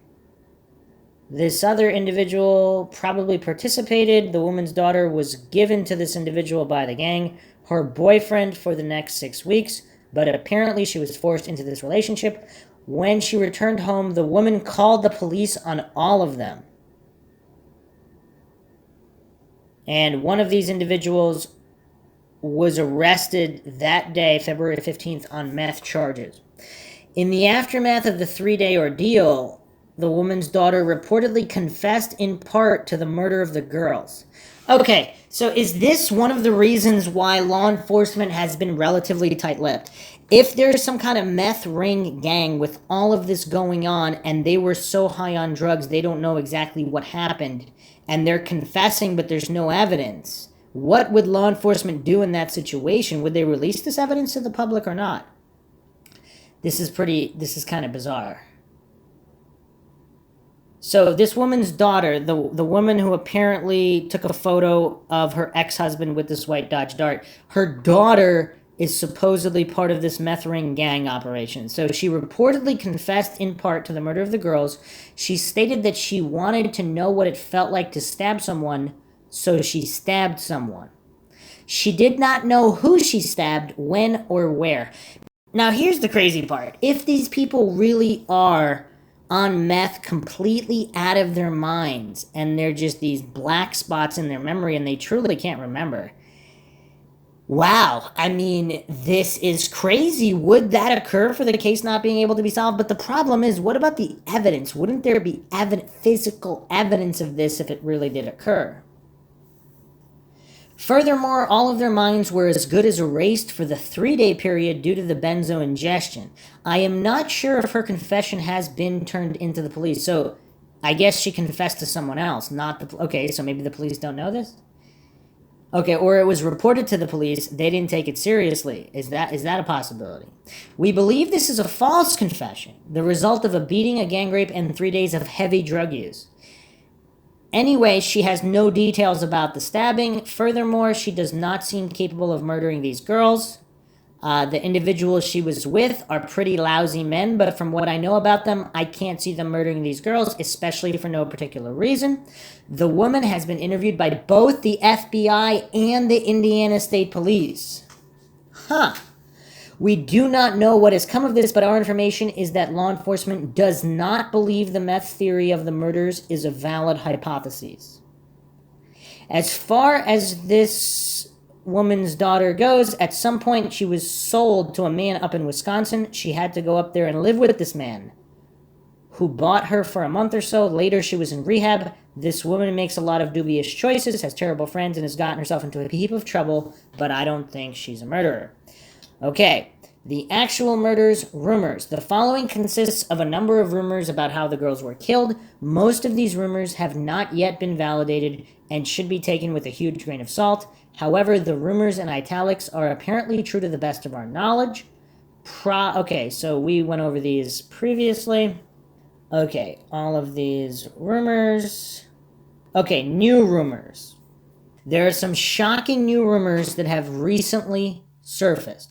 this other individual probably participated, the woman's daughter was given to this individual by the gang, her boyfriend, for the next 6 weeks, but apparently she was forced into this relationship. When she returned home, the woman called the police on all of them. And one of these individuals was arrested that day, February 15th, on meth charges. In the aftermath of the 3-day ordeal, the woman's daughter reportedly confessed in part to the murder of the girls. Okay, so is this one of the reasons why law enforcement has been relatively tight-lipped? If there's some kind of meth ring gang with all of this going on, and they were so high on drugs they don't know exactly what happened, and they're confessing but there's no evidence, what would law enforcement do in that situation? Would they release this evidence to the public or not? This is kind of bizarre. So this woman's daughter, the woman who apparently took a photo of her ex-husband with this white Dodge Dart, her daughter is supposedly part of this meth ring gang operation. So she reportedly confessed in part to the murder of the girls. She stated that she wanted to know what it felt like to stab someone, so she stabbed someone. She did not know who she stabbed, when, or where. Now, here's the crazy part. If these people really are on meth, completely out of their minds, and they're just these black spots in their memory and they truly can't remember, wow, I mean, this is crazy. Would that occur for the case not being able to be solved? But the problem is, what about the evidence? Wouldn't there be physical evidence of this if it really did occur? Furthermore, all of their minds were as good as erased for the 3-day period due to the benzo ingestion. I am not sure if her confession has been turned into the police. So I guess she confessed to someone else, not the... Okay, so maybe the police don't know this? Okay, or it was reported to the police, they didn't take it seriously. Is that a possibility? We believe this is a false confession, the result of a beating, a gang rape, and 3 days of heavy drug use. Anyway, she has no details about the stabbing. Furthermore, she does not seem capable of murdering these girls. The individuals she was with are pretty lousy men, but from what I know about them, I can't see them murdering these girls, especially for no particular reason. The woman has been interviewed by both the FBI and the Indiana State Police. Huh. We do not know what has come of this, but our information is that law enforcement does not believe the meth theory of the murders is a valid hypothesis. As far as this woman's daughter goes, at some point she was sold to a man up in Wisconsin. She had to go up there and live with this man, who bought her for a month or so. Later she was in rehab. This woman makes a lot of dubious choices, has terrible friends, and has gotten herself into a heap of trouble, but I don't think she's a murderer. Okay, the actual murders, rumors. The following consists of a number of rumors about how the girls were killed. Most of these rumors have not yet been validated and should be taken with a huge grain of salt. However, the rumors in italics are apparently true to the best of our knowledge. Okay, so we went over these previously. Okay, all of these rumors. Okay, new rumors. There are some shocking new rumors that have recently surfaced.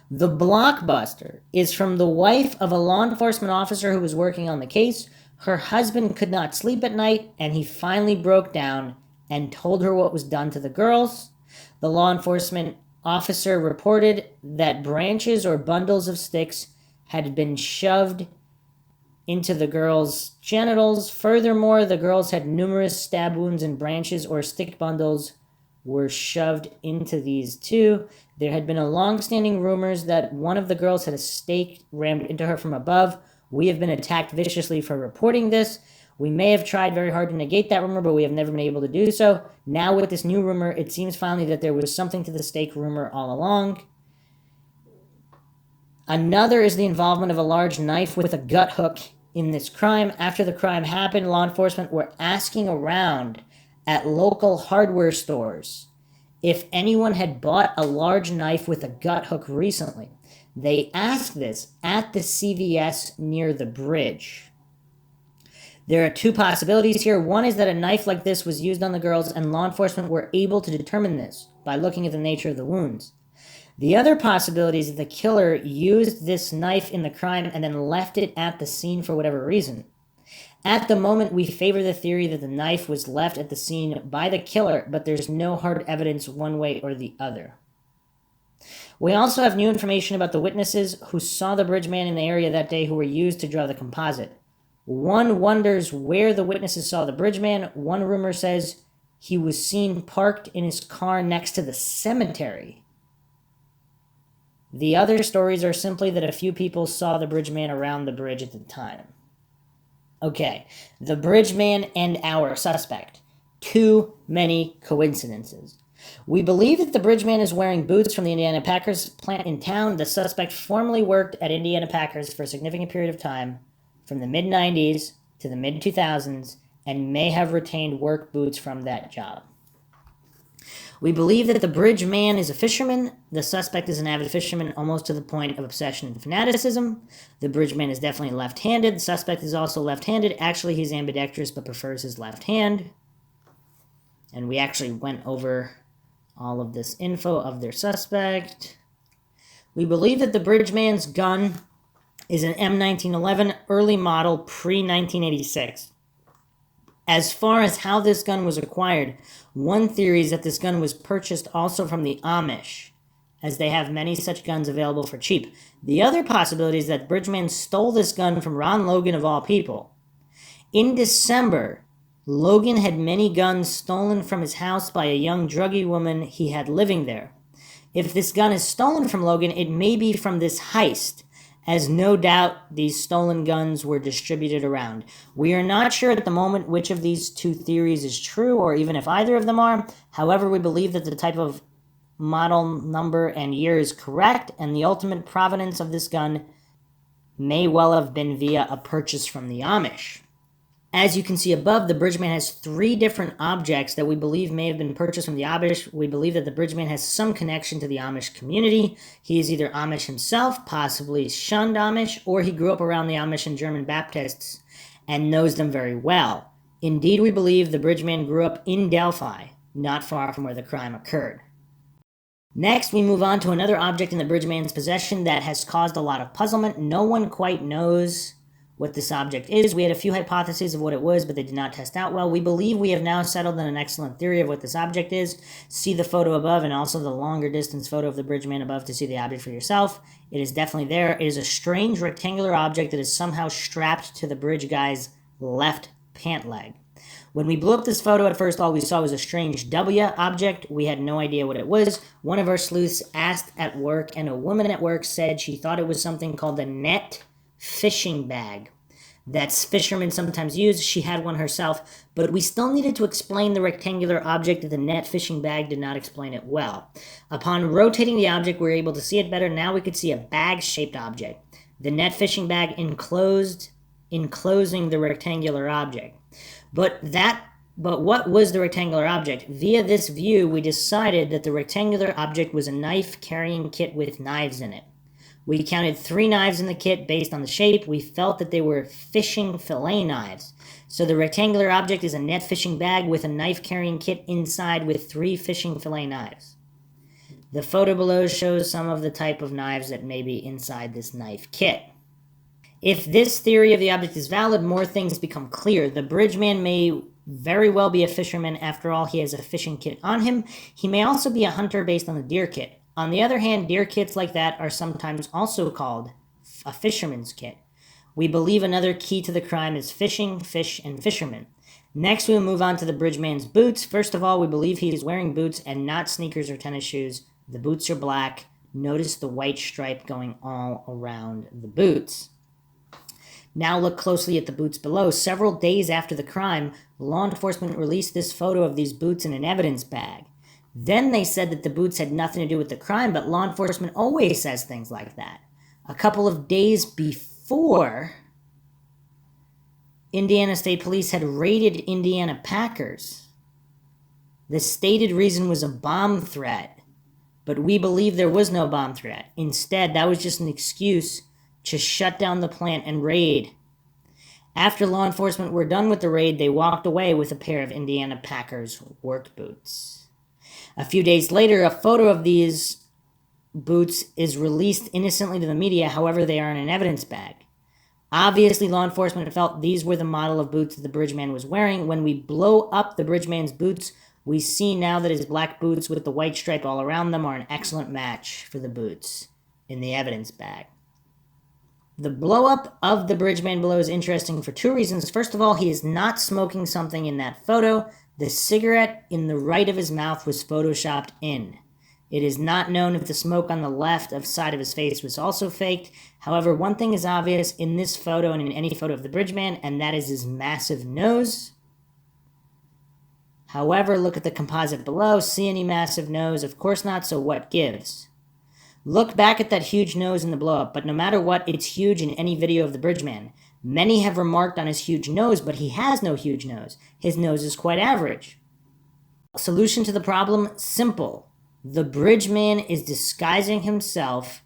The blockbuster is from the wife of a law enforcement officer who was working on the case. Her husband could not sleep at night, and he finally broke down and told her what was done to the girls. The law enforcement officer reported that branches or bundles of sticks had been shoved into the girls' genitals. Furthermore, the girls had numerous stab wounds, and branches or stick bundles were shoved into these too. There had been a long-standing rumors that one of the girls had a stake rammed into her from above. We have been attacked viciously for reporting this. We may have tried very hard to negate that rumor, but we have never been able to do so. Now with this new rumor, it seems finally that there was something to the stake rumor all along. Another is the involvement of a large knife with a gut hook in this crime. After the crime happened, law enforcement were asking around at local hardware stores if anyone had bought a large knife with a gut hook recently. They asked this at the CVS near the bridge. There are two possibilities here. One is that a knife like this was used on the girls, and law enforcement were able to determine this by looking at the nature of the wounds. The other possibility is that the killer used this knife in the crime and then left it at the scene for whatever reason. At the moment, we favor the theory that the knife was left at the scene by the killer, but there's no hard evidence one way or the other. We also have new information about the witnesses who saw the bridge man in the area that day who were used to draw the composite. One wonders where the witnesses saw the bridge man. One rumor says he was seen parked in his car next to the cemetery. The other stories are simply that a few people saw the bridge man around the bridge at the time. Okay, the bridge man and our suspect. Too many coincidences. We believe that the bridge man is wearing boots from the Indiana Packers plant in town. The suspect formerly worked at Indiana Packers for a significant period of time, from the mid-90s to the mid-2000s, and may have retained work boots from that job. We believe that the bridge man is a fisherman. The suspect is an avid fisherman, almost to the point of obsession and fanaticism. The bridge man is definitely left-handed. The suspect is also left-handed. Actually, he's ambidextrous, but prefers his left hand. And we actually went over all of this info of their suspect. We believe that the bridge man's gun is an M1911 early model pre-1986. As far as how this gun was acquired, one theory is that this gun was purchased also from the Amish, as they have many such guns available for cheap. The other possibility is that Bridgman stole this gun from Ron Logan of all people. In December, Logan had many guns stolen from his house by a young druggy woman he had living there. If this gun is stolen from Logan, it may be from this heist, as no doubt these stolen guns were distributed around. We are not sure at the moment which of these two theories is true, or even if either of them are. However, we believe that the type of model number and year is correct, and the ultimate provenance of this gun may well have been via a purchase from the Amish. As you can see above, the Bridgman has 3 different objects that we believe may have been purchased from the Amish. We believe that the Bridgman has some connection to the Amish community. He is either Amish himself, possibly shunned Amish, or he grew up around the Amish and German Baptists and knows them very well. Indeed, we believe the Bridgman grew up in Delphi, not far from where the crime occurred. Next, we move on to another object in the Bridgman's possession that has caused a lot of puzzlement. No one quite knows what this object is. We had a few hypotheses of what it was, but they did not test out well. We believe we have now settled on an excellent theory of what this object is. See the photo above and also the longer distance photo of the Bridgman above to see the object for yourself. It is definitely there. It is a strange rectangular object that is somehow strapped to the bridge guy's left pant leg. When we blew up this photo, at first all we saw was a strange W object. We had no idea what it was. One of our sleuths asked at work, and a woman at work said she thought it was something called a net fishing bag that fishermen sometimes use. She had one herself, but we still needed to explain the rectangular object. The net fishing bag did not explain it well. Upon rotating the object, we were able to see it better. Now we could see a bag-shaped object. The net fishing bag enclosing the rectangular object. But what was the rectangular object? Via this view, we decided that the rectangular object was a knife-carrying kit with knives in it. We counted 3 knives in the kit based on the shape. We felt that they were fishing fillet knives. So the rectangular object is a net fishing bag with a knife-carrying kit inside with 3 fishing fillet knives. The photo below shows some of the type of knives that may be inside this knife kit. If this theory of the object is valid, more things become clear. The Bridgman may very well be a fisherman. After all, he has a fishing kit on him. He may also be a hunter based on the deer kit. On the other hand, deer kits like that are sometimes also called a fisherman's kit. We believe another key to the crime is fishing, fish, and fisherman. Next, we'll move on to the Bridgman's boots. First of all, we believe he is wearing boots and not sneakers or tennis shoes. The boots are black. Notice the white stripe going all around the boots. Now look closely at the boots below. Several days after the crime, law enforcement released this photo of these boots in an evidence bag. Then they said that the boots had nothing to do with the crime, but law enforcement always says things like that. A couple of days before, Indiana State Police had raided Indiana Packers. The stated reason was a bomb threat, but we believe there was no bomb threat. Instead, that was just an excuse to shut down the plant and raid. After law enforcement were done with the raid, they walked away with a pair of Indiana Packers work boots. A few days later, a photo of these boots is released innocently to the media. However, they are in an evidence bag. Obviously, law enforcement felt these were the model of boots that the Bridgman was wearing. When we blow up the Bridgman's boots, we see now that his black boots with the white stripe all around them are an excellent match for the boots in the evidence bag. The blow-up of the Bridgman below is interesting for 2 reasons. First of all, he is not smoking something in that photo. The cigarette in the right of his mouth was photoshopped in. It is not known if the smoke on the left side of his face was also faked. However, one thing is obvious in this photo and in any photo of the Bridgman, and that is his massive nose. However, look at the composite below. See any massive nose? Of course not, so what gives? Look back at that huge nose in the blow-up, but no matter what, it's huge in any video of the Bridgman. Many have remarked on his huge nose, but he has no huge nose. His nose is quite average. Solution to the problem? Simple. The Bridgman is disguising himself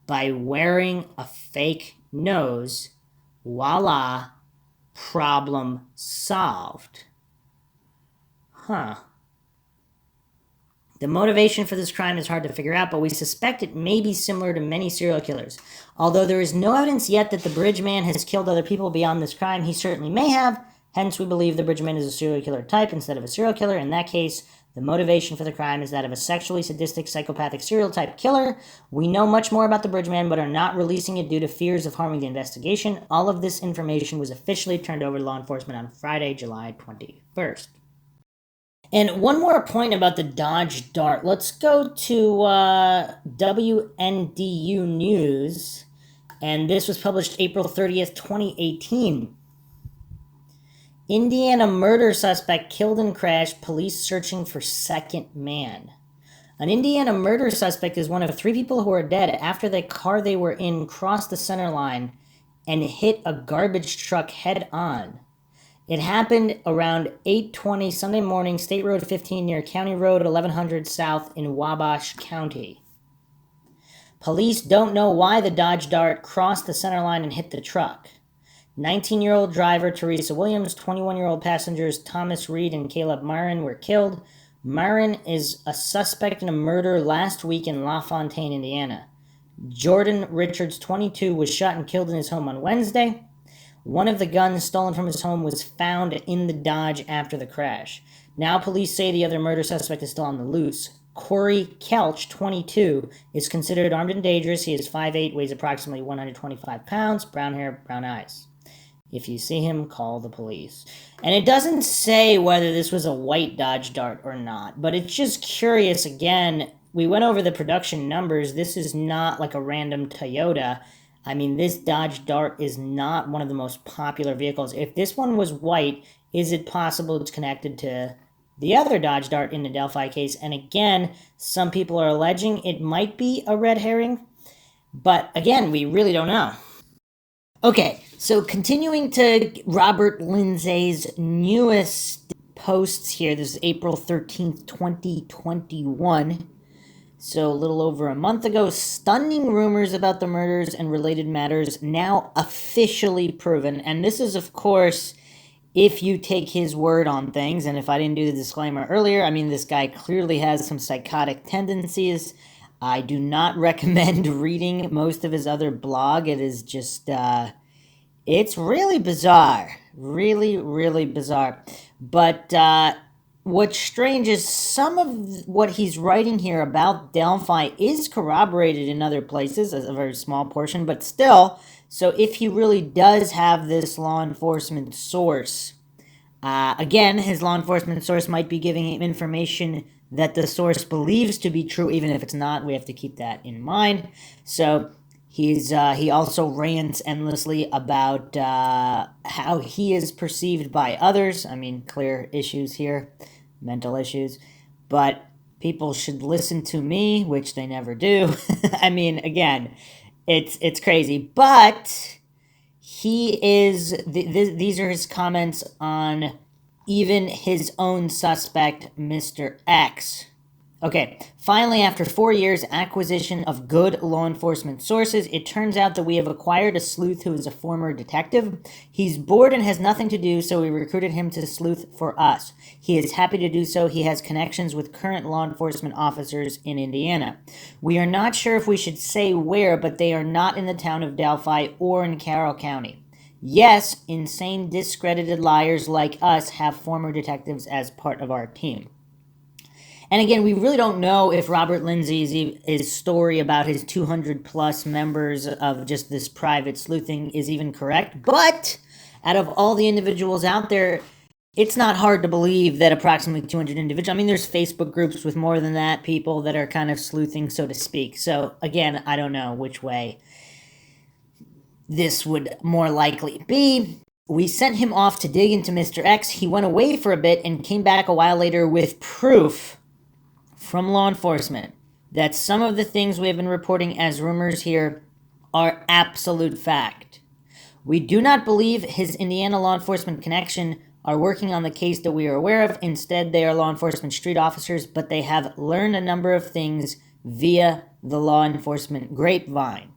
by wearing a fake nose. Voila. Problem solved. The motivation for this crime is hard to figure out, but we suspect it may be similar to many serial killers. Although there is no evidence yet that the Bridgman has killed other people beyond this crime, he certainly may have. Hence, we believe the Bridgerman is a serial killer type instead of a serial killer. In that case, the motivation for the crime is that of a sexually sadistic, psychopathic serial type killer. We know much more about the Bridgerman, but are not releasing it due to fears of harming the investigation. All of this information was officially turned over to law enforcement on Friday, July 21st. And one more point about the Dodge Dart. Let's go to WNDU News. And this was published April 30th, 2018. Indiana murder suspect killed in crash, police searching for second man. An Indiana murder suspect is one of 3 people who are dead after the car they were in crossed the center line and hit a garbage truck head on. It happened around 8:20 Sunday morning, State Road 15 near County Road 1100 South in Wabash County. Police don't know why the Dodge Dart crossed the center line and hit the truck. 19-year-old driver Teresa Williams, 21-year-old passengers Thomas Reed and Caleb Myron were killed. Myron is a suspect in a murder last week in LaFontaine, Indiana. Jordan Richards, 22, was shot and killed in his home on Wednesday. One of the guns stolen from his home was found in the Dodge after the crash. Now police say the other murder suspect is still on the loose. Corey Kelch, 22, is considered armed and dangerous. He is 5'8", weighs approximately 125 pounds, brown hair, brown eyes. If you see him, call the police. And it doesn't say whether this was a white Dodge Dart or not, but it's just curious. Again, we went over the production numbers. This is not like a random Toyota. I mean, this Dodge Dart is not one of the most popular vehicles. If this one was white, is it possible it's connected to the other Dodge Dart in the Delphi case? And again, some people are alleging it might be a red herring, but again, we really don't know. Okay, so continuing to Robert Lindsay's newest posts here. This is April 13th, 2021. So a little over a month ago. Stunning rumors about the murders and related matters now officially proven. And this is, of course, if you take his word on things. And if I didn't do the disclaimer earlier, I mean, this guy clearly has some psychotic tendencies. I do not recommend reading most of his other blog. It is just, it's really bizarre. Really, really bizarre. But what's strange is some of what he's writing here about Delphi is corroborated in other places, as a very small portion, but still. So if he really does have this law enforcement source, again, his law enforcement source might be giving him information that the source believes to be true, even if it's not. We have to keep that in mind. So he also rants endlessly about how he is perceived by others. I mean, clear issues here, mental issues. But people should listen to me, which they never do. I mean, again, it's crazy. But he is, these are his comments on even his own suspect, Mr. X. Okay, finally, after 4 years, acquisition of good law enforcement sources, it turns out that we have acquired a sleuth who is a former detective. He's bored and has nothing to do, so we recruited him to sleuth for us. He is happy to do so. He has connections with current law enforcement officers in Indiana. We are not sure if we should say where, but they are not in the town of Delphi or in Carroll County. Yes, insane, discredited liars like us have former detectives as part of our team. And again, we really don't know if Robert Lindsay's story about his 200 plus members of just this private sleuthing is even correct. But out of all the individuals out there, it's not hard to believe that approximately 200 individuals, I mean, there's Facebook groups with more than that, people that are kind of sleuthing, so to speak. So again, I don't know which way this would more likely be. We sent him off to dig into Mr. X. He went away for a bit and came back a while later with proof from law enforcement that some of the things we have been reporting as rumors here are absolute fact. We do not believe his Indiana law enforcement connection are working on the case that we are aware of. Instead, they are law enforcement street officers, but they have learned a number of things via the law enforcement grapevine.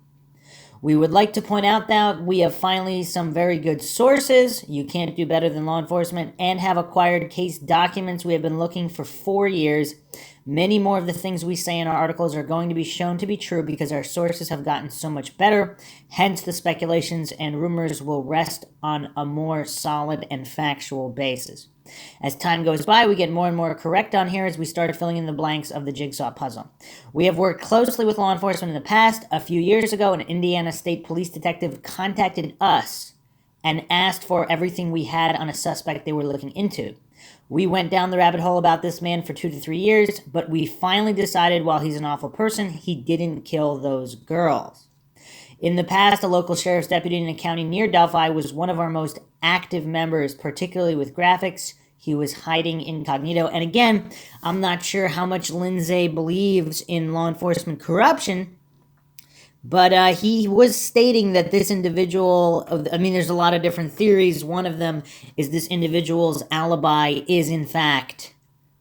We would like to point out that we have finally some very good sources. You can't do better than law enforcement, and have acquired case documents we have been looking for 4 years. Many more of the things we say in our articles are going to be shown to be true because our sources have gotten so much better. Hence, the speculations and rumors will rest on a more solid and factual basis. As time goes by, we get more and more correct on here as we start filling in the blanks of the jigsaw puzzle. We have worked closely with law enforcement in the past. A few years ago, an Indiana State Police detective contacted us and asked for everything we had on a suspect they were looking into. We went down the rabbit hole about this man for 2 to 3 years, but we finally decided while he's an awful person, he didn't kill those girls. In the past, a local sheriff's deputy in a county near Delphi was one of our most active members, particularly with graphics. He was hiding incognito. And again, I'm not sure how much Lindsay believes in law enforcement corruption, but he was stating that this individual, there's a lot of different theories. One of them is this individual's alibi is, in fact,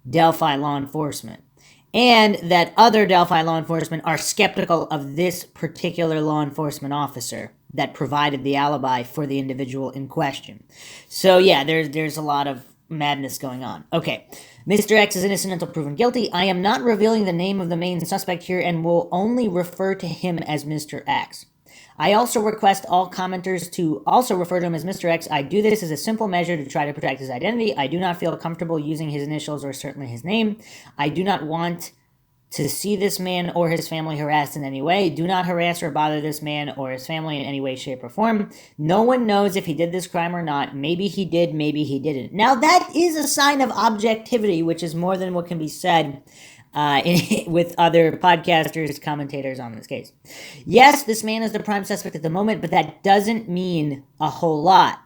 Delphi law enforcement. And that other Delphi law enforcement are skeptical of this particular law enforcement officer that provided the alibi for the individual in question. So yeah, there's a lot of madness going on. Okay, Mr. X is innocent until proven guilty. I am not revealing the name of the main suspect here and will only refer to him as Mr. X. I also request all commenters to also refer to him as Mr. X. I do this as a simple measure to try to protect his identity. I do not feel comfortable using his initials or certainly his name. I do not want to see this man or his family harassed in any way. Do not harass or bother this man or his family in any way, shape, or form. No one knows if he did this crime or not. Maybe he did, maybe he didn't. Now, that is a sign of objectivity, which is more than what can be said with other podcasters, commentators on this case. Yes, this man is the prime suspect at the moment, but that doesn't mean a whole lot.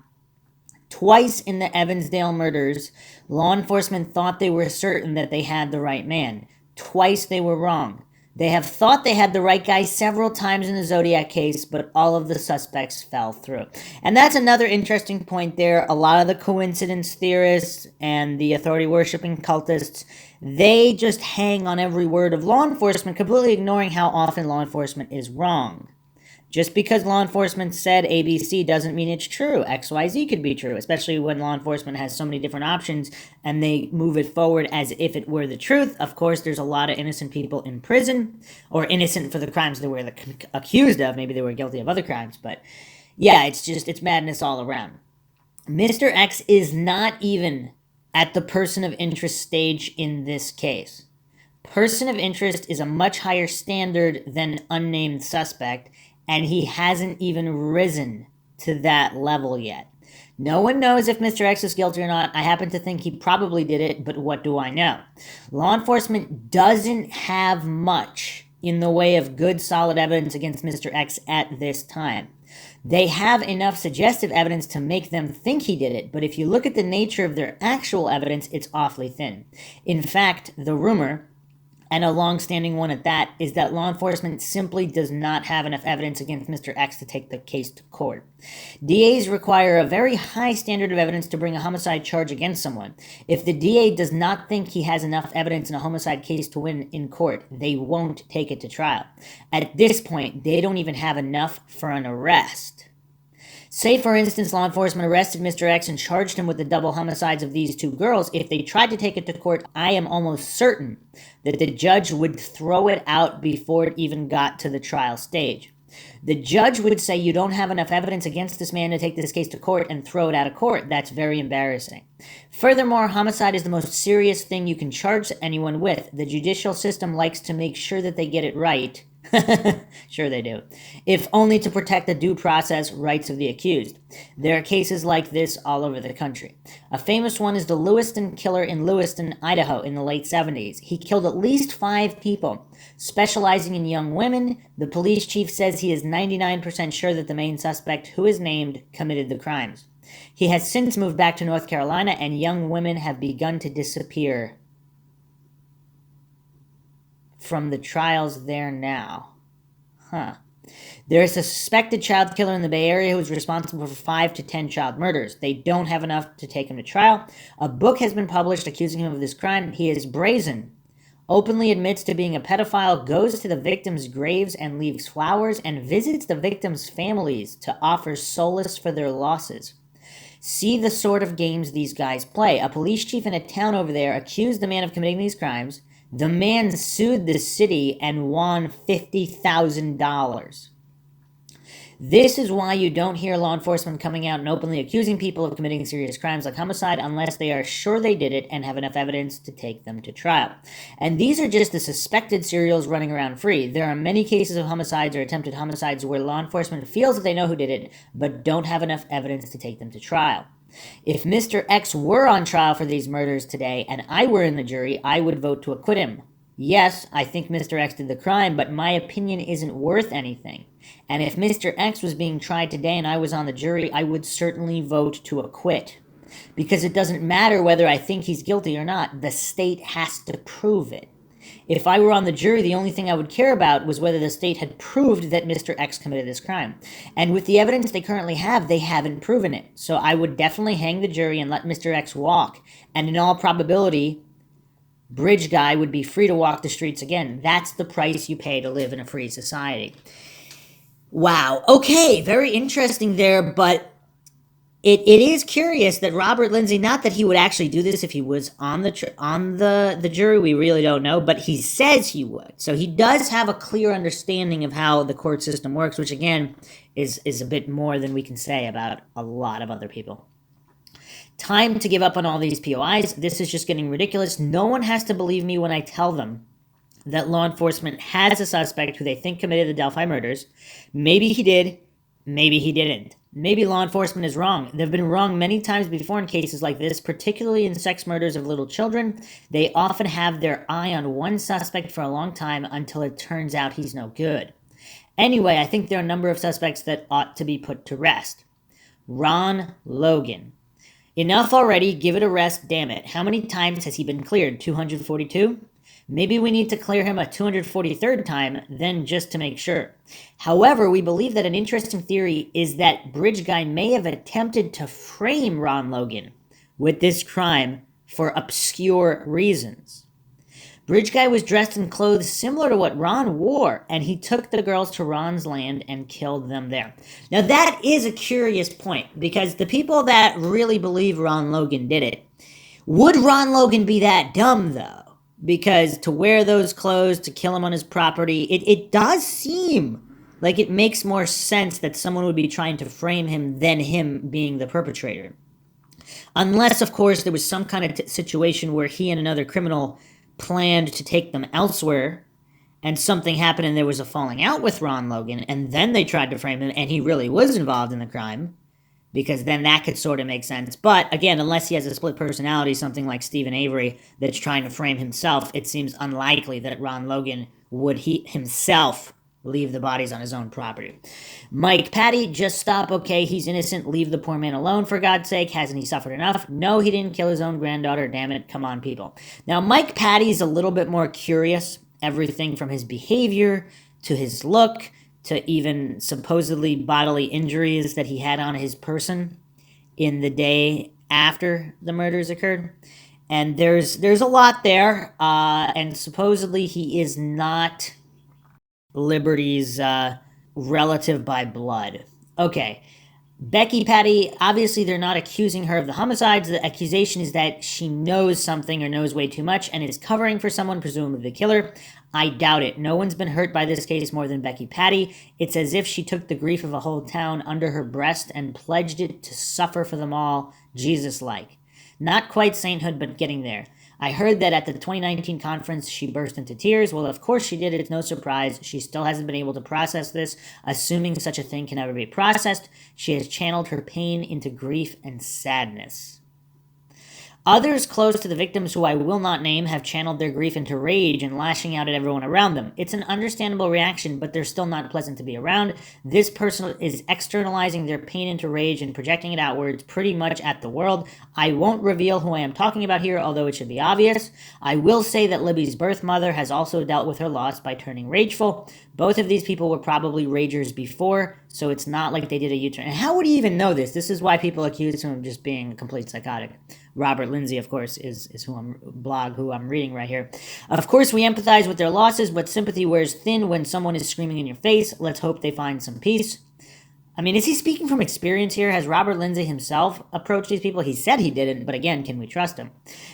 Twice in the Evansdale murders, law enforcement thought they were certain that they had the right man. Twice they were wrong. They have thought they had the right guy several times in the Zodiac case, but all of the suspects fell through. And that's another interesting point there. A lot of the coincidence theorists and the authority-worshipping cultists, they just hang on every word of law enforcement, completely ignoring how often law enforcement is wrong. Just because law enforcement said ABC doesn't mean it's true. XYZ could be true, especially when law enforcement has so many different options and they move it forward as if it were the truth. Of course, there's a lot of innocent people in prison, or innocent for the crimes they were accused of. Maybe they were guilty of other crimes, but yeah, it's madness all around. Mr. X is not even at the person of interest stage in this case. Person of interest is a much higher standard than unnamed suspect, and he hasn't even risen to that level yet. No one knows if Mr. X is guilty or not. I happen to think he probably did it, but what do I know? Law enforcement doesn't have much in the way of good, solid evidence against Mr. X at this time. They have enough suggestive evidence to make them think he did it, but if you look at the nature of their actual evidence, it's awfully thin. In fact, the rumor, and a long-standing one at that, is that law enforcement simply does not have enough evidence against Mr. X to take the case to court. DAs require a very high standard of evidence to bring a homicide charge against someone. If the DA does not think he has enough evidence in a homicide case to win in court, they won't take it to trial. At this point, they don't even have enough for an arrest. Say, for instance, law enforcement arrested Mr. X and charged him with the double homicides of these two girls. If they tried to take it to court, I am almost certain that the judge would throw it out before it even got to the trial stage. The judge would say, you don't have enough evidence against this man to take this case to court, and throw it out of court. That's very embarrassing. Furthermore, homicide is the most serious thing you can charge anyone with. The judicial system likes to make sure that they get it right. Sure they do. If only to protect the due process rights of the accused. There are cases like this all over the country. A famous one is the Lewiston killer in Lewiston, Idaho in the late 70s. He killed at least 5 people. Specializing in young women, the police chief says he is 99% sure that the main suspect, who is named, committed the crimes. He has since moved back to North Carolina, and young women have begun to disappear from the trials there now. There is a suspected child killer in the Bay Area who is responsible for 5 to 10 child murders. They don't have enough to take him to trial. A book has been published accusing him of this crime. He is brazen, openly admits to being a pedophile, goes to the victims' graves and leaves flowers, and visits the victims' families to offer solace for their losses. See the sort of games these guys play. A police chief in a town over there accused the man of committing these crimes. The man sued the city and won $50,000. This is why you don't hear law enforcement coming out and openly accusing people of committing serious crimes like homicide unless they are sure they did it and have enough evidence to take them to trial. And these are just the suspected serials running around free. There are many cases of homicides or attempted homicides where law enforcement feels that they know who did it, but don't have enough evidence to take them to trial. If Mr. X were on trial for these murders today and I were in the jury, I would vote to acquit him. Yes, I think Mr. X did the crime, but my opinion isn't worth anything. And if Mr. X was being tried today and I was on the jury, I would certainly vote to acquit. Because it doesn't matter whether I think he's guilty or not, the state has to prove it. If I were on the jury, the only thing I would care about was whether the state had proved that Mr. X committed this crime. And with the evidence they currently have, they haven't proven it. So I would definitely hang the jury and let Mr. X walk. And in all probability, Bridge Guy would be free to walk the streets again. That's the price you pay to live in a free society. Wow. Okay, very interesting there, but it is curious that Robert Lindsay, not that he would actually do this if he was on the jury, we really don't know, but he says he would. So he does have a clear understanding of how the court system works, which again is a bit more than we can say about a lot of other people. Time to give up on all these POIs. This is just getting ridiculous. No one has to believe me when I tell them that law enforcement has a suspect who they think committed the Delphi murders. Maybe he did, maybe he didn't. Maybe law enforcement is wrong. They've been wrong many times before in cases like this, particularly in sex murders of little children. They often have their eye on one suspect for a long time until it turns out he's no good. Anyway, I think there are a number of suspects that ought to be put to rest. Ron Logan. Enough already, give it a rest, damn it. How many times has he been cleared? 242? Maybe we need to clear him a 243rd time, then just to make sure. However, we believe that an interesting theory is that Bridge Guy may have attempted to frame Ron Logan with this crime for obscure reasons. Bridge Guy was dressed in clothes similar to what Ron wore, and he took the girls to Ron's land and killed them there. Now that is a curious point, because the people that really believe Ron Logan did it, would Ron Logan be that dumb though? Because to wear those clothes, to kill him on his property, it does seem like it makes more sense that someone would be trying to frame him than him being the perpetrator. Unless, of course, there was some kind of situation where he and another criminal planned to take them elsewhere, and something happened and there was a falling out with Ron Logan, and then they tried to frame him, and he really was involved in the crime, because then that could sort of make sense. But again, unless he has a split personality, something like Stephen Avery, that's trying to frame himself, it seems unlikely that Ron Logan would himself leave the bodies on his own property. Mike Patty, just stop, okay, he's innocent, leave the poor man alone, for God's sake, hasn't he suffered enough? No, he didn't kill his own granddaughter, damn it, come on, people. Now, Mike Patty's a little bit more curious, everything from his behavior, to his look, to even supposedly bodily injuries that he had on his person in the day after the murders occurred. And there's a lot there, and supposedly he is not Liberty's relative by blood. Okay. Becky Patty, obviously they're not accusing her of the homicides. The accusation is that she knows something or knows way too much and is covering for someone, presumably the killer. I doubt it. No one's been hurt by this case more than Becky Patty. It's as if she took the grief of a whole town under her breast and pledged it to suffer for them all, Jesus-like. Not quite sainthood, but getting there. I heard that at the 2019 conference, she burst into tears. Well, of course she did. It's no surprise. She still hasn't been able to process this, assuming such a thing can ever be processed. She has channeled her pain into grief and sadness. Others close to the victims, who I will not name, have channeled their grief into rage and lashing out at everyone around them. It's an understandable reaction, but they're still not pleasant to be around. This person is externalizing their pain into rage and projecting it outwards pretty much at the world. I won't reveal who I am talking about here, although it should be obvious. I will say that Libby's birth mother has also dealt with her loss by turning rageful. Both of these people were probably ragers before, so it's not like they did a U-turn. And how would he even know this? This is why people accuse him of just being a complete psychotic. Robert Lindsay, of course, is who I'm reading right here. Of course, we empathize with their losses, but sympathy wears thin when someone is screaming in your face. Let's hope they find some peace. I mean, is he speaking from experience here? Has Robert Lindsay himself approached these people? He said he didn't, but again, can we trust him?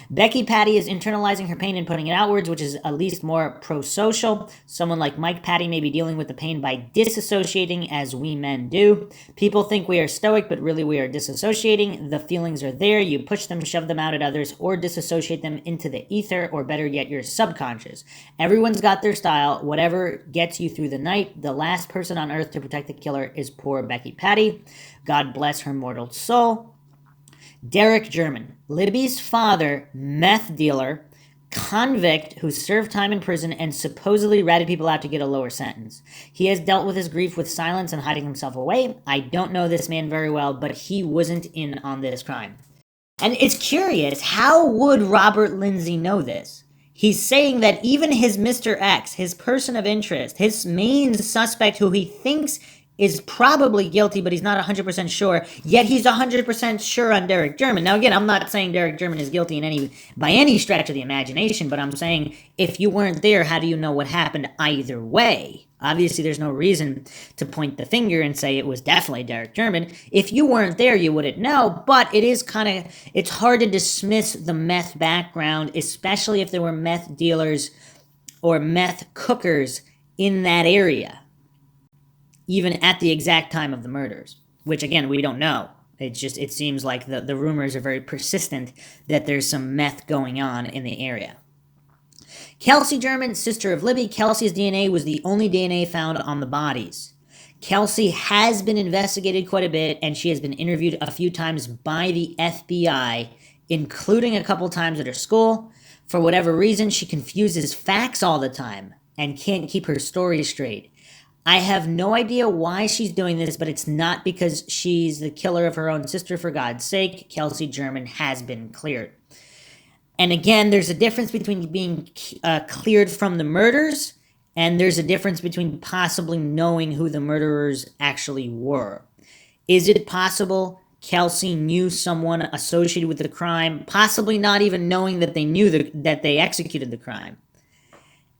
Becky Patty is internalizing her pain and putting it outwards, which is at least more pro-social. Someone like Mike Patty may be dealing with the pain by disassociating, as we men do. People think we are stoic, but really we are disassociating. The feelings are there. You push them, shove them out at others, or disassociate them into the ether, or better yet, your subconscious. Everyone's got their style. Whatever gets you through the night. The last person on earth to protect the killer is poor Becky Patty. God bless her mortal soul. Derek German, Libby's father, meth dealer, convict who served time in prison and supposedly ratted people out to get a lower sentence. He has dealt with his grief with silence and hiding himself away. I don't know this man very well, but he wasn't in on this crime. And it's curious, how would Robert Lindsay know this? He's saying that even his Mr. X, his person of interest, his main suspect who he thinks is probably guilty, but he's not 100% sure, yet he's 100% sure on Derek German. Now, again, I'm not saying Derek German is guilty by any stretch of the imagination, but I'm saying if you weren't there, how do you know what happened either way? Obviously, there's no reason to point the finger and say it was definitely Derek German. If you weren't there, you wouldn't know, but it is it's hard to dismiss the meth background, especially if there were meth dealers or meth cookers in that area, even at the exact time of the murders, which again, we don't know. It seems like the rumors are very persistent that there's some meth going on in the area. Kelsey German, sister of Libby. Kelsey's DNA was the only DNA found on the bodies. Kelsey has been investigated quite a bit, and she has been interviewed a few times by the FBI, including a couple times at her school. For whatever reason, she confuses facts all the time and can't keep her story straight. I have no idea why she's doing this, but it's not because she's the killer of her own sister, for God's sake. Kelsey German has been cleared. And again, there's a difference between being cleared from the murders, and there's a difference between possibly knowing who the murderers actually were. Is it possible Kelsey knew someone associated with the crime, possibly not even knowing that they knew that they executed the crime?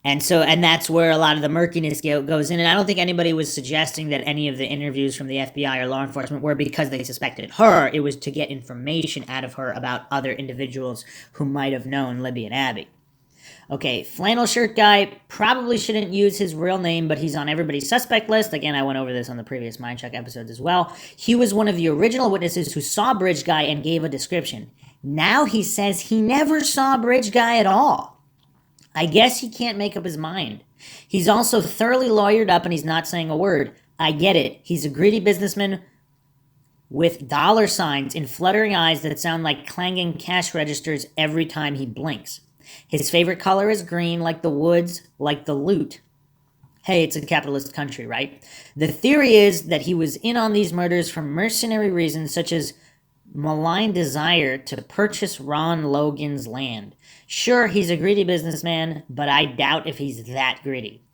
And that's where a lot of the murkiness goes in. And I don't think anybody was suggesting that any of the interviews from the FBI or law enforcement were because they suspected her. It was to get information out of her about other individuals who might have known Libby and Abby. Okay, flannel shirt guy probably shouldn't use his real name, but he's on everybody's suspect list. Again, I went over this on the previous Mindshock episodes as well. He was one of the original witnesses who saw Bridge Guy and gave a description. Now he says he never saw Bridge Guy at all. I guess he can't make up his mind. He's also thoroughly lawyered up and he's not saying a word. I get it. He's a greedy businessman with dollar signs and fluttering eyes that sound like clanging cash registers every time he blinks. His favorite color is green, like the woods, like the loot. Hey, it's a capitalist country, right? The theory is that he was in on these murders for mercenary reasons such as malign desire to purchase Ron Logan's land. Sure, he's a greedy businessman, but I doubt if he's that greedy.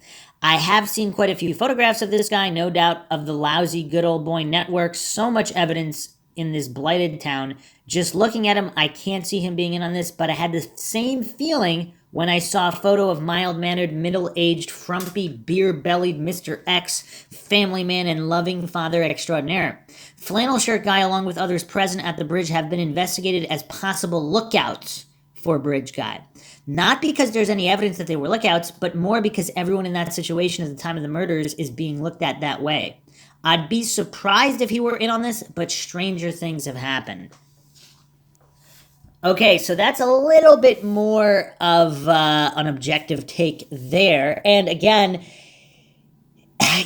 I have seen quite a few photographs of this guy, no doubt of the lousy good old boy network. So much evidence in this blighted town. Just looking at him, I can't see him being in on this, but I had the same feeling when I saw a photo of mild-mannered, middle-aged, frumpy, beer-bellied Mr. X, family man and loving father extraordinaire. Flannel shirt guy, along with others present at the bridge, have been investigated as possible lookouts for Bridge Guy. Not because there's any evidence that they were lookouts, but more because everyone in that situation at the time of the murders is being looked at that way. I'd be surprised if he were in on this, but stranger things have happened. Okay, so that's a little bit more of an objective take there. And again,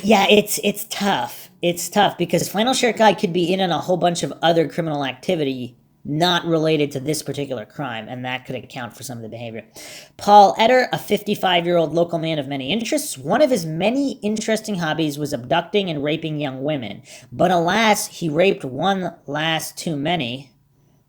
yeah, it's tough. It's tough because Flannel Shirt Guy could be in on a whole bunch of other criminal activity not related to this particular crime, and that could account for some of the behavior. Paul Etter, a 55-year-old local man of many interests. One of his many interesting hobbies was abducting and raping young women. But alas, he raped one last too many.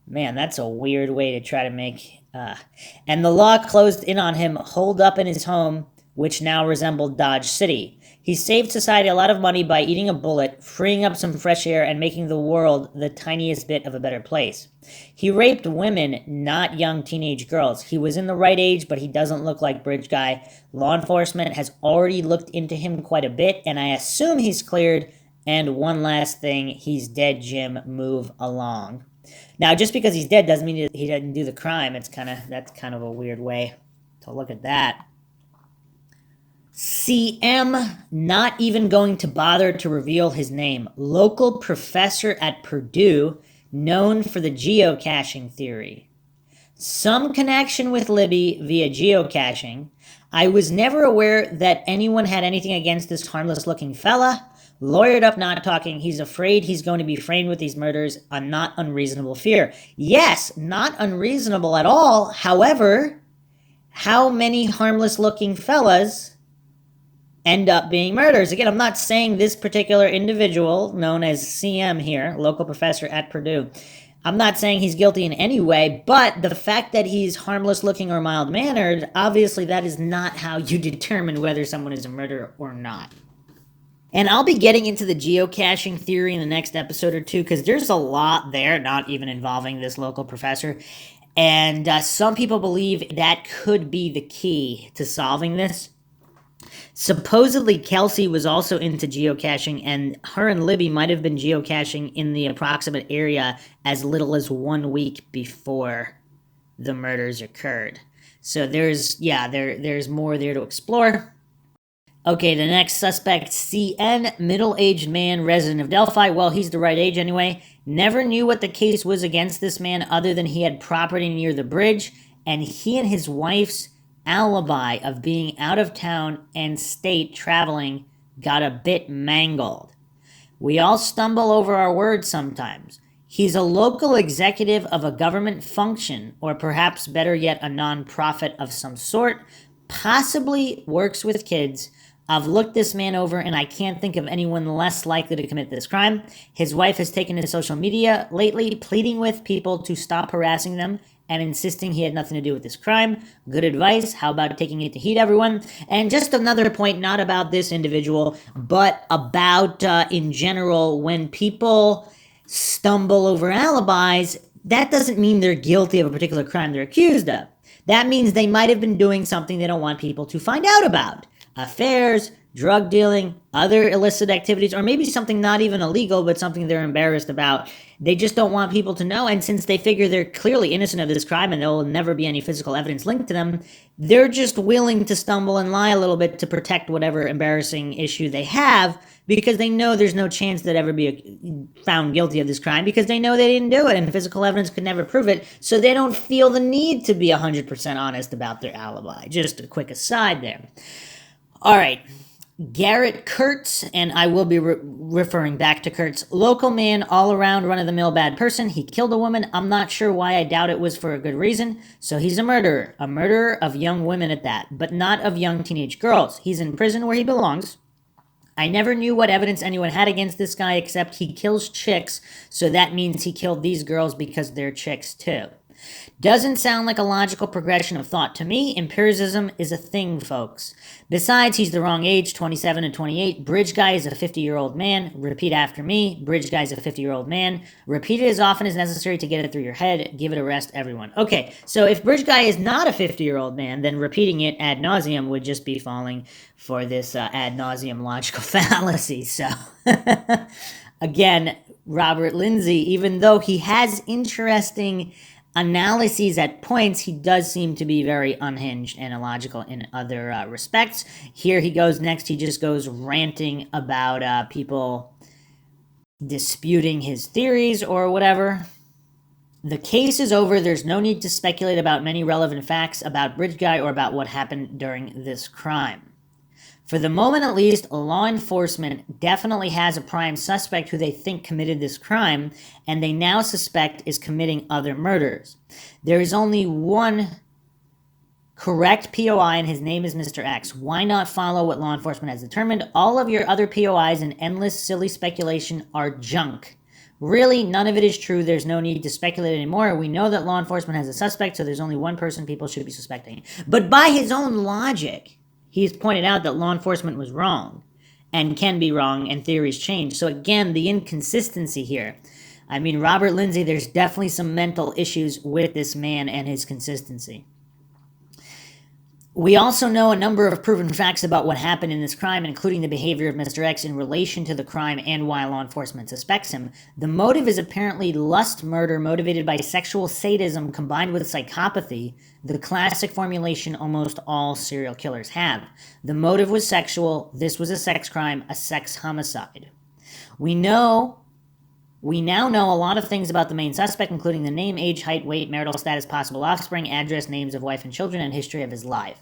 Man, that's a weird way to try to make... And the law closed in on him, holed up in his home, which now resembled Dodge City. He saved society a lot of money by eating a bullet, freeing up some fresh air, and making the world the tiniest bit of a better place. He raped women, not young teenage girls. He was in the right age, but he doesn't look like Bridge Guy. Law enforcement has already looked into him quite a bit, and I assume he's cleared And one last thing, he's dead, Jim. Move along. Now, just because he's dead doesn't mean he didn't do the crime. That's kind of a weird way to look at that. CM not even going to bother to reveal his name. Local professor at Purdue, known for the geocaching theory. Some connection with Libby via geocaching. I was never aware that anyone had anything against this harmless looking fella. Lawyered up, not talking. He's afraid he's going to be framed with these murders. A not unreasonable fear. Yes, not unreasonable at all. However, how many harmless looking fellas end up being murderers? Again, I'm not saying this particular individual, known as CM here, local professor at Purdue, I'm not saying he's guilty in any way, but the fact that he's harmless looking or mild mannered, obviously that is not how you determine whether someone is a murderer or not. And I'll be getting into the geocaching theory in the next episode or two, because there's a lot there, not even involving this local professor. And some people believe that could be the key to solving this. Supposedly, Kelsey was also into geocaching, and her and Libby might have been geocaching in the approximate area as little as 1 week before the murders occurred. So there's more there to explore. Okay, the next suspect, CN, middle-aged man, resident of Delphi. Well, he's the right age anyway. Never knew what the case was against this man other than he had property near the bridge, and he and his wife's alibi of being out of town and state traveling got a bit mangled. We all stumble over our words sometimes. He's a local executive of a government function, or perhaps better yet, a non-profit of some sort, possibly works with kids. I've looked this man over and I can't think of anyone less likely to commit this crime. His wife has taken to social media lately, pleading with people to stop harassing them and insisting he had nothing to do with this crime. Good advice. How about taking it to heat, everyone? And just another point, not about this individual, but about in general, when people stumble over alibis, that doesn't mean they're guilty of a particular crime they're accused of. That means they might have been doing something they don't want people to find out about. Affairs, drug dealing, other illicit activities, or maybe something not even illegal, but something they're embarrassed about. They just don't want people to know, and since they figure they're clearly innocent of this crime and there will never be any physical evidence linked to them, they're just willing to stumble and lie a little bit to protect whatever embarrassing issue they have, because they know there's no chance they'd ever be found guilty of this crime, because they know they didn't do it and physical evidence could never prove it, so they don't feel the need to be 100% honest about their alibi. Just a quick aside there. All right, Garrett Kurtz, and I will be referring back to Kurtz, local man, all-around run-of-the-mill bad person. He killed a woman. I'm not sure why. I doubt it was for a good reason. So he's a murderer of young women at that, but not of young teenage girls. He's in prison where he belongs. I never knew what evidence anyone had against this guy except he kills chicks, so that means he killed these girls because they're chicks too. Doesn't sound like a logical progression of thought to me. Empiricism is a thing, folks. Besides, he's the wrong age, 27 and 28. Bridge guy is a 50-year-old man. Repeat after me. Bridge guy is a 50-year-old man. Repeat it as often as necessary to get it through your head. Give it a rest, everyone. Okay, so if bridge guy is not a 50-year-old man, then repeating it ad nauseum would just be falling for this ad nauseum logical fallacy. So, again, Robert Lindsay, even though he has interesting analyses at points, he does seem to be very unhinged and illogical in other respects. Here he goes next. He just goes ranting about people disputing his theories or whatever. The case is over. There's no need to speculate about many relevant facts about Bridge Guy or about what happened during this crime. For the moment, at least, law enforcement definitely has a prime suspect who they think committed this crime, and they now suspect is committing other murders. There is only one correct POI, and his name is Mr. X. Why not follow what law enforcement has determined? All of your other POIs and endless silly speculation are junk. Really, none of it is true. There's no need to speculate anymore. We know that law enforcement has a suspect, so there's only one person people should be suspecting. But by his own logic, he's pointed out that law enforcement was wrong and can be wrong and theories change. So again, the inconsistency here. I mean, Robert Lindsay, there's definitely some mental issues with this man and his consistency. We also know a number of proven facts about what happened in this crime, including the behavior of Mr. X in relation to the crime and why law enforcement suspects him. The motive is apparently lust murder motivated by sexual sadism combined with psychopathy, the classic formulation almost all serial killers have. The motive was sexual. This was a sex crime, a sex homicide. We now know a lot of things about the main suspect, including the name, age, height, weight, marital status, possible offspring, address, names of wife and children, and history of his life.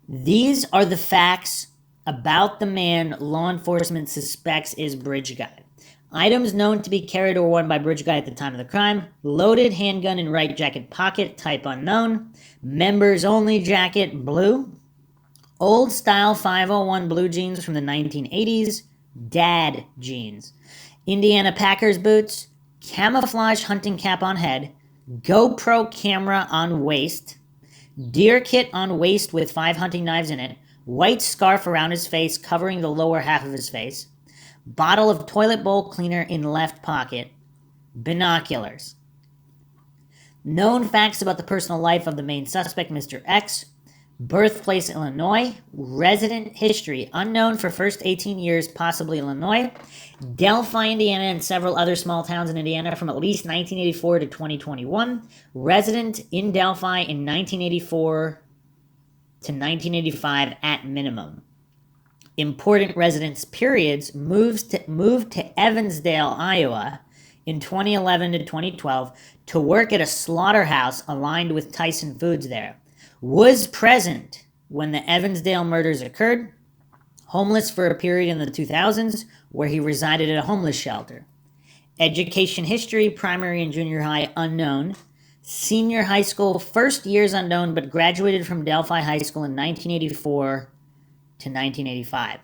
These are the facts about the man law enforcement suspects is Bridge Guy. Items known to be carried or worn by Bridge Guy at the time of the crime: loaded handgun in right jacket pocket, type unknown, members only jacket, blue, old style 501 blue jeans from the 1980s, dad jeans, Indiana Packers boots, camouflage hunting cap on head, GoPro camera on waist, deer kit on waist with 5 hunting knives in it, white scarf around his face covering the lower half of his face, bottle of toilet bowl cleaner in left pocket, binoculars. Known facts about the personal life of the main suspect, Mr. X: birthplace Illinois, resident history unknown for first 18 years, possibly Illinois, Delphi, Indiana, and several other small towns in Indiana from at least 1984 to 2021, resident in Delphi in 1984 to 1985 at minimum. Important residence periods: moved to Evansdale, Iowa in 2011 to 2012 to work at a slaughterhouse aligned with Tyson Foods there. Was present when the Evansdale murders occurred. Homeless for a period in the 2000s where he resided at a homeless shelter. Education history: primary and junior high unknown. Senior high school first years unknown, but graduated from Delphi High School in 1984 to 1985.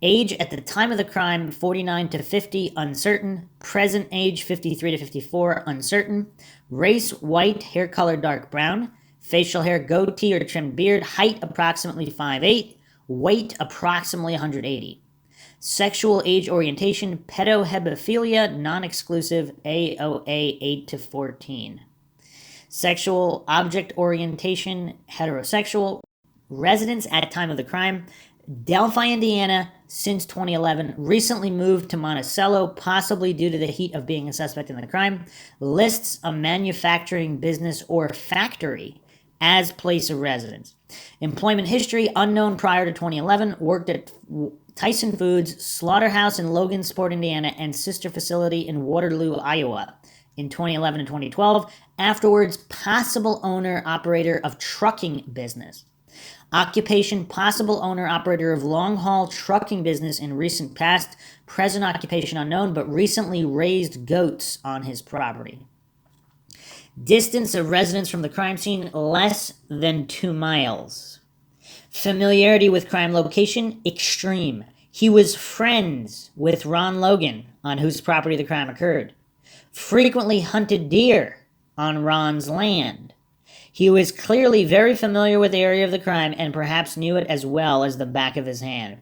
Age at the time of the crime 49 to 50, uncertain. Present age 53 to 54, uncertain. Race white, hair color dark brown. Facial hair goatee or trimmed beard. Height approximately 5'8". Weight approximately 180. Sexual age orientation: pedohebophilia, non-exclusive, AOA 8 to 14. Sexual object orientation: heterosexual. Residence at time of the crime: Delphi, Indiana, since 2011. Recently moved to Monticello, possibly due to the heat of being a suspect in the crime. Lists a manufacturing business or factory as place of residence. Employment history: unknown prior to 2011. Worked at Tyson Foods, slaughterhouse in Logansport, Indiana, and sister facility in Waterloo, Iowa in 2011 and 2012. Afterwards, possible owner operator of trucking business. Occupation: possible owner operator of long haul trucking business in recent past. Present occupation unknown, but recently raised goats on his property. Distance of residence from the crime scene: less than 2 miles. Familiarity with crime location: extreme. He was friends with Ron Logan, on whose property the crime occurred. Frequently hunted deer on Ron's land. He was clearly very familiar with the area of the crime and perhaps knew it as well as the back of his hand.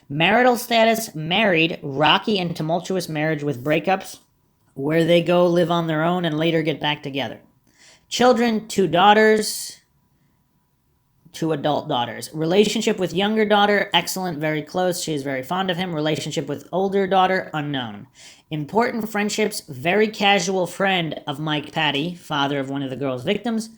Marital status: married, rocky and tumultuous marriage with breakups, where they go live on their own and later get back together. Children: 2 daughters, 2 adult daughters. Relationship with younger daughter: excellent, very close, she is very fond of him. Relationship with older daughter: unknown. Important friendships: very casual friend of Mike Patty, father of one of the girl's victims.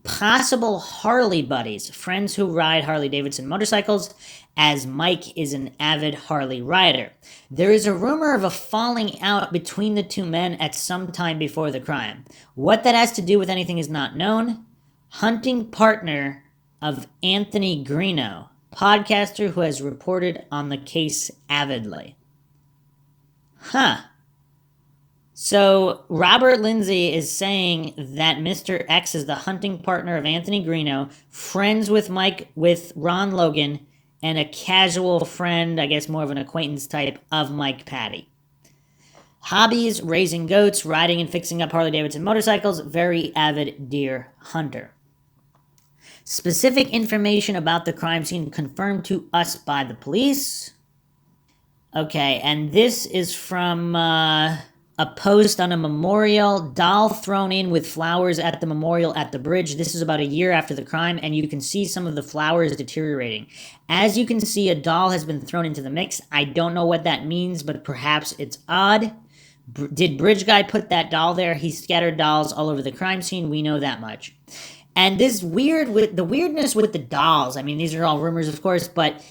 Possible Harley buddies: friends who ride Harley Davidson motorcycles, as Mike is an avid Harley rider. There is a rumor of a falling out between the 2 men at some time before the crime. What that has to do with anything is not known. Hunting partner of Anthony Greeno, podcaster who has reported on the case avidly. So Robert Lindsay is saying that Mr. X is the hunting partner of Anthony Greeno, friends with Ron Logan, and a casual friend, I guess more of an acquaintance type, of Mike Patty. Hobbies: raising goats, riding and fixing up Harley Davidson motorcycles, very avid deer hunter. Specific information about the crime scene confirmed to us by the police. Okay, and this is from a post on a memorial, doll thrown in with flowers at the memorial at the bridge. This is about a year after the crime, and you can see some of the flowers deteriorating. As you can see, a doll has been thrown into the mix. I don't know what that means, but perhaps it's odd. Did Bridge Guy put that doll there? He scattered dolls all over the crime scene. We know that much. And this weirdness with the dolls. I mean, these are all rumors, of course, but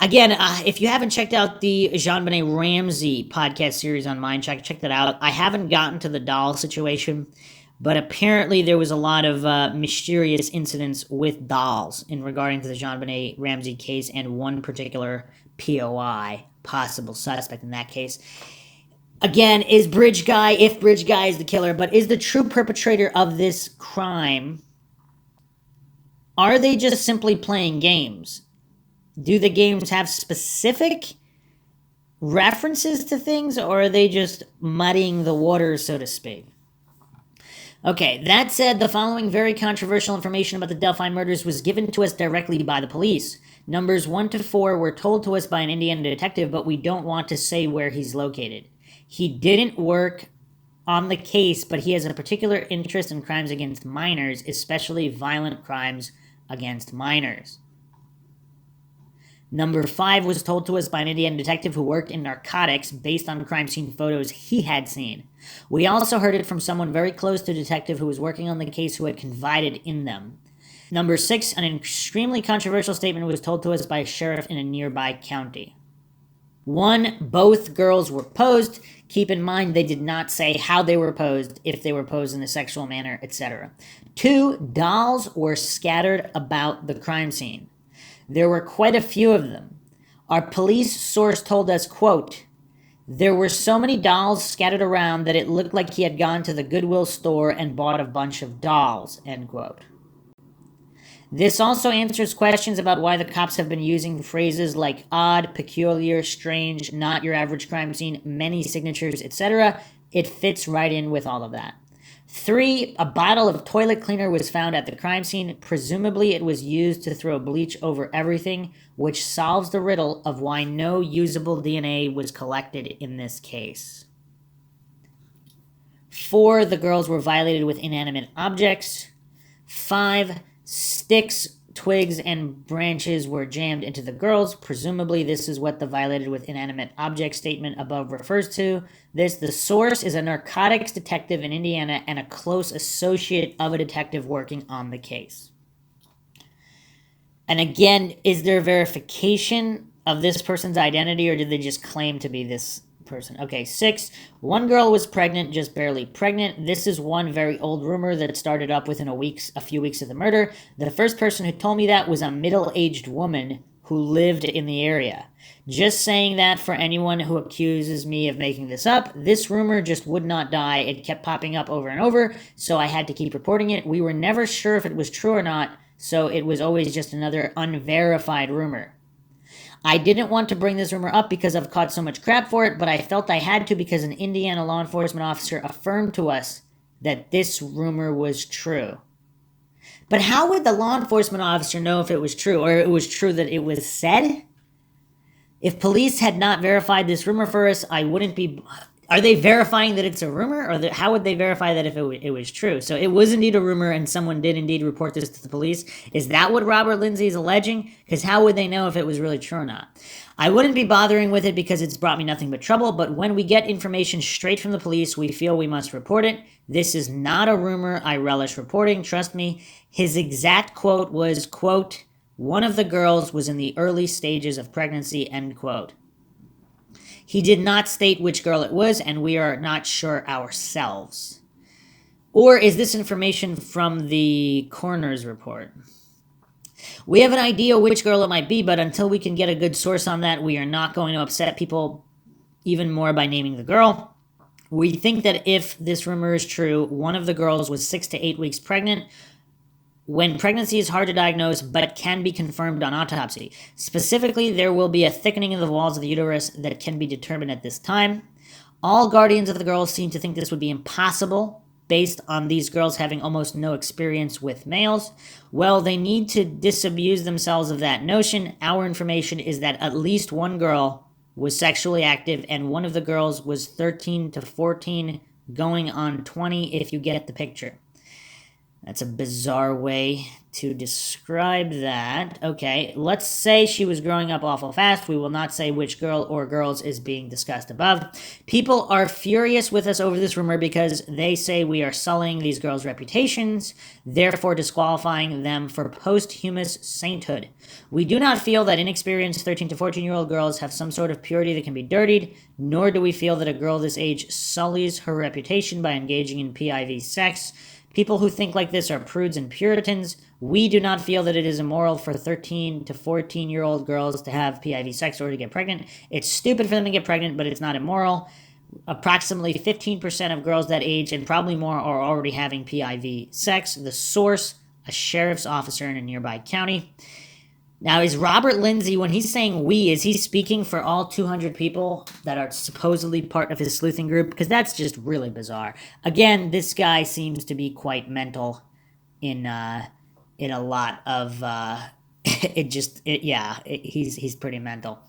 again, if you haven't checked out the JonBenet Ramsey podcast series on Mindshock, check that out. I haven't gotten to the doll situation, but apparently there was a lot of mysterious incidents with dolls in regarding to the JonBenet Ramsey case and one particular POI, possible suspect in that case. Again, if Bridge Guy is the killer, but is the true perpetrator of this crime, are they just simply playing games? Do the games have specific references to things, or are they just muddying the waters, so to speak? Okay, that said, the following very controversial information about the Delphi murders was given to us directly by the police. Numbers 1 to 4 were told to us by an Indiana detective, but we don't want to say where he's located. He didn't work on the case, but he has a particular interest in crimes against minors, especially violent crimes against minors. Number 5 was told to us by an Indiana detective who worked in narcotics based on crime scene photos he had seen. We also heard it from someone very close to the detective who was working on the case who had confided in them. Number 6, an extremely controversial statement was told to us by a sheriff in a nearby county. 1, both girls were posed. Keep in mind they did not say how they were posed, if they were posed in a sexual manner, etc. 2, dolls were scattered about the crime scene. There were quite a few of them. Our police source told us, quote, there were so many dolls scattered around that it looked like he had gone to the Goodwill store and bought a bunch of dolls, end quote. This also answers questions about why the cops have been using phrases like odd, peculiar, strange, not your average crime scene, many signatures, etc. It fits right in with all of that. 3, a bottle of toilet cleaner was found at the crime scene. Presumably it was used to throw bleach over everything, which solves the riddle of why no usable DNA was collected in this case. 4, the girls were violated with inanimate objects. 5, sticks, twigs, and branches were jammed into the girls. Presumably, this is what the violated with inanimate object statement above refers to. The source is a narcotics detective in Indiana and a close associate of a detective working on the case. And again, is there verification of this person's identity, or did they just claim to be this person? Okay, 6, one girl was pregnant, just barely pregnant. This is one very old rumor that started up within a few weeks of the murder. The first person who told me that was a middle-aged woman who lived in the area. Just saying that for anyone who accuses me of making this up, this rumor just would not die. It kept popping up over and over, so I had to keep reporting it. We were never sure if it was true or not, so it was always just another unverified rumor. I didn't want to bring this rumor up because I've caught so much crap for it, but I felt I had to because an Indiana law enforcement officer affirmed to us that this rumor was true. But how would the law enforcement officer know if it was true, or it was true that it was said? If police had not verified this rumor for us, I wouldn't be... Are they verifying that it's a rumor? Or how would they verify that if it was true? So it was indeed a rumor and someone did indeed report this to the police. Is that what Robert Lindsay is alleging? Because how would they know if it was really true or not? I wouldn't be bothering with it because it's brought me nothing but trouble, but when we get information straight from the police, we feel we must report it. This is not a rumor I relish reporting, trust me. His exact quote was, quote, one of the girls was in the early stages of pregnancy, end quote. He did not state which girl it was, and we are not sure ourselves. Or is this information from the coroner's report? We have an idea which girl it might be, but until we can get a good source on that, we are not going to upset people even more by naming the girl. We think that if this rumor is true, one of the girls was 6 to 8 weeks pregnant, when pregnancy is hard to diagnose but can be confirmed on autopsy. Specifically, there will be a thickening of the walls of the uterus that can be determined at this time. All guardians of the girls seem to think this would be impossible based on these girls having almost no experience with males. Well, they need to disabuse themselves of that notion. Our information is that at least one girl was sexually active, and one of the girls was 13 to 14, going on 20 if you get the picture. That's a bizarre way to describe that. Okay, let's say she was growing up awful fast. We will not say which girl or girls is being discussed above. People are furious with us over this rumor because they say we are sullying these girls' reputations, therefore disqualifying them for posthumous sainthood. We do not feel that inexperienced 13 to 14-year-old girls have some sort of purity that can be dirtied, nor do we feel that a girl this age sullies her reputation by engaging in PIV sex. People who think like this are prudes and Puritans. We do not feel that it is immoral for 13 to 14-year-old girls to have PIV sex or to get pregnant. It's stupid for them to get pregnant, but it's not immoral. Approximately 15% of girls that age and probably more are already having PIV sex. The source, a sheriff's officer in a nearby county. Now, is Robert Lindsay, when he's saying we, is he speaking for all 200 people that are supposedly part of his sleuthing group? Because that's just really bizarre. Again, this guy seems to be quite mental in a lot of he's pretty mental.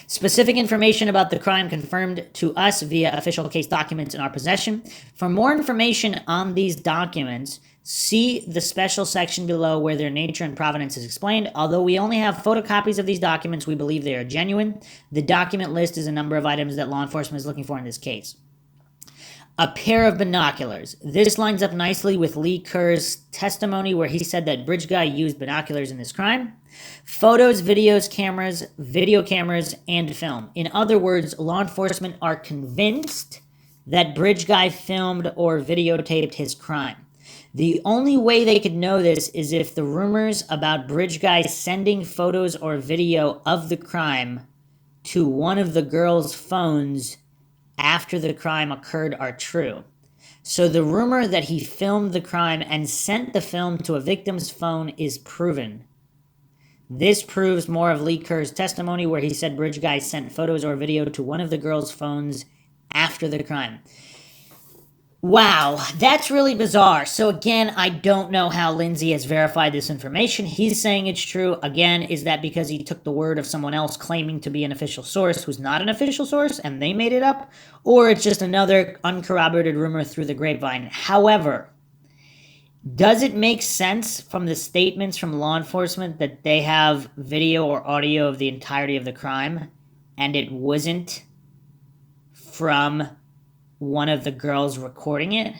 Specific information about the crime confirmed to us via official case documents in our possession. For more information on these documents, see the special section below where their nature and provenance is explained. Although we only have photocopies of these documents, we believe they are genuine. The document list is a number of items that law enforcement is looking for in this case. A pair of binoculars. This lines up nicely with Lee Kerr's testimony where he said that Bridge Guy used binoculars in this crime. Photos, videos, cameras, video cameras, and film. In other words, law enforcement are convinced that Bridge Guy filmed or videotaped his crime. The only way they could know this is if the rumors about Bridge Guy sending photos or video of the crime to one of the girls' phones after the crime occurred are true. So the rumor that he filmed the crime and sent the film to a victim's phone is proven. This proves more of Lee Kerr's testimony where he said Bridge Guy sent photos or video to one of the girls' phones after the crime. Wow, that's really bizarre. So again, I don't know how Lindsay has verified this information. He's saying it's true. Again, is that because he took the word of someone else claiming to be an official source who's not an official source and they made it up? Or it's just another uncorroborated rumor through the grapevine? However, does it make sense from the statements from law enforcement that they have video or audio of the entirety of the crime and it wasn't from one of the girls recording it?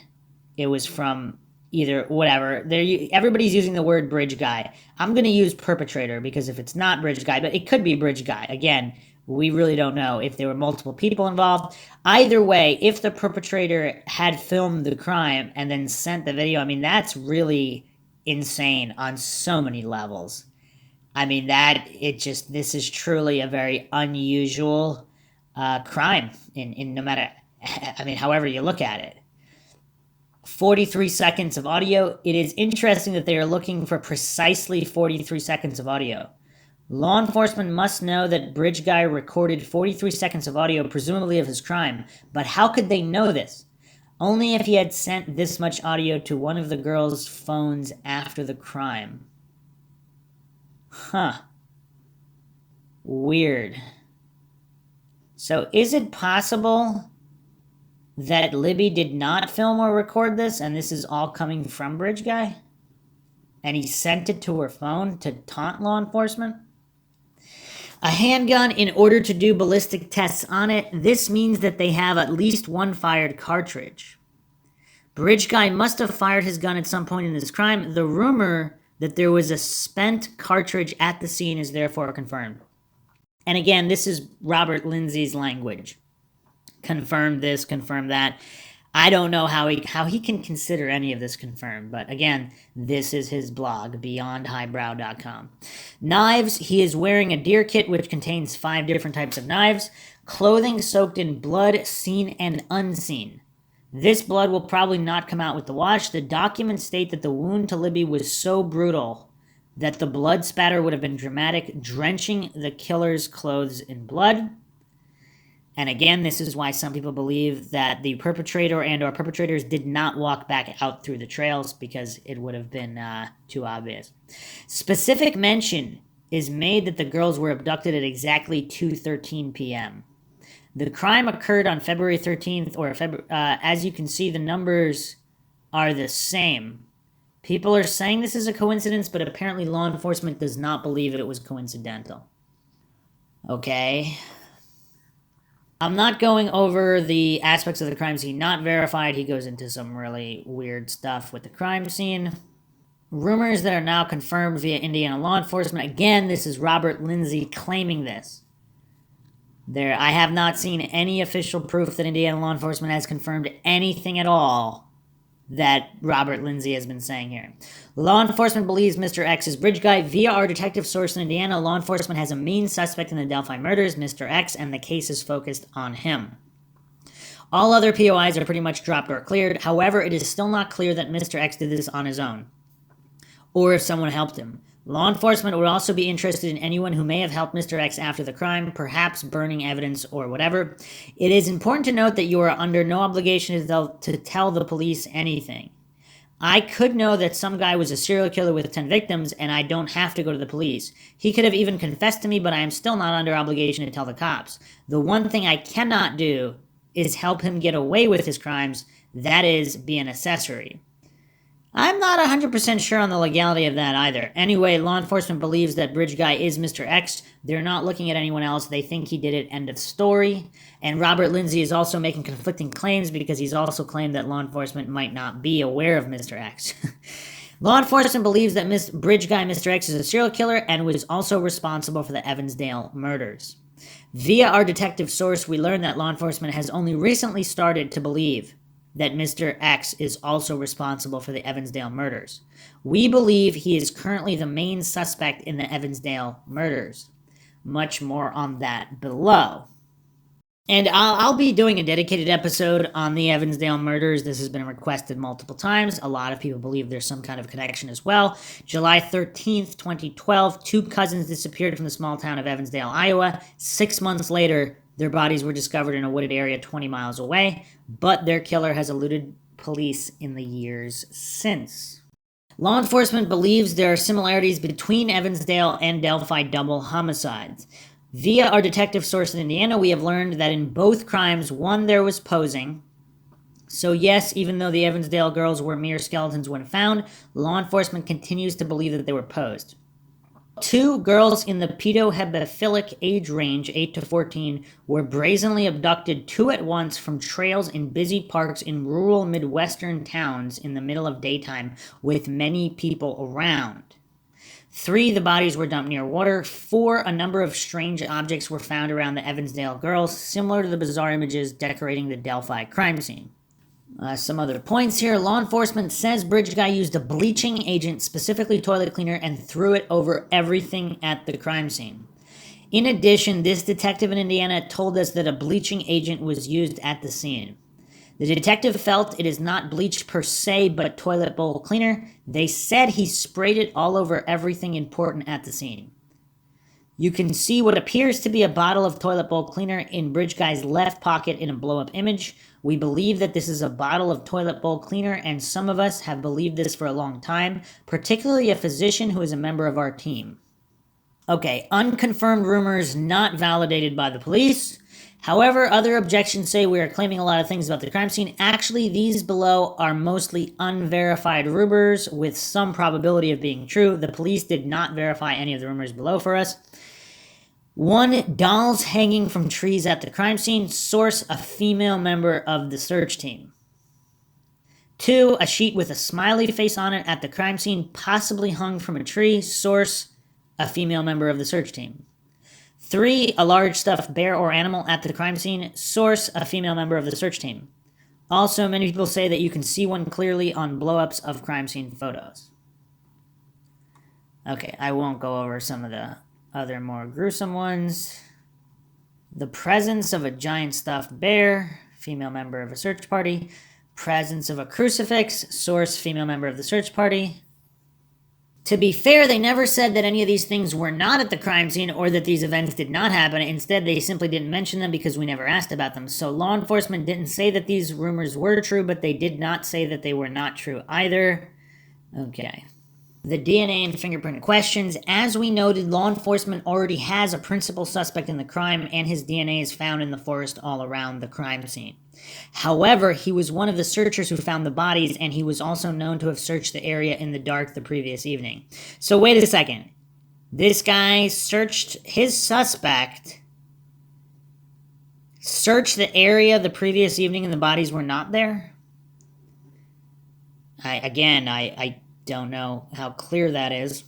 It was from either whatever. Everybody's using the word Bridge Guy. I'm going to use perpetrator because if it's not Bridge Guy, but it could be Bridge Guy. Again, we really don't know if there were multiple people involved. Either way, if the perpetrator had filmed the crime and then sent the video, I mean, that's really insane on so many levels. I mean, this is truly a very unusual crime in no matter, I mean, however you look at it. 43 seconds of audio. It is interesting that they are looking for precisely 43 seconds of audio. Law enforcement must know that Bridge Guy recorded 43 seconds of audio, presumably of his crime. But how could they know this? Only if he had sent this much audio to one of the girls' phones after the crime. Huh. Weird. So is it possible that Libby did not film or record this, and this is all coming from Bridge Guy? And he sent it to her phone to taunt law enforcement? A handgun in order to do ballistic tests on it. This means that they have at least one fired cartridge. Bridge Guy must have fired his gun at some point in this crime. The rumor that there was a spent cartridge at the scene is therefore confirmed. And again, this is Robert Lindsay's language. Confirm this, confirm that. I don't know how he can consider any of this confirmed, but again, this is his blog, beyondhighbrow.com. Knives, he is wearing a deer kit which contains 5 different types of knives. Clothing soaked in blood, seen and unseen. This blood will probably not come out with the wash. The documents state that the wound to Libby was so brutal that the blood spatter would have been dramatic, drenching the killer's clothes in blood. And again, this is why some people believe that the perpetrator and or perpetrators did not walk back out through the trails because it would have been too obvious. Specific mention is made that the girls were abducted at exactly 2:13 p.m. The crime occurred on February 13th, or as you can see, the numbers are the same. People are saying this is a coincidence, but apparently law enforcement does not believe it was coincidental. Okay. I'm not going over the aspects of the crime scene not verified. He goes into some really weird stuff with the crime scene. Rumors that are now confirmed via Indiana law enforcement. Again, this is Robert Lindsay claiming this. I have not seen any official proof that Indiana law enforcement has confirmed anything at all that Robert Lindsay has been saying here. Law enforcement believes Mr. X is bridge guy. Via our detective source in Indiana, law enforcement has a main suspect in the Delphi murders, Mr. X, and the case is focused on him. All other POIs are pretty much dropped or cleared. However, it is still not clear that Mr. X did this on his own, or if someone helped him. Law enforcement would also be interested in anyone who may have helped Mr. X after the crime, perhaps burning evidence or whatever. It is important to note that you are under no obligation to tell the police anything. I could know that some guy was a serial killer with 10 victims, and I don't have to go to the police. He could have even confessed to me, but I am still not under obligation to tell the cops. The one thing I cannot do is help him get away with his crimes, that is, be an accessory. I'm not 100% sure on the legality of that either. Anyway, law enforcement believes that bridge guy is Mr. X. They're not looking at anyone else. They think he did it, end of story. And Robert Lindsay is also making conflicting claims because he's also claimed that law enforcement might not be aware of Mr. X. Law enforcement believes that bridge guy Mr. X is a serial killer and was also responsible for the Evansdale murders. Via our detective source, we learned that law enforcement has only recently started to believe that Mr. X is also responsible for the Evansdale murders. We believe he is currently the main suspect in the Evansdale murders. Much more on that below. And I'll be doing a dedicated episode on the Evansdale murders. This has been requested multiple times. A lot of people believe there's some kind of connection as well. July 13th, 2012, two cousins disappeared from the small town of Evansdale, Iowa. 6 months later, their bodies were discovered in a wooded area 20 miles away, but their killer has eluded police in the years since. Law enforcement believes there are similarities between Evansdale and Delphi double homicides. Via our detective source in Indiana, we have learned that in both crimes, one, there was posing. So yes, even though the Evansdale girls were mere skeletons when found, law enforcement continues to believe that they were posed. 2 girls in the pedohemophilic age range, 8 to 14, were brazenly abducted 2 at once from trails in busy parks in rural Midwestern towns in the middle of daytime with many people around. 3, the bodies were dumped near water. 4, a number of strange objects were found around the Evansdale girls, similar to the bizarre images decorating the Delphi crime scene. Some other points here. Law enforcement says bridge guy used a bleaching agent, specifically toilet cleaner, and threw it over everything at the crime scene. In addition, this detective in Indiana told us that a bleaching agent was used at the scene. The detective felt it is not bleach per se, but toilet bowl cleaner. They said he sprayed it all over everything important at the scene. You can see what appears to be a bottle of toilet bowl cleaner in bridge guy's left pocket in a blow-up image. We believe that this is a bottle of toilet bowl cleaner, and some of us have believed this for a long time, particularly a physician who is a member of our team. Okay, unconfirmed rumors not validated by the police. However, other objections say we are claiming a lot of things about the crime scene. Actually, these below are mostly unverified rumors with some probability of being true. The police did not verify any of the rumors below for us. 1, dolls hanging from trees at the crime scene. Source, a female member of the search team. 2, a sheet with a smiley face on it at the crime scene, possibly hung from a tree. Source, a female member of the search team. 3, a large stuffed bear or animal at the crime scene. Source, a female member of the search team. Also, many people say that you can see one clearly on blow-ups of crime scene photos. Okay, I won't go over some of the other more gruesome ones. The presence of a giant stuffed bear, female member of a search party. Presence of a crucifix, source, female member of the search party. To be fair, they never said that any of these things were not at the crime scene or that these events did not happen. Instead, they simply didn't mention them because we never asked about them. So law enforcement didn't say that these rumors were true, but they did not say that they were not true either. Okay. the DNA and fingerprint questions. As we noted, law enforcement already has a principal suspect in the crime, and his DNA is found in the forest all around the crime scene. However, he was one of the searchers who found the bodies, and he was also known to have searched the area in the dark the previous evening. So wait a second. This guy searched his suspect, searched the area the previous evening, and the bodies were not there? I don't know how clear that is.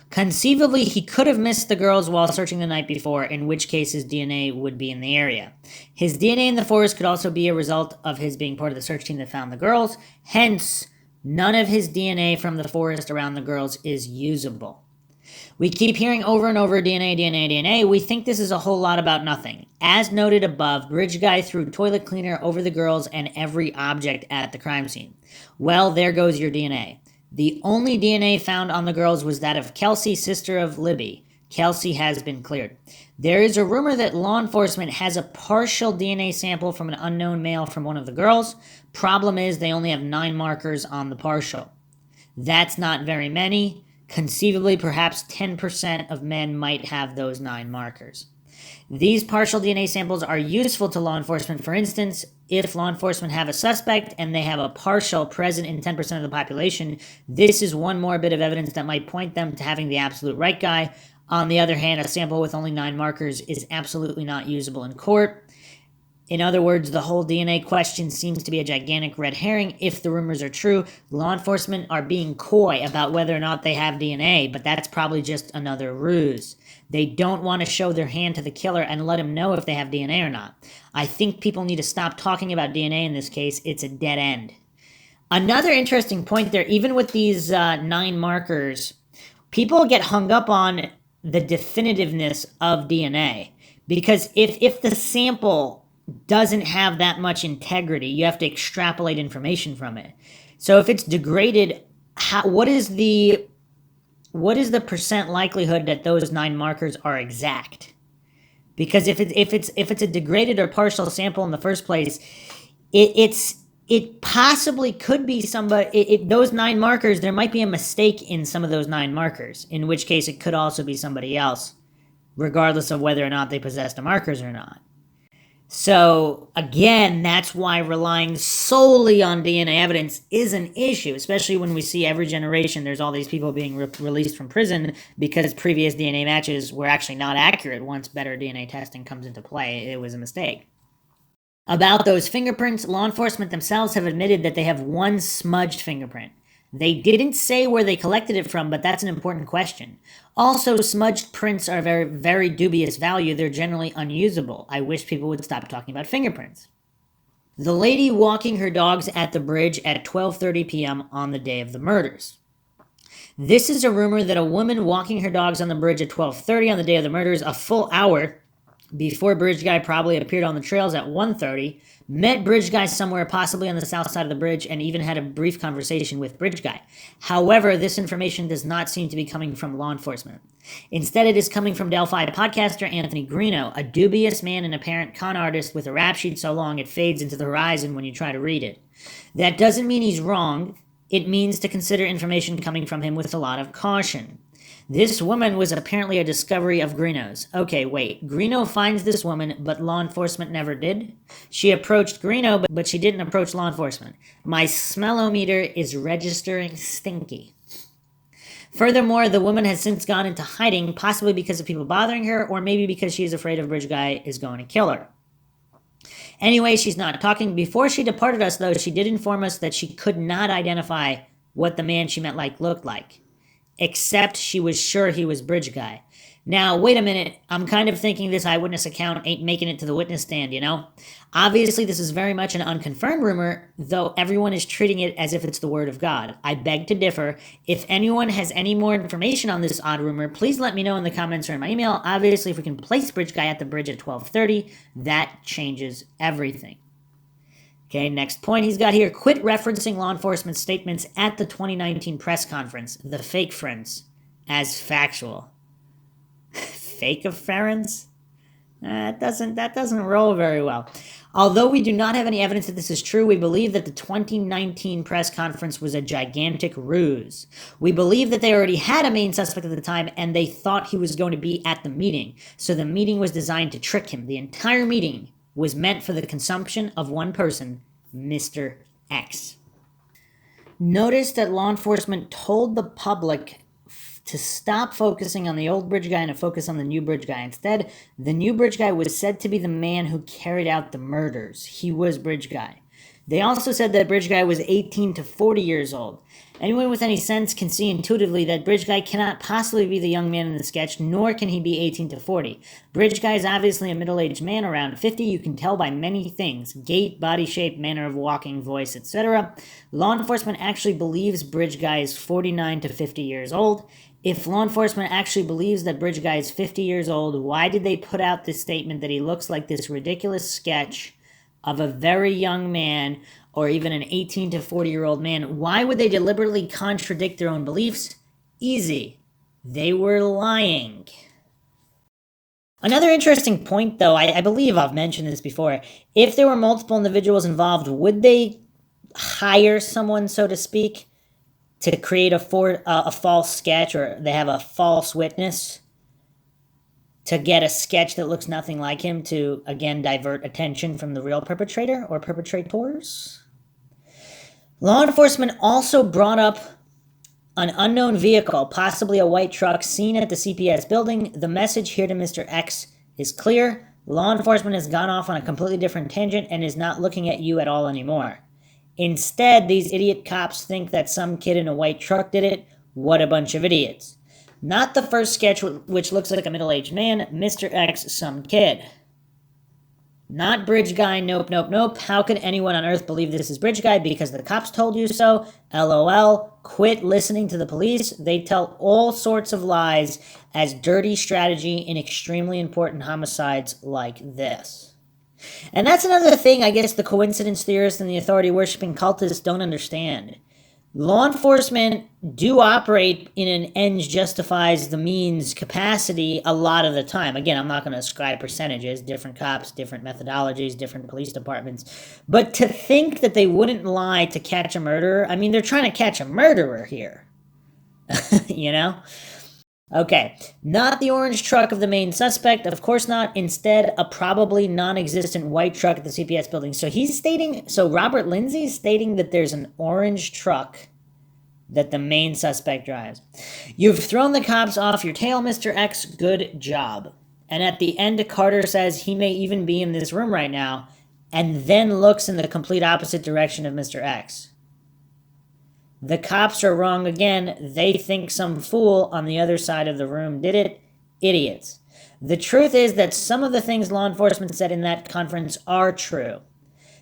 Conceivably, he could have missed the girls while searching the night before, in which case his DNA would be in the area. His DNA in the forest could also be a result of his being part of the search team that found the girls. Hence, none of his DNA from the forest around the girls is usable. We keep hearing over and over DNA, DNA, DNA. We think this is a whole lot about nothing. As noted above, Bridge Guy threw toilet cleaner over the girls and every object at the crime scene. Well, there goes your DNA. The only DNA found on the girls was that of Kelsey, sister of Libby. Kelsey has been cleared. There is a rumor that law enforcement has a partial DNA sample from an unknown male from one of the girls. Problem is, they only have 9 markers on the partial. That's not very many. Conceivably, perhaps 10% of men might have those 9 markers. These partial DNA samples are useful to law enforcement. For instance, if law enforcement have a suspect and they have a partial present in 10% of the population, this is one more bit of evidence that might point them to having the absolute right guy. On the other hand, a sample with only 9 markers is absolutely not usable in court. In other words, the whole DNA question seems to be a gigantic red herring. If the rumors are true, law enforcement are being coy about whether or not they have DNA, but that's probably just another ruse. They don't want to show their hand to the killer and let him know if they have DNA or not. I think people need to stop talking about DNA in this case. It's a dead end. Another interesting point there, even with these 9 markers, people get hung up on the definitiveness of DNA. Because if the sample doesn't have that much integrity, you have to extrapolate information from it. So if it's degraded, what is the percent likelihood that those 9 markers are exact? Because if it's a degraded or partial sample in the first place, it possibly could be somebody. Those 9 markers, there might be a mistake in some of those 9 markers, in which case it could also be somebody else, regardless of whether or not they possessed the markers or not. So, again, that's why relying solely on DNA evidence is an issue, especially when we see every generation there's all these people being released from prison because previous DNA matches were actually not accurate once better DNA testing comes into play. It was a mistake. About those fingerprints, law enforcement themselves have admitted that they have one smudged fingerprint. They didn't say where they collected it from, but that's an important question. Also, smudged prints are very, very dubious value. They're generally unusable. I wish people would stop talking about fingerprints. The lady walking her dogs at the bridge at 12:30 p.m. on the day of the murders. This is a rumor that a woman walking her dogs on the bridge at 12:30 on the day of the murders, a full hour before Bridge Guy probably appeared on the trails at 1:30, met Bridge Guy somewhere possibly on the south side of the bridge and even had a brief conversation with Bridge Guy. However, this information does not seem to be coming from law enforcement. Instead, it is coming from Delphi podcaster Anthony Greeno, a dubious man and apparent con artist with a rap sheet so long it fades into the horizon when you try to read it. That doesn't mean he's wrong. It means to consider information coming from him with a lot of caution. This woman was apparently a discovery of Greeno's. Okay, wait. Greeno finds this woman, but law enforcement never did? She approached Greeno, but she didn't approach law enforcement. My smellometer is registering stinky. Furthermore, the woman has since gone into hiding, possibly because of people bothering her, or maybe because she is afraid of Bridge Guy is going to kill her. Anyway, she's not talking. Before she departed us, though, she did inform us that she could not identify what the man she met looked like. Except she was sure he was Bridge Guy. Now, wait a minute. I'm kind of thinking this eyewitness account ain't making it to the witness stand, you know? Obviously, this is very much an unconfirmed rumor, though everyone is treating it as if it's the word of God. I beg to differ. If anyone has any more information on this odd rumor, please let me know in the comments or in my email. Obviously, if we can place Bridge Guy at the bridge at 12:30, that changes everything. Okay, next point he's got here. Quit referencing law enforcement statements at the 2019 press conference, the fake friends, as factual. Fake afference? That doesn't roll very well. Although we do not have any evidence that this is true, we believe that the 2019 press conference was a gigantic ruse. We believe that they already had a main suspect at the time and they thought he was going to be at the meeting. So the meeting was designed to trick him. The entire meeting was meant for the consumption of one person, Mr. X. Notice that law enforcement told the public to stop focusing on the old bridge guy and to focus on the new bridge guy. Instead, the new bridge guy was said to be the man who carried out the murders. He was bridge guy. They also said that bridge guy was 18 to 40 years old. Anyone with any sense can see intuitively that bridge guy cannot possibly be the young man in the sketch, nor can he be 18 to 40. Bridge guy is obviously a middle-aged man around 50. You can tell by many things: gait, body shape, manner of walking, voice, etc. Law enforcement actually believes bridge guy is 49 to 50 years old. If law enforcement actually believes that bridge guy is 50 years old, why did they put out this statement that he looks like this ridiculous sketch of a very young man, or even an 18 to 40-year-old man? Why would they deliberately contradict their own beliefs? Easy. They were lying. Another interesting point, though, I believe I've mentioned this before. If there were multiple individuals involved, would they hire someone, so to speak, to create a false sketch, or they have a false witness to get a sketch that looks nothing like him to, again, divert attention from the real perpetrator or perpetrators? Law enforcement also brought up an unknown vehicle, possibly a white truck, seen at the CPS building. The message here to Mr. X is clear. Law enforcement has gone off on a completely different tangent and is not looking at you at all anymore. Instead, these idiot cops think that some kid in a white truck did it. What a bunch of idiots. Not the first sketch, which looks like a middle-aged man. Mr. X, some kid. Not bridge guy, nope, nope, nope. How could anyone on earth believe this is bridge guy? Because the cops told you so. LOL. Quit listening to the police. They tell all sorts of lies as dirty strategy in extremely important homicides like this. And that's another thing I guess the coincidence theorists and the authority-worshipping cultists don't understand. Law enforcement do operate in an ends justifies the means capacity a lot of the time. Again, I'm not going to ascribe percentages, different cops, different methodologies, different police departments. But to think that they wouldn't lie to catch a murderer, I mean, they're trying to catch a murderer here. You know? Okay, not the orange truck of the main suspect, of course not. Instead, a probably non-existent white truck at the CPS building. So Robert Lindsay's stating that there's an orange truck that the main suspect drives. You've thrown the cops off your tail, Mr. X. Good job. And at the end, Carter says he may even be in this room right now, and then looks in the complete opposite direction of Mr. X. The cops are wrong again. They think some fool on the other side of the room did it. Idiots. The truth is that some of the things law enforcement said in that conference are true.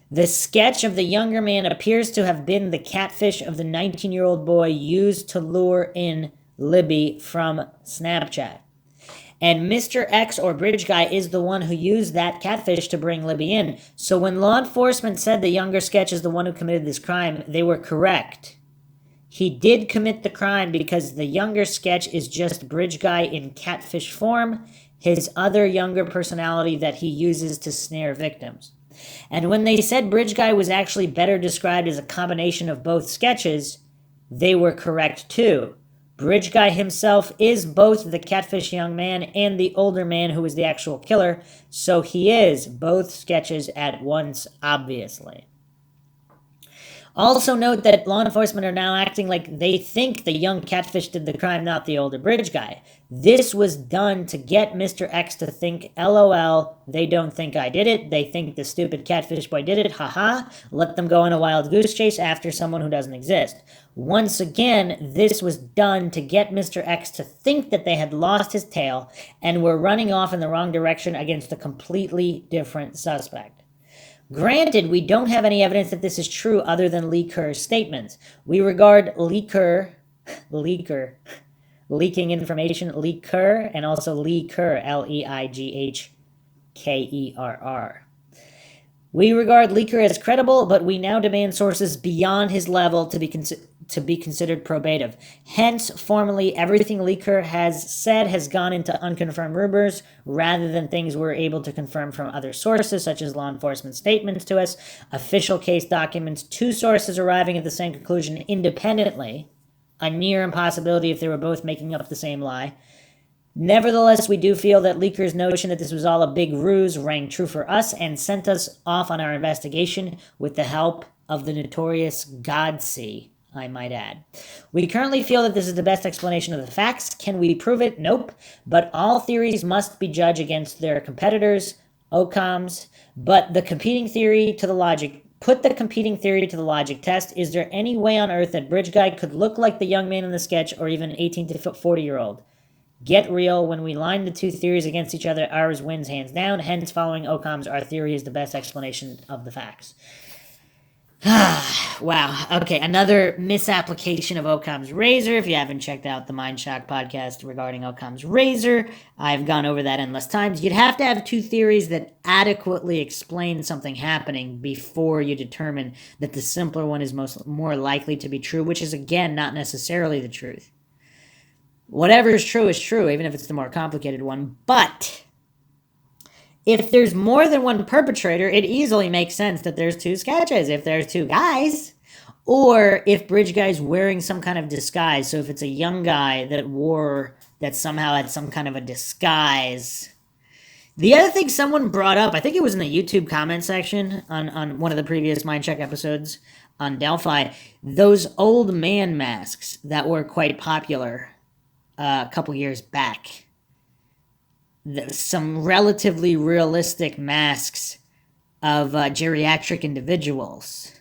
The sketch of the younger man appears to have been the catfish of the 19-year-old boy used to lure in Libby from Snapchat. And Mr. X or Bridge Guy is the one who used that catfish to bring Libby in. So when law enforcement said the younger sketch is the one who committed this crime, they were correct. He did commit the crime because the younger sketch is just Bridge Guy in catfish form, his other younger personality that he uses to snare victims. And when they said Bridge Guy was actually better described as a combination of both sketches, they were correct too. Bridge Guy himself is both the catfish young man and the older man who is the actual killer, so he is both sketches at once, obviously. Also note that law enforcement are now acting like they think the young catfish did the crime, not the older Bridge Guy. This was done to get Mr. X to think, LOL, they don't think I did it. They think the stupid catfish boy did it. Haha. Let them go on a wild goose chase after someone who doesn't exist. Once again, this was done to get Mr. X to think that they had lost his tail and were running off in the wrong direction against a completely different suspect. Granted, we don't have any evidence that this is true other than Lee Kerr's statements. We regard leaking information, Lee Kerr, and also Lee Kerr, Leighkerr. We regard Leaker as credible, but we now demand sources beyond his level to be considered probative. Hence, formally, everything Leaker has said has gone into unconfirmed rumors rather than things we're able to confirm from other sources, such as law enforcement statements to us, official case documents, two sources arriving at the same conclusion independently, a near impossibility if they were both making up the same lie. Nevertheless, we do feel that Leaker's notion that this was all a big ruse rang true for us and sent us off on our investigation with the help of the notorious Godsee, I might add. We currently feel that this is the best explanation of the facts. Can we prove it? Nope. But all theories must be judged against their competitors, OCOMs. But the competing theory to the logic Put the competing theory to the logic test. Is there any way on earth that Bridge Guy could look like the young man in the sketch or even an 18 to 40-year-old? Get real. When we line the two theories against each other, ours wins hands down. Hence, following OCOMs, our theory is the best explanation of the facts. Wow. Okay, another misapplication of OCOM's razor. If you haven't checked out the Mindshock podcast regarding OCOM's razor, I've gone over that endless times. You'd have to have two theories that adequately explain something happening before you determine that the simpler one is more likely to be true, which is, again, not necessarily the truth. Whatever is true, even if it's the more complicated one. But if there's more than one perpetrator, it easily makes sense that there's two sketches. If there's two guys, or if Bridge Guy's wearing some kind of disguise. So if it's a young guy that somehow had some kind of a disguise. The other thing someone brought up, I think it was in the YouTube comment section on one of the previous Mindcheck episodes on Delphi, those old man masks that were quite popular a couple years back. Some relatively realistic masks of geriatric individuals.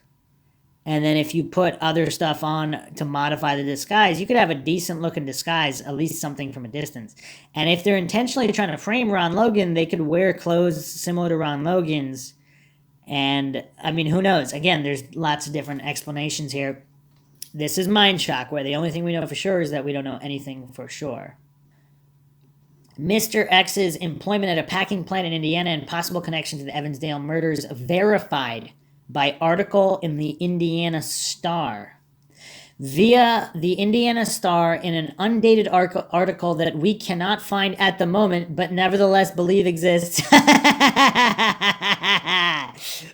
And then if you put other stuff on to modify the disguise, you could have a decent looking disguise, at least something from a distance. And if they're intentionally trying to frame Ron Logan, they could wear clothes similar to Ron Logan's. And, I mean, who knows? Again, there's lots of different explanations here. This is Mindshock, where the only thing we know for sure is that we don't know anything for sure. Mr. X's employment at a packing plant in Indiana and possible connection to the Evansdale murders verified by article in the Indiana Star. Via the Indiana Star in an undated article that we cannot find at the moment, but nevertheless believe exists.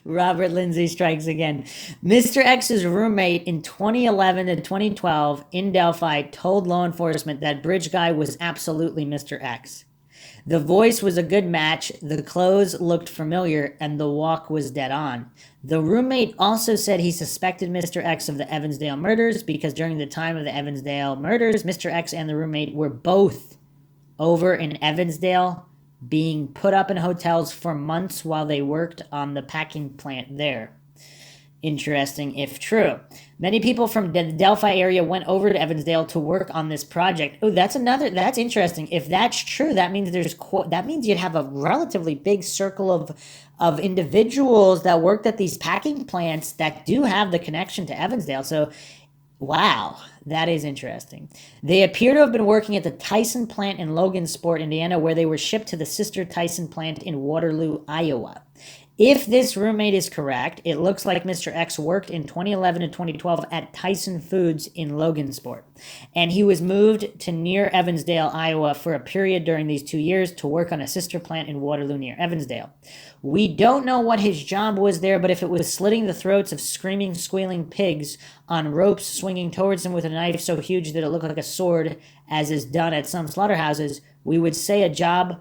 Robert Lindsay strikes again. Mr. X's roommate in 2011 to 2012 in Delphi told law enforcement that Bridge Guy was absolutely Mr. X. The voice was a good match, the clothes looked familiar, and the walk was dead on. The roommate also said he suspected Mr. X of the Evansdale murders because during the time of the Evansdale murders, Mr. X and the roommate were both over in Evansdale being put up in hotels for months while they worked on the packing plant there. Interesting if true. Many people from the Delphi area went over to Evansdale to work on this project. Oh, that's interesting. If that's true, that means you'd have a relatively big circle of individuals that worked at these packing plants that do have the connection to Evansdale. So, wow, that is interesting. They appear to have been working at the Tyson plant in Logansport, Indiana, where they were shipped to the sister Tyson plant in Waterloo, Iowa. If this roommate is correct, it looks like Mr. X worked in 2011 to 2012 at Tyson Foods in Logansport, and he was moved to near Evansdale, Iowa for a period during these 2 years to work on a sister plant in Waterloo near Evansdale. We don't know what his job was there, but if it was slitting the throats of screaming, squealing pigs on ropes swinging towards him with a knife so huge that it looked like a sword, as is done at some slaughterhouses, we would say a job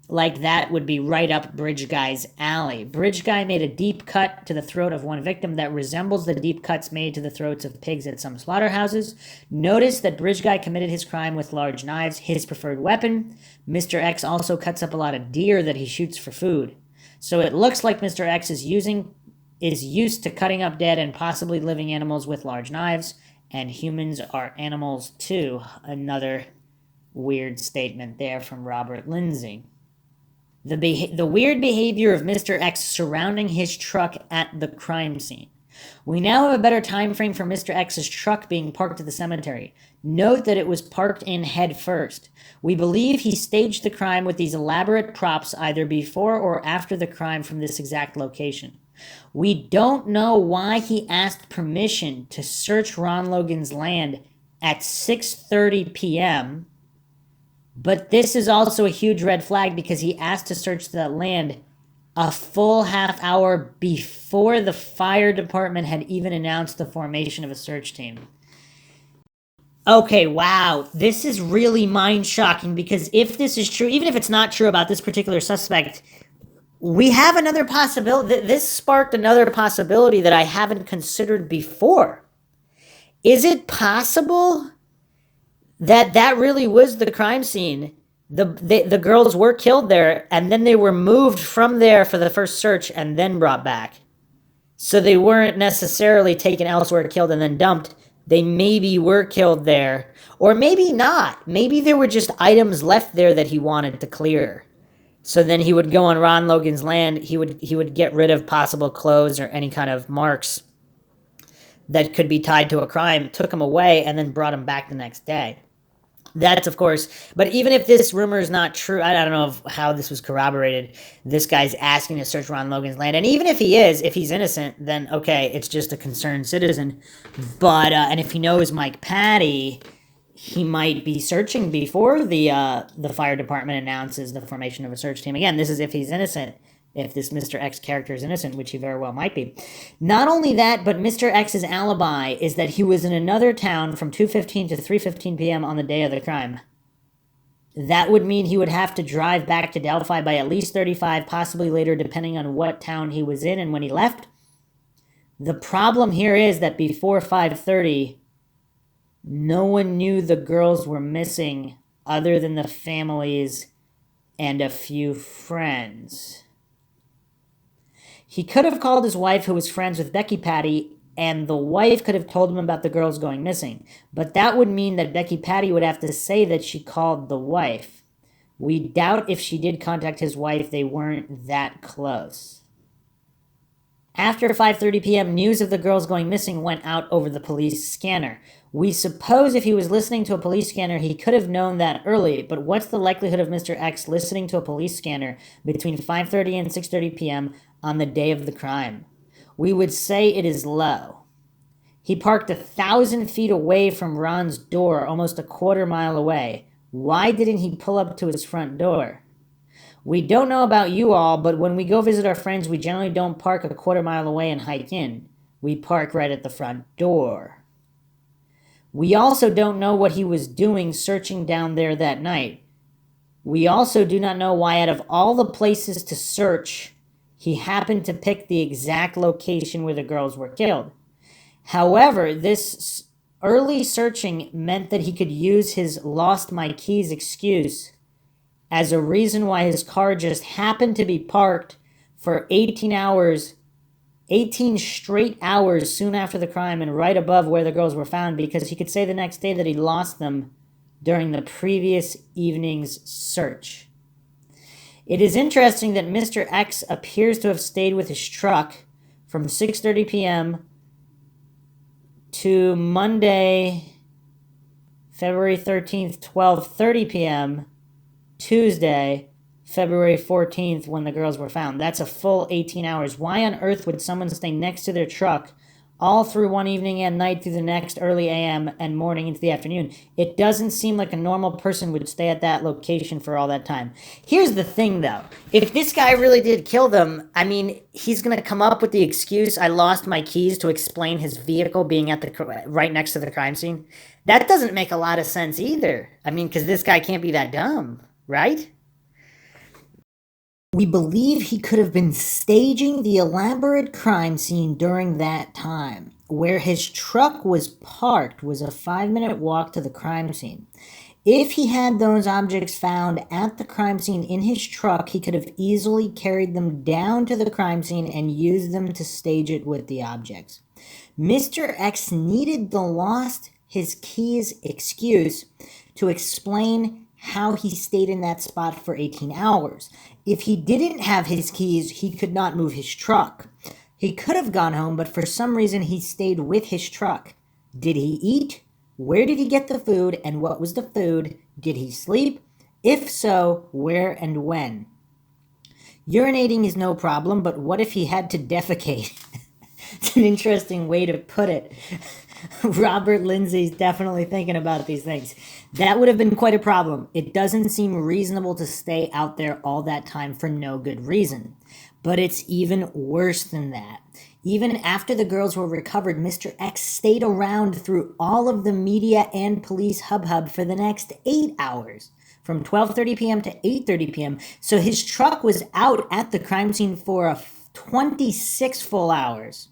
like that would be right up Bridge Guy's alley. Bridge Guy made a deep cut to the throat of one victim that resembles the deep cuts made to the throats of pigs at some slaughterhouses. Notice that Bridge Guy committed his crime with large knives, his preferred weapon. Mr. X also cuts up a lot of deer that he shoots for food. So it looks like Mr. X is used to cutting up dead and possibly living animals with large knives, and humans are animals too. Another weird statement there from Robert Lindsay. The weird behavior of Mr. X surrounding his truck at the crime scene. We now have a better time frame for Mr. X's truck being parked at the cemetery. Note that it was parked in head first. We believe he staged the crime with these elaborate props either before or after the crime from this exact location. We don't know why he asked permission to search Ron Logan's land at 6:30 p.m., but this is also a huge red flag because he asked to search that land a full half hour before the fire department had even announced the formation of a search team. Okay, wow. This is really mind-shocking because if this is true, even if it's not true about this particular suspect, we have another possibility. This sparked another possibility that I haven't considered before. Is it possible that really was the crime scene? The girls were killed there, and then they were moved from there for the first search and then brought back. So they weren't necessarily taken elsewhere, killed, and then dumped. They maybe were killed there, or maybe not. Maybe there were just items left there that he wanted to clear. So then he would go on Ron Logan's land. He would get rid of possible clothes or any kind of marks that could be tied to a crime, took them away, and then brought them back the next day. That's, of course, but even if this rumor is not true, I don't know how this was corroborated. This guy's asking to search Ron Logan's land. And even if he is, if he's innocent, then okay, it's just a concerned citizen. But, and if he knows Mike Patty, he might be searching before the fire department announces the formation of a search team. Again, this is if he's innocent. If this Mr. X character is innocent, which he very well might be. Not only that, but Mr. X's alibi is that he was in another town from 2:15 to 3:15 p.m. on the day of the crime. That would mean he would have to drive back to Delphi by at least 35, possibly later, depending on what town he was in and when he left. The problem here is that before 5:30, no one knew the girls were missing other than the families and a few friends. He could have called his wife, who was friends with Becky Patty, and the wife could have told him about the girls going missing. But that would mean that Becky Patty would have to say that she called the wife. We doubt if she did contact his wife, they weren't that close. After 5:30 p.m., news of the girls going missing went out over the police scanner. We suppose if he was listening to a police scanner, he could have known that early, but what's the likelihood of Mr. X listening to a police scanner between 5:30 and 6:30 p.m. on the day of the crime? We would say it is low. He parked 1,000 feet away from Ron's door, almost a quarter mile away. Why didn't he pull up to his front door? We don't know about you all, but when we go visit our friends, we generally don't park a quarter mile away and hike in. We park right at the front door. We also don't know what he was doing searching down there that night. We also do not know why, out of all the places to search, he happened to pick the exact location where the girls were killed. However, this early searching meant that he could use his lost my keys excuse as a reason why his car just happened to be parked for 18 straight hours soon after the crime and right above where the girls were found, because he could say the next day that he lost them during the previous evening's search. It is interesting that Mr. X appears to have stayed with his truck from 6:30 p.m. to Monday, February 13th, 12:30 p.m., Tuesday, February 14th, when the girls were found. That's a full 18 hours. Why on earth would someone stay next to their truck all through one evening and night through the next early a.m. and morning into the afternoon? It doesn't seem like a normal person would stay at that location for all that time. Here's the thing, though. If this guy really did kill them, I mean, he's going to come up with the excuse, I lost my keys, to explain his vehicle being at the right next to the crime scene. That doesn't make a lot of sense either. I mean, because this guy can't be that dumb, right? We believe he could have been staging the elaborate crime scene during that time. Where his truck was parked was a 5-minute walk to the crime scene. If he had those objects found at the crime scene in his truck, he could have easily carried them down to the crime scene and used them to stage it with the objects. Mr. X needed the lost his keys excuse to explain how he stayed in that spot for 18 hours. If he didn't have his keys, he could not move his truck. He could have gone home, but for some reason he stayed with his truck. Did he eat? Where did he get the food, and what was the food? Did he sleep? If so, where and when? Urinating is no problem, but what if he had to defecate? It's an interesting way to put it. Robert Lindsay's definitely thinking about these things. That would have been quite a problem. It doesn't seem reasonable to stay out there all that time for no good reason. But it's even worse than that. Even after the girls were recovered, Mr. X stayed around through all of the media and police hubbub for the next 8 hours, from 12:30 p.m. to 8:30 p.m. So his truck was out at the crime scene for 26 full hours,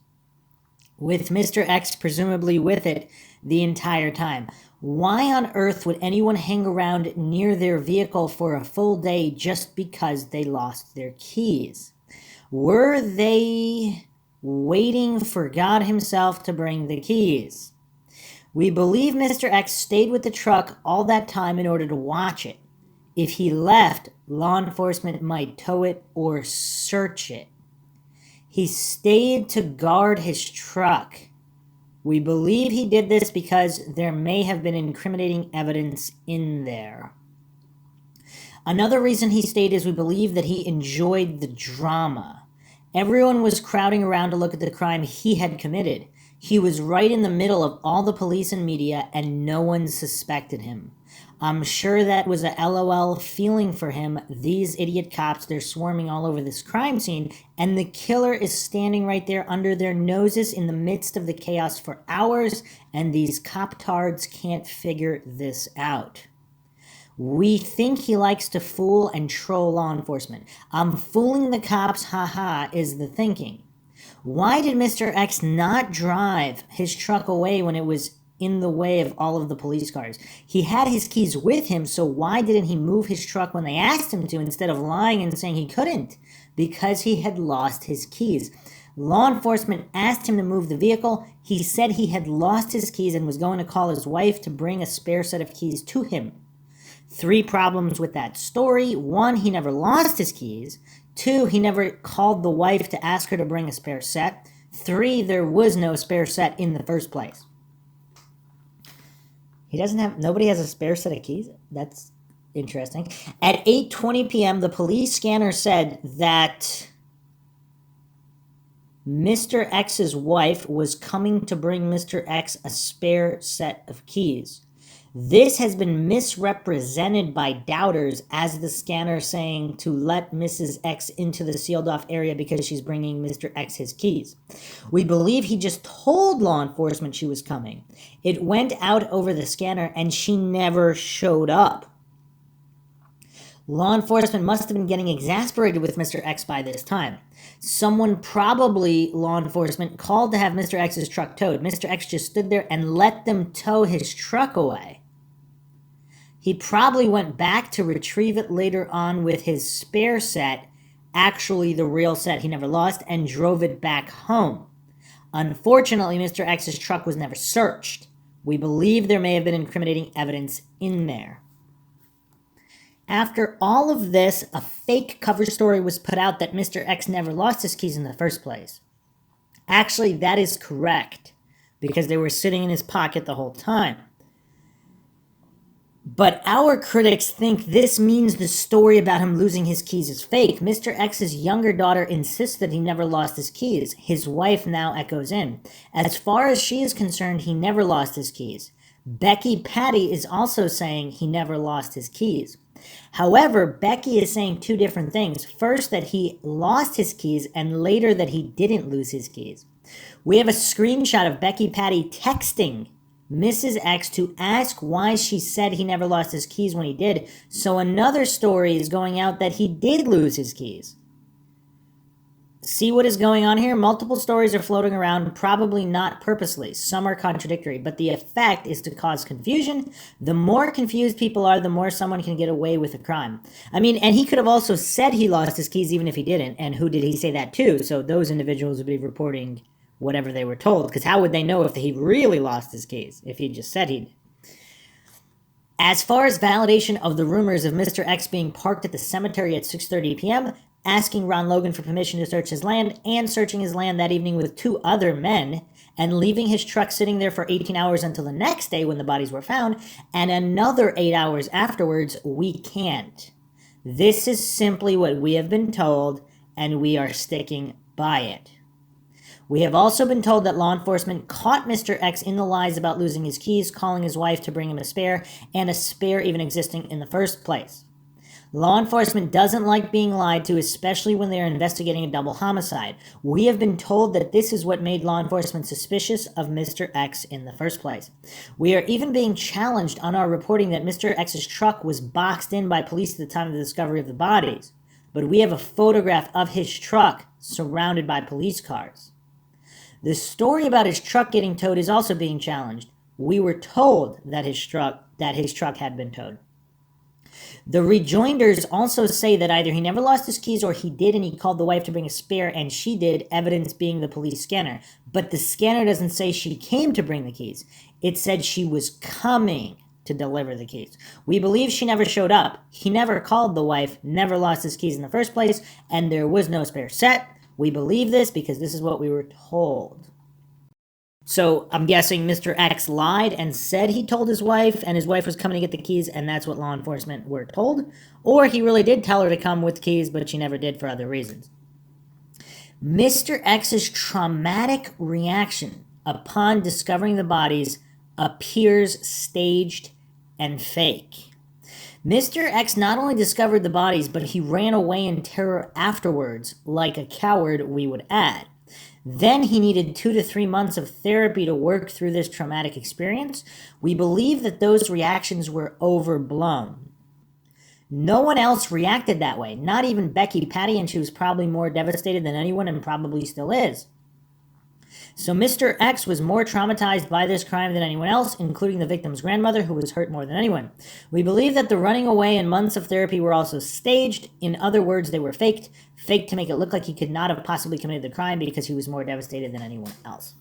with Mr. X presumably with it the entire time. Why on earth would anyone hang around near their vehicle for a full day just because they lost their keys? Were they waiting for God himself to bring the keys? We believe Mr. X stayed with the truck all that time in order to watch it. If he left, law enforcement might tow it or search it. He stayed to guard his truck. We believe he did this because there may have been incriminating evidence in there. Another reason he stayed is we believe that he enjoyed the drama. Everyone was crowding around to look at the crime he had committed. He was right in the middle of all the police and media, and no one suspected him. I'm sure that was a LOL feeling for him. These idiot cops, they're swarming all over this crime scene, and the killer is standing right there under their noses in the midst of the chaos for hours, and these cop-tards can't figure this out. We think he likes to fool and troll law enforcement. I'm fooling the cops, haha, is the thinking. Why did Mr. X not drive his truck away when it was in the way of all of the police cars? He had his keys with him, so why didn't he move his truck when they asked him to instead of lying and saying he couldn't? Because he had lost his keys. Law enforcement asked him to move the vehicle. He said he had lost his keys and was going to call his wife to bring a spare set of keys to him. 3 problems with that story. 1, he never lost his keys. 2, he never called the wife to ask her to bring a spare set. 3, there was no spare set in the first place. Nobody has a spare set of keys? That's interesting. At 8:20 p.m., the police scanner said that Mr. X's wife was coming to bring Mr. X a spare set of keys. This has been misrepresented by doubters as the scanner saying to let Mrs. X into the sealed off area because she's bringing Mr. X his keys. We believe he just told law enforcement she was coming. It went out over the scanner and she never showed up. Law enforcement must have been getting exasperated with Mr. X by this time. Someone, probably law enforcement, called to have Mr. X's truck towed. Mr. X just stood there and let them tow his truck away. He probably went back to retrieve it later on with his spare set, actually the real set he never lost, and drove it back home. Unfortunately, Mr. X's truck was never searched. We believe there may have been incriminating evidence in there. After all of this, a fake cover story was put out that Mr. X never lost his keys in the first place. Actually, that is correct, because they were sitting in his pocket the whole time. But our critics think this means the story about him losing his keys is fake. Mr. X's younger daughter insists that he never lost his keys. His wife now echoes in. As far as she is concerned, he never lost his keys. Becky Patty is also saying he never lost his keys. However, Becky is saying 2 different things. First, that he lost his keys, and later that he didn't lose his keys. We have a screenshot of Becky Patty texting Mrs. X to ask why she said he never lost his keys when he did. So another story is going out that he did lose his keys. See what is going on here? Multiple stories are floating around, probably not purposely. Some are contradictory, but the effect is to cause confusion. The more confused people are, the more someone can get away with a crime. I mean, and he could have also said he lost his keys even if he didn't. And who did he say that to? So those individuals would be reporting whatever they were told, because how would they know if he really lost his keys if he just said he did? As far as validation of the rumors of Mr. X being parked at the cemetery at 6:30 p.m., asking Ron Logan for permission to search his land and searching his land that evening with 2 other men, and leaving his truck sitting there for 18 hours until the next day when the bodies were found, and another 8 hours afterwards, we can't. This is simply what we have been told, and we are sticking by it. We have also been told that law enforcement caught Mr. X in the lies about losing his keys, calling his wife to bring him a spare, and a spare even existing in the first place. Law enforcement doesn't like being lied to, especially when they are investigating a double homicide. We have been told that this is what made law enforcement suspicious of Mr. X in the first place. We are even being challenged on our reporting that Mr. X's truck was boxed in by police at the time of the discovery of the bodies. But we have a photograph of his truck surrounded by police cars. The story about his truck getting towed is also being challenged. We were told that his truck had been towed. The rejoinders also say that either he never lost his keys or he did and he called the wife to bring a spare and she did, evidence being the police scanner. But the scanner doesn't say she came to bring the keys. It said she was coming to deliver the keys. We believe she never showed up. He never called the wife, never lost his keys in the first place, and there was no spare set. We believe this because this is what we were told. So I'm guessing Mr. X lied and said he told his wife and his wife was coming to get the keys and that's what law enforcement were told. Or he really did tell her to come with keys, but she never did for other reasons. Mr. X's traumatic reaction upon discovering the bodies appears staged and fake. Mr. X not only discovered the bodies, but he ran away in terror afterwards, like a coward, we would add. Then he needed 2 to 3 months of therapy to work through this traumatic experience. We believe that those reactions were overblown. No one else reacted that way, not even Becky Patty, and she was probably more devastated than anyone and probably still is. So Mr. X was more traumatized by this crime than anyone else, including the victim's grandmother, who was hurt more than anyone. We believe that the running away and months of therapy were also staged. In other words, they were faked to make it look like he could not have possibly committed the crime because he was more devastated than anyone else.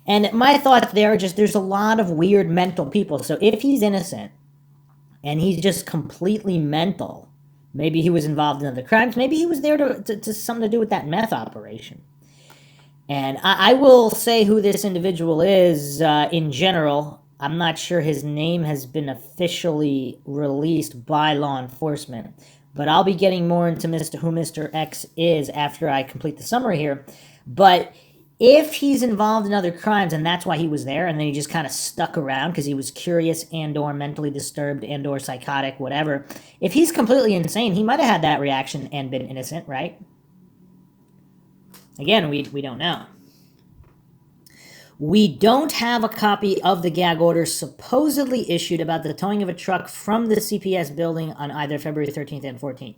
And my thought there are just, there's a lot of weird mental people. So if he's innocent and he's just completely mental, maybe he was involved in other crimes, maybe he was there to something to do with that meth operation. And I will say who this individual is in general. I'm not sure his name has been officially released by law enforcement, but I'll be getting more into who Mr. X is after I complete the summary here. But if he's involved in other crimes and that's why he was there and then he just kind of stuck around because he was curious and or mentally disturbed and or psychotic, whatever, if he's completely insane, he might have had that reaction and been innocent, right? Again, we don't know. We don't have a copy of the gag order supposedly issued about the towing of a truck from the CPS building on either February 13th and 14th.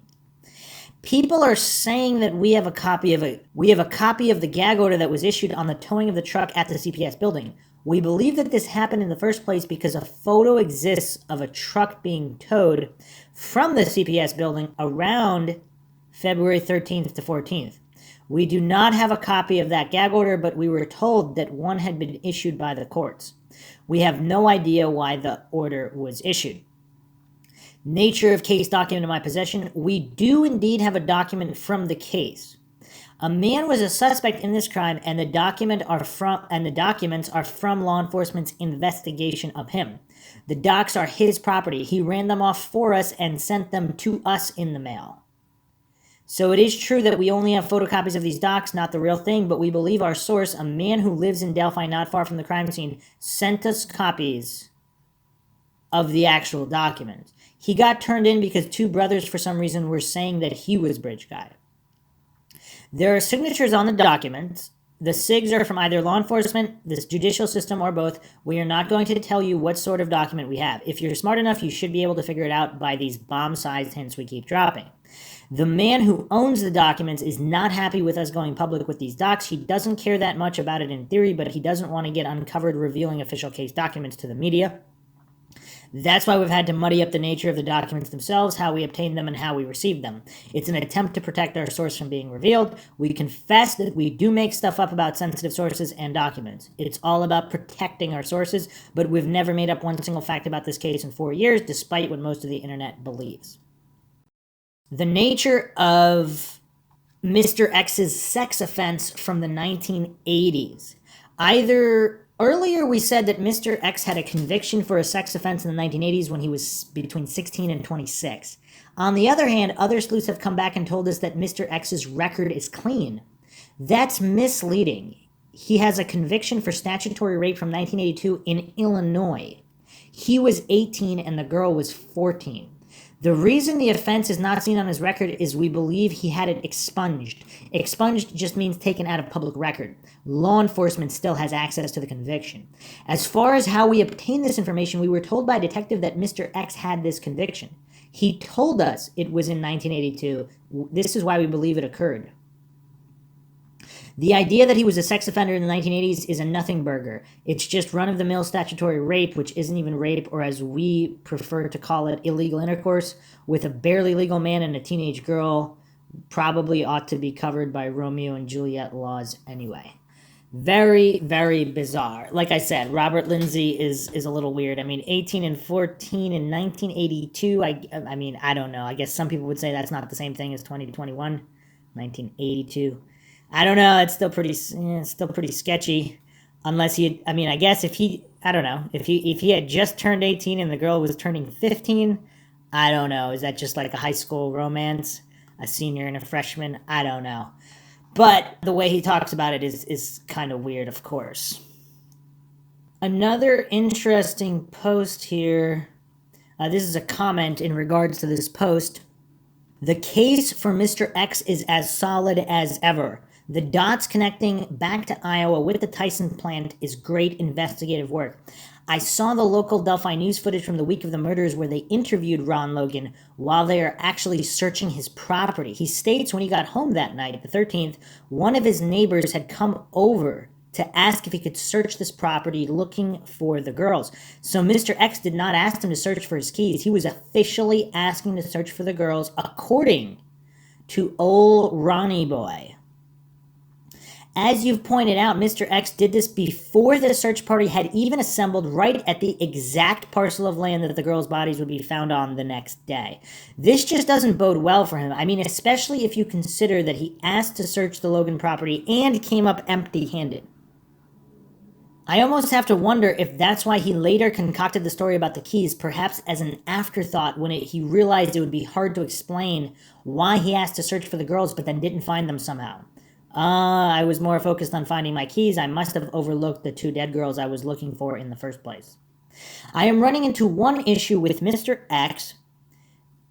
People are saying that we have a copy of the gag order that was issued on the towing of the truck at the CPS building. We believe that this happened in the first place because a photo exists of a truck being towed from the CPS building around February 13th to 14th. We do not have a copy of that gag order, but we were told that one had been issued by the courts. We have no idea why the order was issued. Nature of case document in my possession. We do indeed have a document from the case. A man was a suspect in this crime, and the documents are from law enforcement's investigation of him. The docs are his property. He ran them off for us and sent them to us in the mail. So it is true that we only have photocopies of these docs, not the real thing, but we believe our source, a man who lives in Delphi not far from the crime scene, sent us copies of the actual documents. He got turned in because 2 brothers, for some reason, were saying that he was bridge guy. There are signatures on the documents. The SIGs are from either law enforcement, the judicial system, or both. We are not going to tell you what sort of document we have. If you're smart enough, you should be able to figure it out by these bomb-sized hints we keep dropping. The man who owns the documents is not happy with us going public with these docs. He doesn't care that much about it in theory, but he doesn't want to get uncovered revealing official case documents to the media. That's why we've had to muddy up the nature of the documents themselves, how we obtained them, and how we received them. It's an attempt to protect our source from being revealed. We confess that we do make stuff up about sensitive sources and documents. It's all about protecting our sources, but we've never made up one single fact about this case in 4 years, despite what most of the internet believes. The nature of Mr. X's sex offense from the 1980s. Earlier we said that Mr. X had a conviction for a sex offense in the 1980s when he was between 16 and 26. On the other hand, other sleuths have come back and told us that Mr. X's record is clean. That's misleading. He has a conviction for statutory rape from 1982 in Illinois. He was 18 and the girl was 14. The reason the offense is not seen on his record is we believe he had it expunged. Expunged just means taken out of public record. Law enforcement still has access to the conviction. As far as how we obtained this information, we were told by a detective that Mr. X had this conviction. He told us it was in 1982. This is why we believe it occurred. The idea that he was a sex offender in the 1980s is a nothing burger. It's just run-of-the-mill statutory rape, which isn't even rape, or as we prefer to call it, illegal intercourse, with a barely legal man and a teenage girl. Probably ought to be covered by Romeo and Juliet laws anyway. Very, very bizarre. Like I said, Robert Lindsay is a little weird. I mean, 18 and 14 in 1982, I mean, I don't know. I guess some people would say that's not the same thing as 20 to 21, 1982. I don't know. It's still pretty sketchy. Unless I guess if he had just turned 18 and the girl was turning 15, I don't know. Is that just like a high school romance? A senior and a freshman? I don't know. But the way he talks about it is kind of weird, of course. Another interesting post here. This is a comment in regards to this post. The case for Mr. X is as solid as ever. The dots connecting back to Iowa with the Tyson plant is great investigative work. I saw the local Delphi news footage from the week of the murders where they interviewed Ron Logan while they are actually searching his property. He states when he got home that night, the 13th, one of his neighbors had come over to ask if he could search this property looking for the girls. So Mr. X did not ask him to search for his keys. He was officially asking to search for the girls, according to old Ronnie Boy. As you've pointed out, Mr. X did this before the search party had even assembled right at the exact parcel of land that the girls' bodies would be found on the next day. This just doesn't bode well for him. I mean, especially if you consider that he asked to search the Logan property and came up empty-handed. I almost have to wonder if that's why he later concocted the story about the keys, perhaps as an afterthought when he realized it would be hard to explain why he asked to search for the girls but then didn't find them somehow. I was more focused on finding my keys. I must have overlooked the two dead girls I was looking for in the first place. I am running into one issue with Mr. X.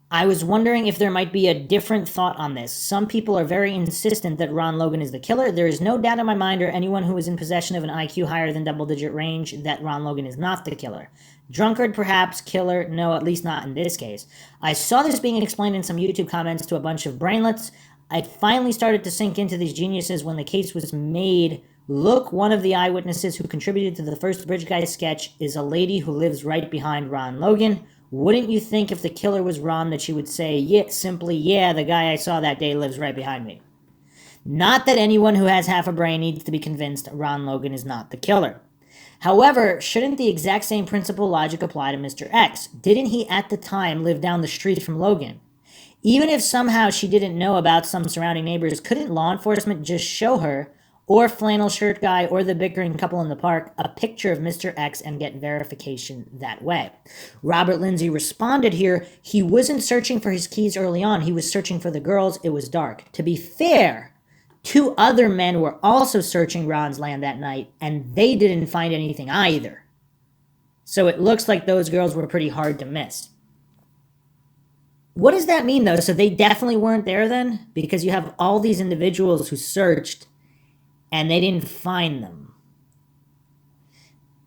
I was wondering if there might be a different thought on this. Some people are very insistent that Ron Logan is the killer. There is no doubt in my mind, or anyone who is in possession of an IQ higher than double-digit range, that Ron Logan is not the killer. Drunkard, perhaps. Killer, no, at least not in this case. I saw this being explained in some YouTube comments to a bunch of brainlets. It finally started to sink into these geniuses when the case was made. Look, one of the eyewitnesses who contributed to the first Bridge Guy sketch is a lady who lives right behind Ron Logan. Wouldn't you think if the killer was Ron that she would say, yeah, the guy I saw that day lives right behind me? Not that anyone who has half a brain needs to be convinced Ron Logan is not the killer. However, shouldn't the exact same principle logic apply to Mr. X? Didn't he at the time live down the street from Logan? Even if somehow she didn't know about some surrounding neighbors, couldn't law enforcement just show her, or Flannel Shirt Guy, or the bickering couple in the park, a picture of Mr. X and get verification that way? Robert Lindsay responded here, he wasn't searching for his keys early on, he was searching for the girls, it was dark. To be fair, two other men were also searching Ron's land that night, and they didn't find anything either. So it looks like those girls were pretty hard to miss. What does that mean, though? So they definitely weren't there then? Because you have all these individuals who searched and they didn't find them.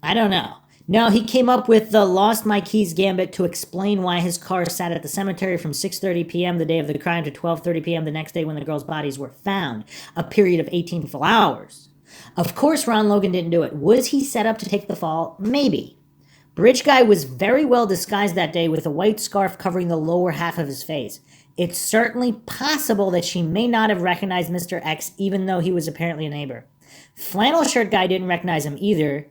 I don't know. No, he came up with the lost my keys gambit to explain why his car sat at the cemetery from 6:30 p.m. the day of the crime to 12:30 p.m. the next day when the girls' bodies were found. A period of 18 full hours. Of course Ron Logan didn't do it. Was he set up to take the fall? Maybe. Bridge Guy was very well disguised that day with a white scarf covering the lower half of his face. It's certainly possible that she may not have recognized Mr. X even though he was apparently a neighbor. Flannel Shirt Guy didn't recognize him either,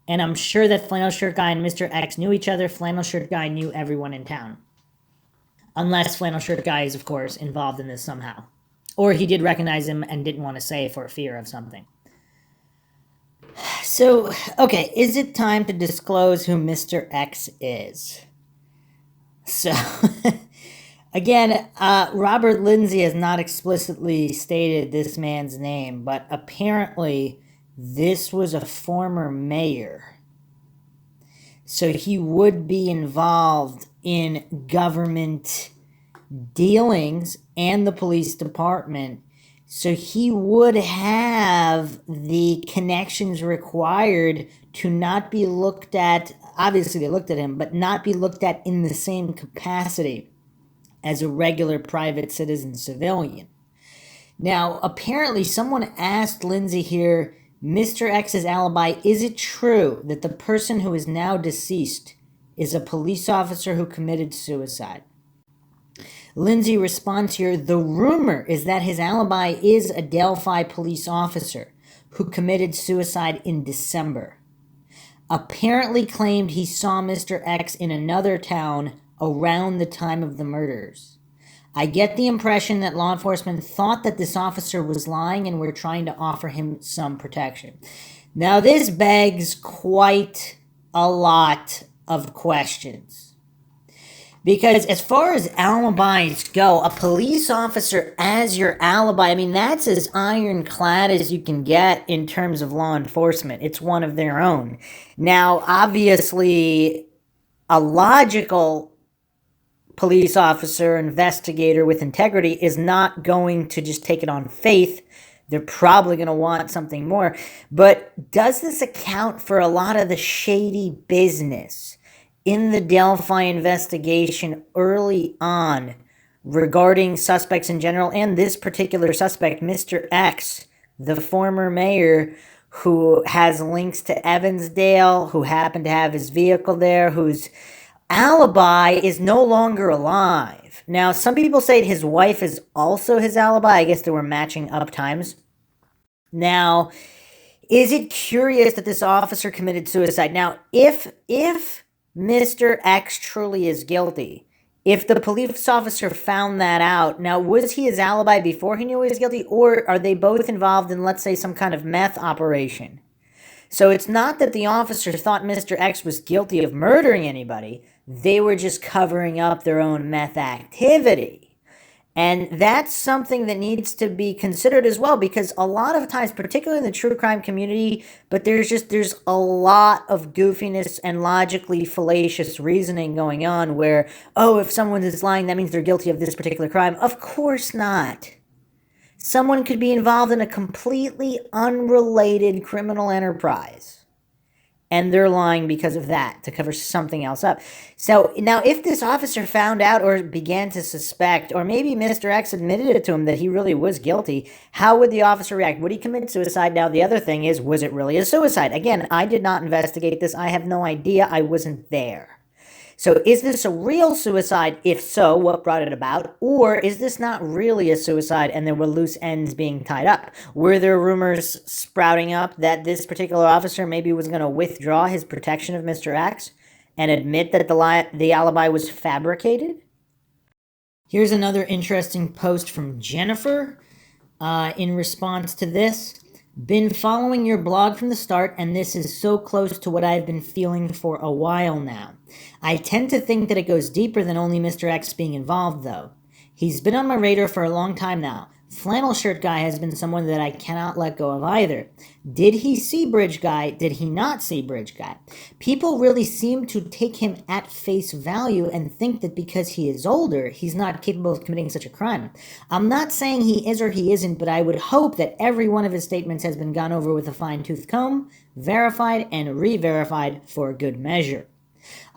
and I'm sure that Flannel Shirt Guy and Mr. X knew each other. Flannel Shirt Guy knew everyone in town. Unless Flannel Shirt Guy is, of course, involved in this somehow. Or he did recognize him and didn't want to say for fear of something. So, okay, is it time to disclose who Mr. X is? So, again, Robert Lindsay has not explicitly stated this man's name, but apparently this was a former mayor. So he would be involved in government dealings and the police department. So he would have the connections required to not be looked at. Obviously, they looked at him, but not be looked at in the same capacity as a regular private citizen civilian. Now, apparently, someone asked Lindsay here, Mr. X's alibi, is it true that the person who is now deceased is a police officer who committed suicide? Lindsay responds here, the rumor is that his alibi is a Delphi police officer who committed suicide in December. Apparently claimed he saw Mr. X in another town around the time of the murders. I get the impression that law enforcement thought that this officer was lying and were trying to offer him some protection. Now, this begs quite a lot of questions. Because as far as alibis go, a police officer as your alibi, I mean, that's as ironclad as you can get in terms of law enforcement. It's one of their own. Now, obviously, a logical police officer, investigator with integrity is not going to just take it on faith. They're probably going to want something more. But does this account for a lot of the shady business in the Delphi investigation early on regarding suspects in general and this particular suspect, Mr. X, the former mayor who has links to Evansdale, who happened to have his vehicle there, whose alibi is no longer alive? Now, some people say his wife is also his alibi. I guess they were matching up times. Now, is it curious that this officer committed suicide? Now, if Mr. X truly is guilty, if the police officer found that out, now was he his alibi before he knew he was guilty, or are they both involved in, let's say, some kind of meth operation? So it's not that the officer thought Mr. X was guilty of murdering anybody, they were just covering up their own meth activity. And that's something that needs to be considered as well, because a lot of times, particularly in the true crime community, but there's a lot of goofiness and logically fallacious reasoning going on where, oh, if someone is lying, that means they're guilty of this particular crime. Of course not. Someone could be involved in a completely unrelated criminal enterprise, and they're lying because of that, to cover something else up. So now if this officer found out or began to suspect, or maybe Mr. X admitted it to him that he really was guilty, how would the officer react? Would he commit suicide? Now, the other thing is, was it really a suicide? Again, I did not investigate this. I have no idea. I wasn't there. So is this a real suicide? If so, what brought it about? Or is this not really a suicide and there were loose ends being tied up? Were there rumors sprouting up that this particular officer maybe was going to withdraw his protection of Mr. X and admit that the alibi was fabricated? Here's another interesting post from Jennifer in response to this. Been following your blog from the start, and this is so close to what I've been feeling for a while now. I tend to think that it goes deeper than only Mr. X being involved, though. He's been on my radar for a long time now. Flannel Shirt Guy has been someone that I cannot let go of either. Did he see Bridge Guy? Did he not see Bridge Guy? People really seem to take him at face value and think that because he is older, he's not capable of committing such a crime. I'm not saying he is or he isn't, but I would hope that every one of his statements has been gone over with a fine-tooth comb, verified and re-verified for good measure.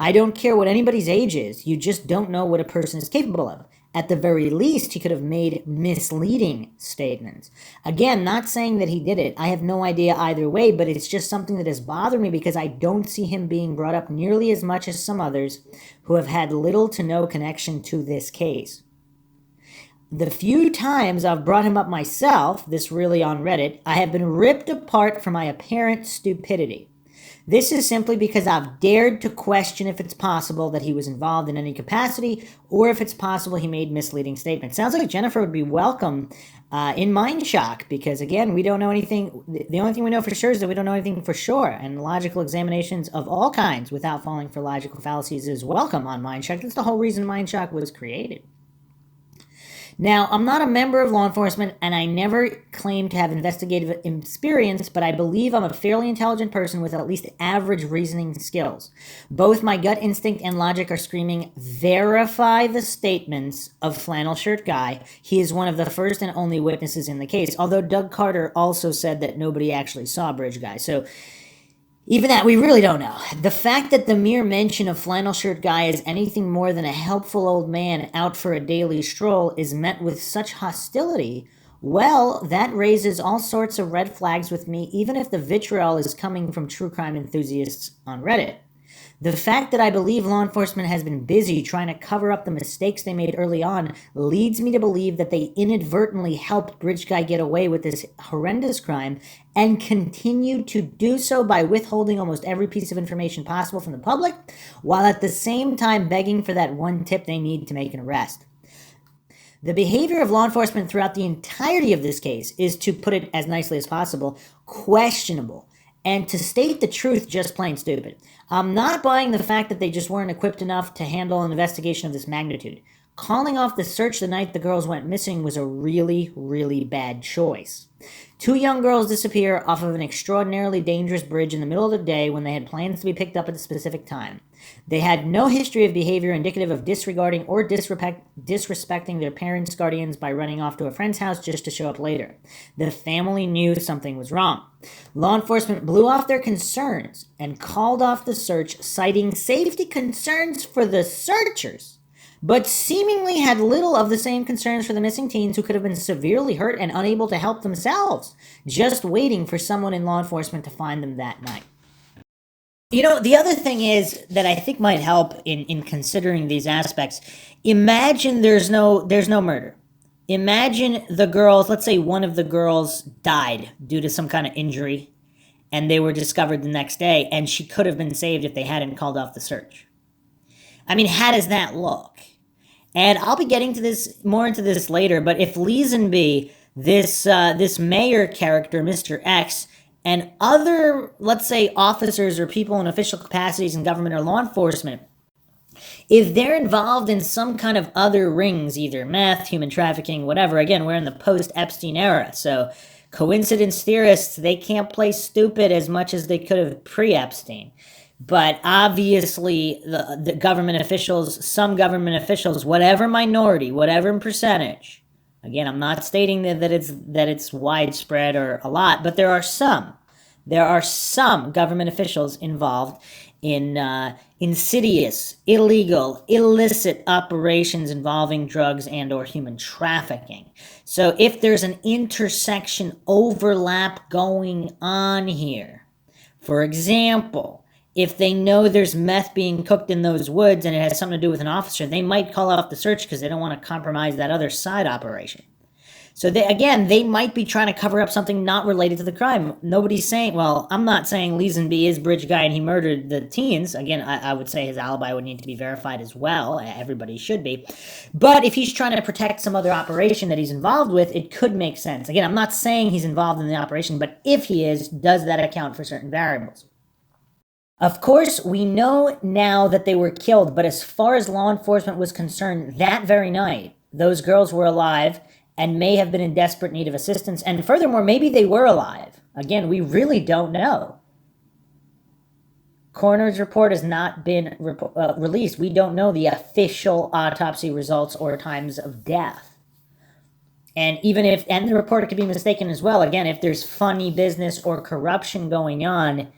I don't care what anybody's age is, you just don't know what a person is capable of. At the very least, he could have made misleading statements. Again, not saying that he did it. I have no idea either way, but it's just something that has bothered me because I don't see him being brought up nearly as much as some others who have had little to no connection to this case. The few times I've brought him up myself, this really on Reddit, I have been ripped apart for my apparent stupidity. This is simply because I've dared to question if it's possible that he was involved in any capacity, or if it's possible he made misleading statements. Sounds like Jennifer would be welcome in Mindshock, because again, we don't know anything. The only thing we know for sure is that we don't know anything for sure, and logical examinations of all kinds without falling for logical fallacies is welcome on Mindshock. That's the whole reason Mindshock was created. Now, I'm not a member of law enforcement, and I never claim to have investigative experience, but I believe I'm a fairly intelligent person with at least average reasoning skills. Both my gut instinct and logic are screaming, verify the statements of Flannel Shirt Guy. He is one of the first and only witnesses in the case, although Doug Carter also said that nobody actually saw Bridge Guy. So even that, we really don't know. The fact that the mere mention of Flannel Shirt Guy is anything more than a helpful old man out for a daily stroll is met with such hostility, well, that raises all sorts of red flags with me, even if the vitriol is coming from true crime enthusiasts on Reddit. The fact that I believe law enforcement has been busy trying to cover up the mistakes they made early on leads me to believe that they inadvertently helped Bridge Guy get away with this horrendous crime and continue to do so by withholding almost every piece of information possible from the public, while at the same time begging for that one tip they need to make an arrest. The behavior of law enforcement throughout the entirety of this case is, to put it as nicely as possible, questionable. And to state the truth, just plain stupid. I'm not buying the fact that they just weren't equipped enough to handle an investigation of this magnitude. Calling off the search the night the girls went missing was a really, really bad choice. 2 young girls disappear off of an extraordinarily dangerous bridge in the middle of the day when they had plans to be picked up at a specific time. They had no history of behavior indicative of disregarding or disrespecting their parents' guardians by running off to a friend's house just to show up later. The family knew something was wrong. Law enforcement blew off their concerns and called off the search, citing safety concerns for the searchers, but seemingly had little of the same concerns for the missing teens who could have been severely hurt and unable to help themselves, just waiting for someone in law enforcement to find them that night. You know, the other thing is that I think might help in considering these aspects. Imagine there's no murder. Imagine the girls, let's say one of the girls died due to some kind of injury, and they were discovered the next day, and she could have been saved if they hadn't called off the search. I mean, how does that look? And I'll be getting to this more into this later, but if Leesenby, this mayor character, Mr. X, and other, let's say, officers or people in official capacities in government or law enforcement, if they're involved in some kind of other rings, either meth, human trafficking, whatever, again, we're in the post-Epstein era, so coincidence theorists, they can't play stupid as much as they could have pre-Epstein. But obviously, the government officials, some government officials, whatever minority, whatever percentage, again, I'm not stating that it's widespread or a lot, but there are some government officials involved in insidious, illegal, illicit operations involving drugs and or human trafficking. So if there's an intersection overlap going on here, for example, if they know there's meth being cooked in those woods and it has something to do with an officer, they might call off the search because they don't want to compromise that other side operation. So they might be trying to cover up something not related to the crime. Nobody's saying, well, I'm not saying Leesenby is Bridge Guy and he murdered the teens. Again, I would say his alibi would need to be verified as well. Everybody should be. But if he's trying to protect some other operation that he's involved with, it could make sense. Again, I'm not saying he's involved in the operation, but if he is, does that account for certain variables? Of course, we know now that they were killed, but as far as law enforcement was concerned, that very night, those girls were alive and may have been in desperate need of assistance. And furthermore, maybe they were alive. Again, we really don't know. Coroner's report has not been released. We don't know the official autopsy results or times of death. And the report could be mistaken as well. Again, if there's funny business or corruption going on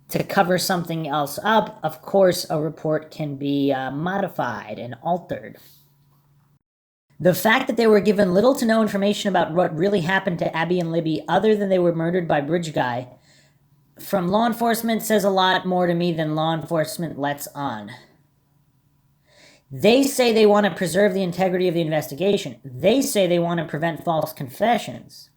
to cover something else up, of course, a report can be modified and altered. The fact that they were given little to no information about what really happened to Abby and Libby other than they were murdered by Bridge Guy from law enforcement says a lot more to me than law enforcement lets on. They say they want to preserve the integrity of the investigation. They say they want to prevent false confessions.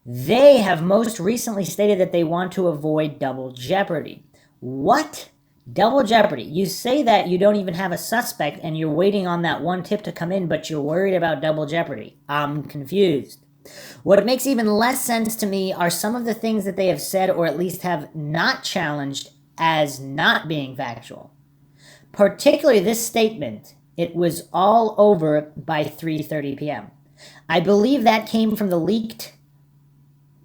They have most recently stated that they want to avoid double jeopardy. What? Double jeopardy. You say that you don't even have a suspect and you're waiting on that one tip to come in, but you're worried about double jeopardy. I'm confused. What makes even less sense to me are some of the things that they have said or at least have not challenged as not being factual. Particularly this statement, it was all over by 3:30 p.m. I believe that came from the leaked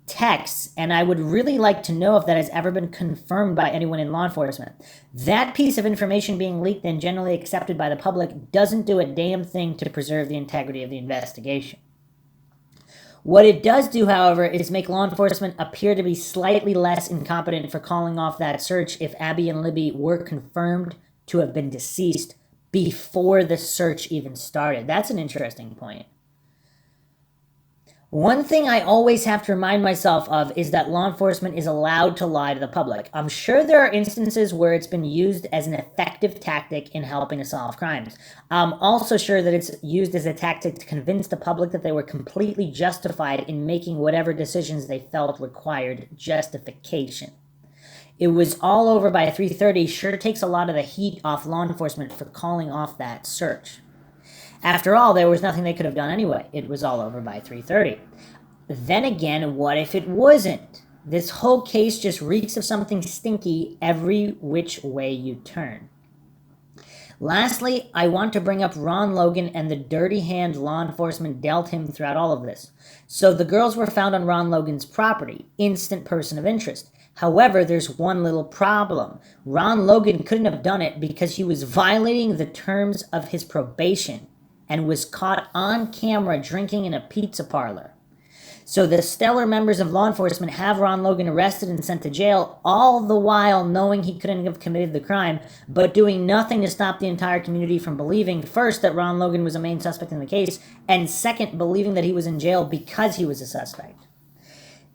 texts, and I would really like to know if that has ever been confirmed by anyone in law enforcement. That piece of information being leaked and generally accepted by the public doesn't do a damn thing to preserve the integrity of the investigation. What it does do, however, is make law enforcement appear to be slightly less incompetent for calling off that search if Abby and Libby were confirmed to have been deceased before the search even started. That's an interesting point. One thing I always have to remind myself of is that law enforcement is allowed to lie to the public. I'm sure there are instances where it's been used as an effective tactic in helping to solve crimes. I'm also sure that it's used as a tactic to convince the public that they were completely justified in making whatever decisions they felt required justification. It was all over by 3:30 sure takes a lot of the heat off law enforcement for calling off that search. After all, there was nothing they could have done anyway. It was all over by 3:30. Then again, what if it wasn't? This whole case just reeks of something stinky every which way you turn. Lastly, I want to bring up Ron Logan and the dirty hand law enforcement dealt him throughout all of this. So the girls were found on Ron Logan's property, instant person of interest. However, there's one little problem. Ron Logan couldn't have done it because he was violating the terms of his probation and was caught on camera drinking in a pizza parlor. So the stellar members of law enforcement have Ron Logan arrested and sent to jail, all the while knowing he couldn't have committed the crime, but doing nothing to stop the entire community from believing, first, that Ron Logan was a main suspect in the case, and second, believing that he was in jail because he was a suspect.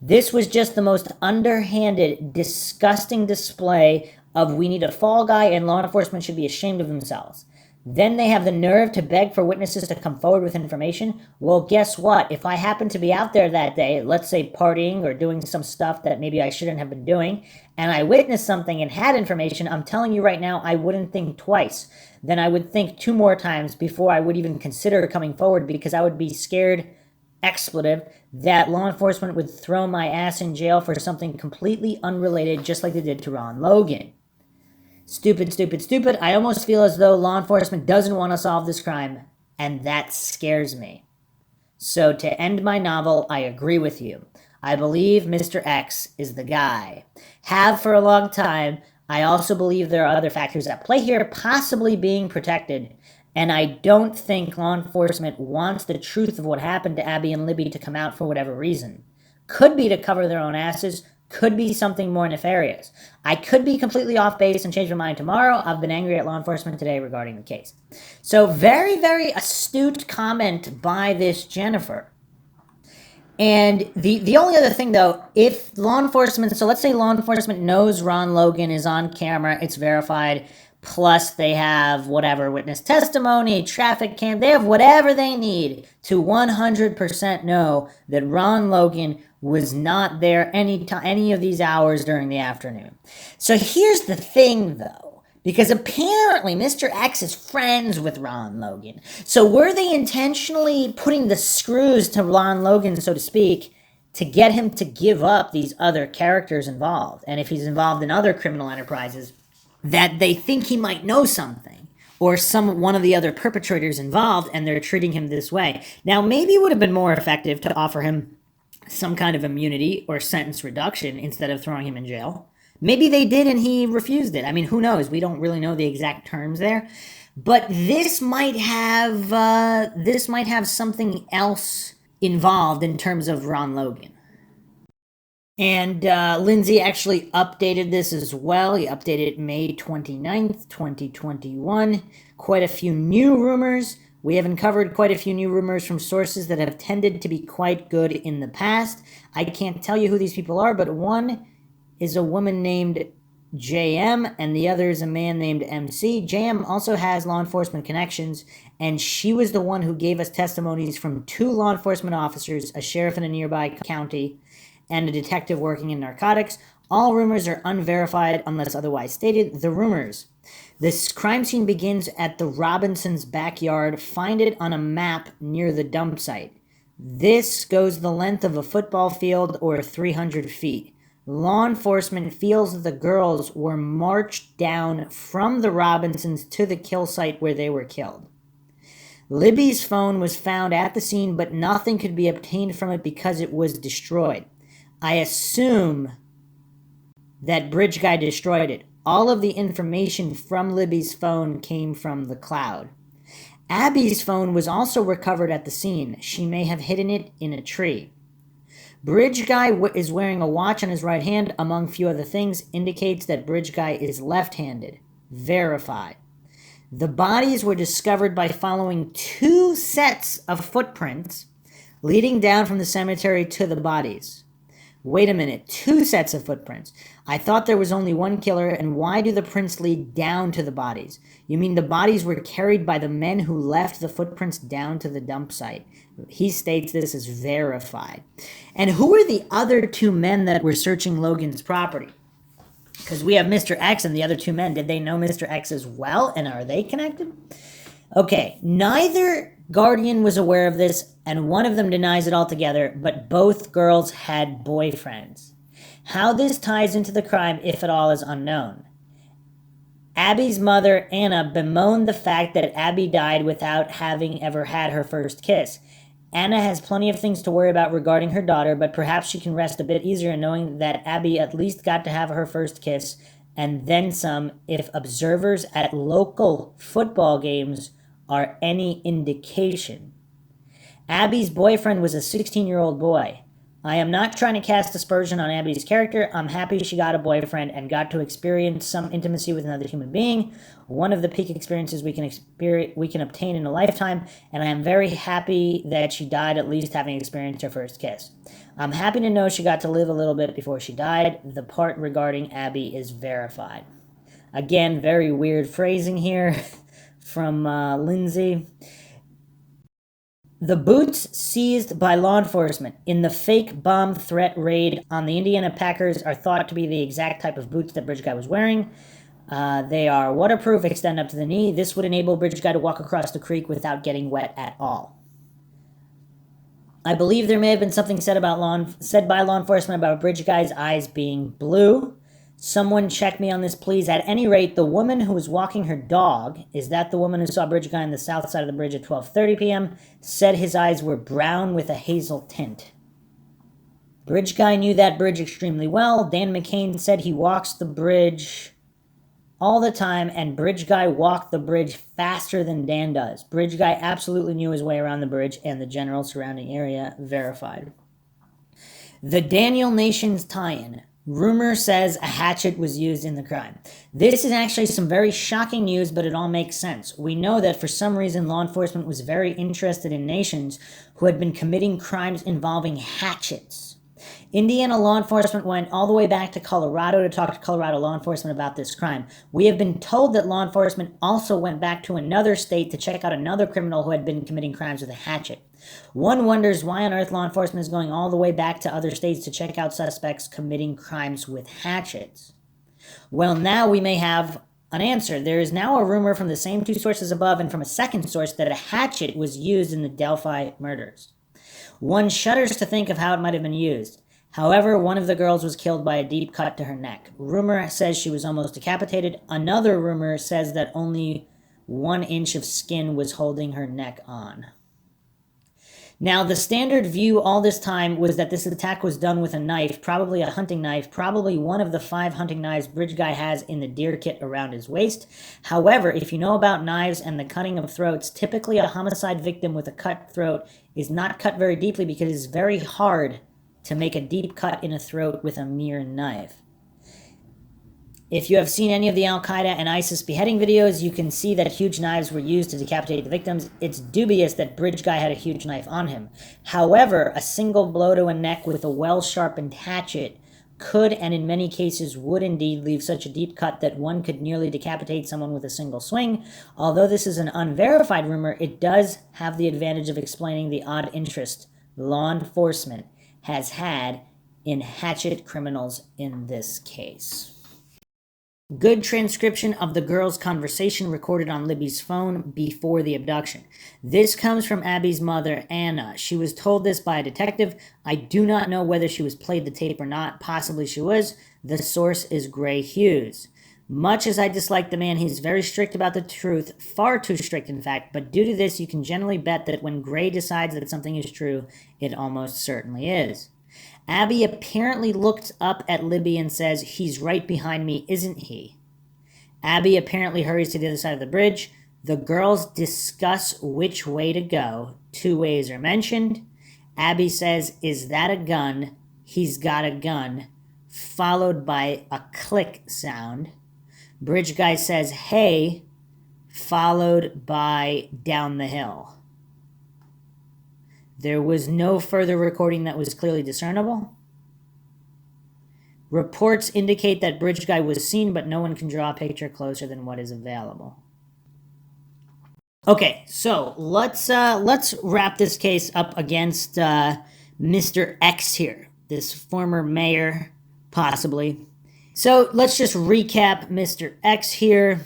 This was just the most underhanded, disgusting display of we need a fall guy and law enforcement should be ashamed of themselves. Then they have the nerve to beg for witnesses to come forward with information. Well, guess what? If I happen to be out there that day, let's say partying or doing some stuff that maybe I shouldn't have been doing, and I witnessed something and had information, I'm telling you right now, I wouldn't think twice. Then I would think 2 more times before I would even consider coming forward because I would be scared, expletive, that law enforcement would throw my ass in jail for something completely unrelated, just like they did to Ron Logan. Stupid, stupid, stupid. I almost feel as though law enforcement doesn't want to solve this crime, and that scares me. So to end my novel, I agree with you. I believe Mr. X is the guy. Have for a long time. I also believe there are other factors at play here, possibly being protected. And I don't think law enforcement wants the truth of what happened to Abby and Libby to come out for whatever reason. Could be to cover their own asses, could be something more nefarious. I could be completely off base and change my mind tomorrow. I've been angry at law enforcement today regarding the case. So very, very astute comment by this Jennifer. And the only other thing, though, if law enforcement, so let's say law enforcement knows Ron Logan is on camera, it's verified, plus they have whatever witness testimony, traffic cam, they have whatever they need to 100% know that Ron Logan was not there any of these hours during the afternoon. So here's the thing, though, because apparently Mr. X is friends with Ron Logan. So were they intentionally putting the screws to Ron Logan, so to speak, to get him to give up these other characters involved? And if he's involved in other criminal enterprises, that they think he might know something, or one of the other perpetrators involved, and they're treating him this way. Now, maybe it would have been more effective to offer him some kind of immunity or sentence reduction instead of throwing him in jail. Maybe they did and he refused it. I mean, who knows? We don't really know the exact terms there. But this might have something else involved in terms of Ron Logan. And Lindsay actually updated this as well. He updated it May 29th, 2021. Quite a few new rumors. We have uncovered quite a few new rumors from sources that have tended to be quite good in the past. I can't tell you who these people are, but one is a woman named JM, and the other is a man named MC. JM also has law enforcement connections, and she was the one who gave us testimonies from 2 law enforcement officers, a sheriff in a nearby county, and a detective working in narcotics. All rumors are unverified unless otherwise stated. The rumors. This crime scene begins at the Robinsons' backyard. Find it on a map near the dump site. This goes the length of a football field or 300 feet. Law enforcement feels that the girls were marched down from the Robinsons to the kill site where they were killed. Libby's phone was found at the scene, but nothing could be obtained from it because it was destroyed. I assume that Bridge Guy destroyed it. All of the information from Libby's phone came from the cloud. Abby's phone was also recovered at the scene. She may have hidden it in a tree. Bridge Guy is wearing a watch on his right hand, among few other things, indicates that Bridge Guy is left-handed. Verified. The bodies were discovered by following 2 sets of footprints leading down from the cemetery to the bodies. Wait a minute, 2 sets of footprints. I thought there was only one killer, and why do the prints lead down to the bodies? You mean the bodies were carried by the men who left the footprints down to the dump site? He states this is verified. And who are the other 2 men that were searching Logan's property? Because we have Mr. X and the other 2 men. Did they know Mr. X as well, and are they connected? Okay, neither guardian was aware of this, and one of them denies it altogether, but both girls had boyfriends. How this ties into the crime, if at all, is unknown. Abby's mother, Anna, bemoaned the fact that Abby died without having ever had her first kiss. Anna has plenty of things to worry about regarding her daughter, but perhaps she can rest a bit easier knowing that Abby at least got to have her first kiss, and then some, if observers at local football games are any indication. Abby's boyfriend was a 16-year-old boy. I am not trying to cast aspersion on Abby's character. I'm happy she got a boyfriend and got to experience some intimacy with another human being, one of the peak experiences we can obtain in a lifetime, and I am very happy that she died at least having experienced her first kiss. I'm happy to know she got to live a little bit before she died. The part regarding Abby is verified. Again, very weird phrasing here from Lindsay. The boots seized by law enforcement in the fake bomb threat raid on the Indiana Packers are thought to be the exact type of boots that Bridge Guy was wearing. They are waterproof, extend up to the knee. This would enable Bridge Guy to walk across the creek without getting wet at all. I believe there may have been something said by law enforcement about Bridge Guy's eyes being blue. Someone check me on this, please. At any rate, the woman who was walking her dog, is that the woman who saw Bridge Guy on the south side of the bridge at 12:30 p.m., said his eyes were brown with a hazel tint. Bridge Guy knew that bridge extremely well. Dan McCain said he walks the bridge all the time, and Bridge Guy walked the bridge faster than Dan does. Bridge Guy absolutely knew his way around the bridge and the general surrounding area. Verified. The Daniel Nations tie-in. Rumor says a hatchet was used in the crime. This is actually some very shocking news, but it all makes sense. We know that for some reason law enforcement was very interested in nations who had been committing crimes involving hatchets. Indiana law enforcement went all the way back to Colorado to talk to Colorado law enforcement about this crime. We have been told that law enforcement also went back to another state to check out another criminal who had been committing crimes with a hatchet. One wonders why on earth law enforcement is going all the way back to other states to check out suspects committing crimes with hatchets. Well, now we may have an answer. There is now a rumor from the same 2 sources above and from a second source that a hatchet was used in the Delphi murders. One shudders to think of how it might have been used. However, one of the girls was killed by a deep cut to her neck. Rumor says she was almost decapitated. Another rumor says that only 1 inch of skin was holding her neck on. Now, the standard view all this time was that this attack was done with a knife, probably a hunting knife, probably one of the 5 hunting knives Bridge Guy has in the deer kit around his waist. However, if you know about knives and the cutting of throats, typically a homicide victim with a cut throat is not cut very deeply because it is very hard to make a deep cut in a throat with a mere knife. If you have seen any of the Al-Qaeda and ISIS beheading videos, you can see that huge knives were used to decapitate the victims. It's dubious that Bridge Guy had a huge knife on him. However, a single blow to a neck with a well-sharpened hatchet could, and in many cases would indeed, leave such a deep cut that one could nearly decapitate someone with a single swing. Although this is an unverified rumor, it does have the advantage of explaining the odd interest law enforcement has had in hatchet criminals in this case. Good transcription of the girl's conversation recorded on Libby's phone before the abduction. This comes from Abby's mother, Anna. She was told this by a detective. I do not know whether she was played the tape or not. Possibly she was. The source is Gray Hughes. Much as I dislike the man, he's very strict about the truth, far too strict in fact, but due to this you can generally bet that when Gray decides that something is true, it almost certainly is. Abby apparently looks up at Libby and says, he's right behind me, isn't he? Abby apparently hurries to the other side of the bridge. The girls discuss which way to go. 2 ways are mentioned. Abby says, is that a gun? He's got a gun. Followed by a click sound. Bridge guy says, hey, followed by down the hill. There was no further recording that was clearly discernible. Reports indicate that bridge guy was seen, but no one can draw a picture closer than what is available. Okay, so let's wrap this case up against Mr. X here, this former mayor, possibly. So let's just recap Mr. X here.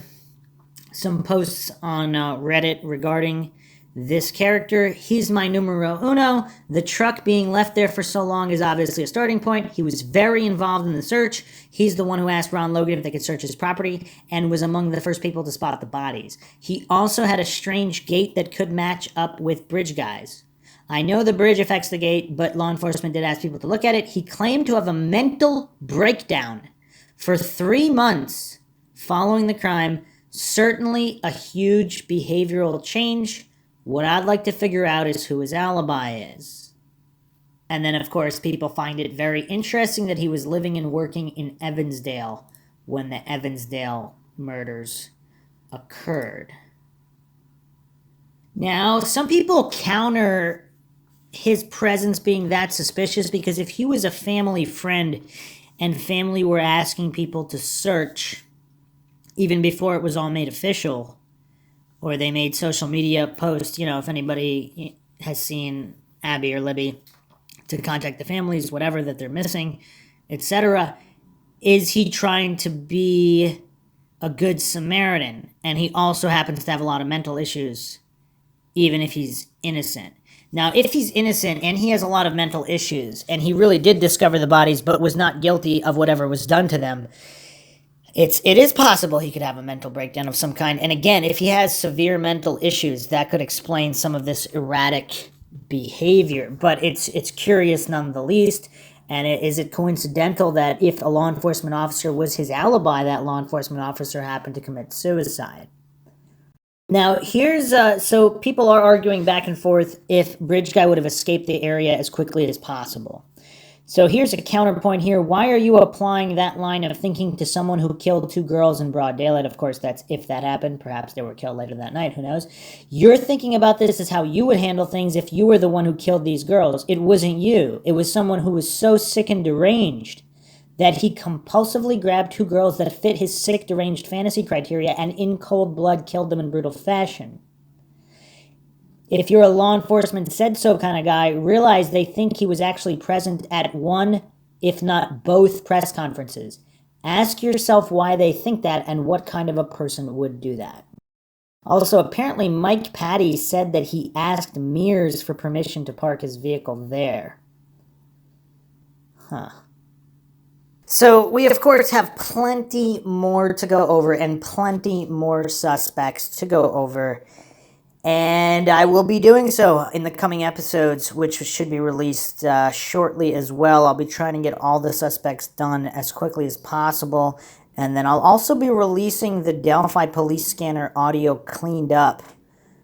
Some posts on Reddit regarding this character. He's my numero uno. The truck being left there for so long is obviously a starting point. He was very involved in the search. He's the one who asked Ron Logan if they could search his property and was among the first people to spot the bodies. He also had a strange gait that could match up with bridge guys. I know the bridge affects the gate, but law enforcement did ask people to look at it. He claimed to have a mental breakdown for 3 months following the crime. Certainly a huge behavioral change. What I'd like to figure out is who his alibi is. And then, of course, people find it very interesting that he was living and working in Evansdale when the Evansdale murders occurred. Now, some people counter his presence being that suspicious because if he was a family friend and family were asking people to search even before it was all made official, or they made social media posts, if anybody has seen Abby or Libby, to contact the families, whatever, that they're missing, etc. Is he trying to be a good Samaritan? And he also happens to have a lot of mental issues, even if he's innocent. Now, if he's innocent and he has a lot of mental issues, and he really did discover the bodies but was not guilty of whatever was done to them, it is possible he could have a mental breakdown of some kind. And again, if he has severe mental issues, that could explain some of this erratic behavior. But it's curious none the least. And is it coincidental that if a law enforcement officer was his alibi, that law enforcement officer happened to commit suicide? Now, here's, so people are arguing back and forth if Bridge Guy would have escaped the area as quickly as possible. So here's a counterpoint here. Why are you applying that line of thinking to someone who killed 2 girls in broad daylight? Of course, that's if that happened. Perhaps they were killed later that night. Who knows? You're thinking about this as how you would handle things if you were the one who killed these girls. It wasn't you. It was someone who was so sick and deranged that he compulsively grabbed 2 girls that fit his sick, deranged fantasy criteria and in cold blood killed them in brutal fashion. If you're a law enforcement said-so kind of guy, realize they think he was actually present at one, if not both, press conferences. Ask yourself why they think that and what kind of a person would do that. Also, apparently Mike Patty said that he asked Mears for permission to park his vehicle there. So we, of course, have plenty more to go over and plenty more suspects to go over. And I will be doing so in the coming episodes, which should be released shortly as well. I'll be trying to get all the suspects done as quickly as possible. And then I'll also be releasing the Delphi police scanner audio cleaned up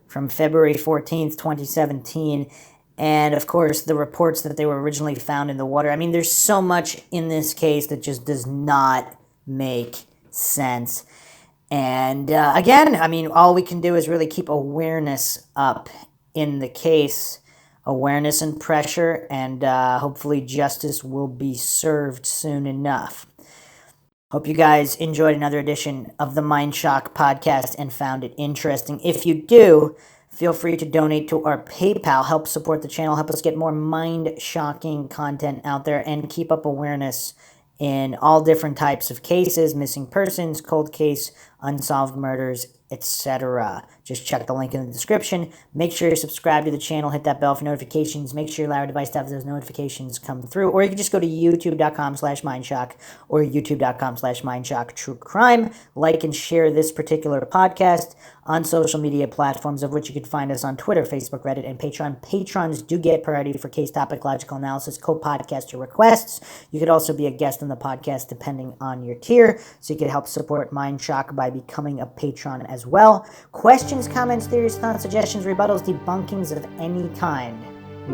from February 14th, 2017. And, of course, the reports that they were originally found in the water. I mean, there's so much in this case that just does not make sense. And again, I mean, all we can do is really keep awareness up in the case, awareness and pressure, and hopefully justice will be served soon enough. Hope you guys enjoyed another edition of the Mindshock podcast and found it interesting. If you do, Feel free to donate to our PayPal, help support the channel, help us get more mind-shocking content out there, and keep up awareness in all different types of cases, missing persons, cold case, unsolved murders, etc. Just check the link in the description. Make sure you're subscribed to the channel, hit that bell for notifications, make sure you allow your device to have those notifications come through, or you can just go to youtube.com/Mindshock or youtube.com/Mindshock True Crime. Like and share this particular podcast on social media platforms, of which you can find us on Twitter, Facebook, Reddit, and Patreon. Patrons do get priority for case topic, logical analysis, co-podcaster requests. You could also be a guest on the podcast depending on your tier, so you can help support Mindshock by becoming a patron as well. Questions, comments, theories, thoughts, suggestions, rebuttals, debunkings of any kind,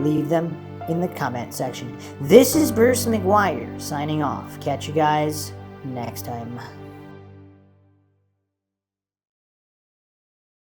leave them in the comment section. This is Bruce McGuire signing off. Catch you guys next time.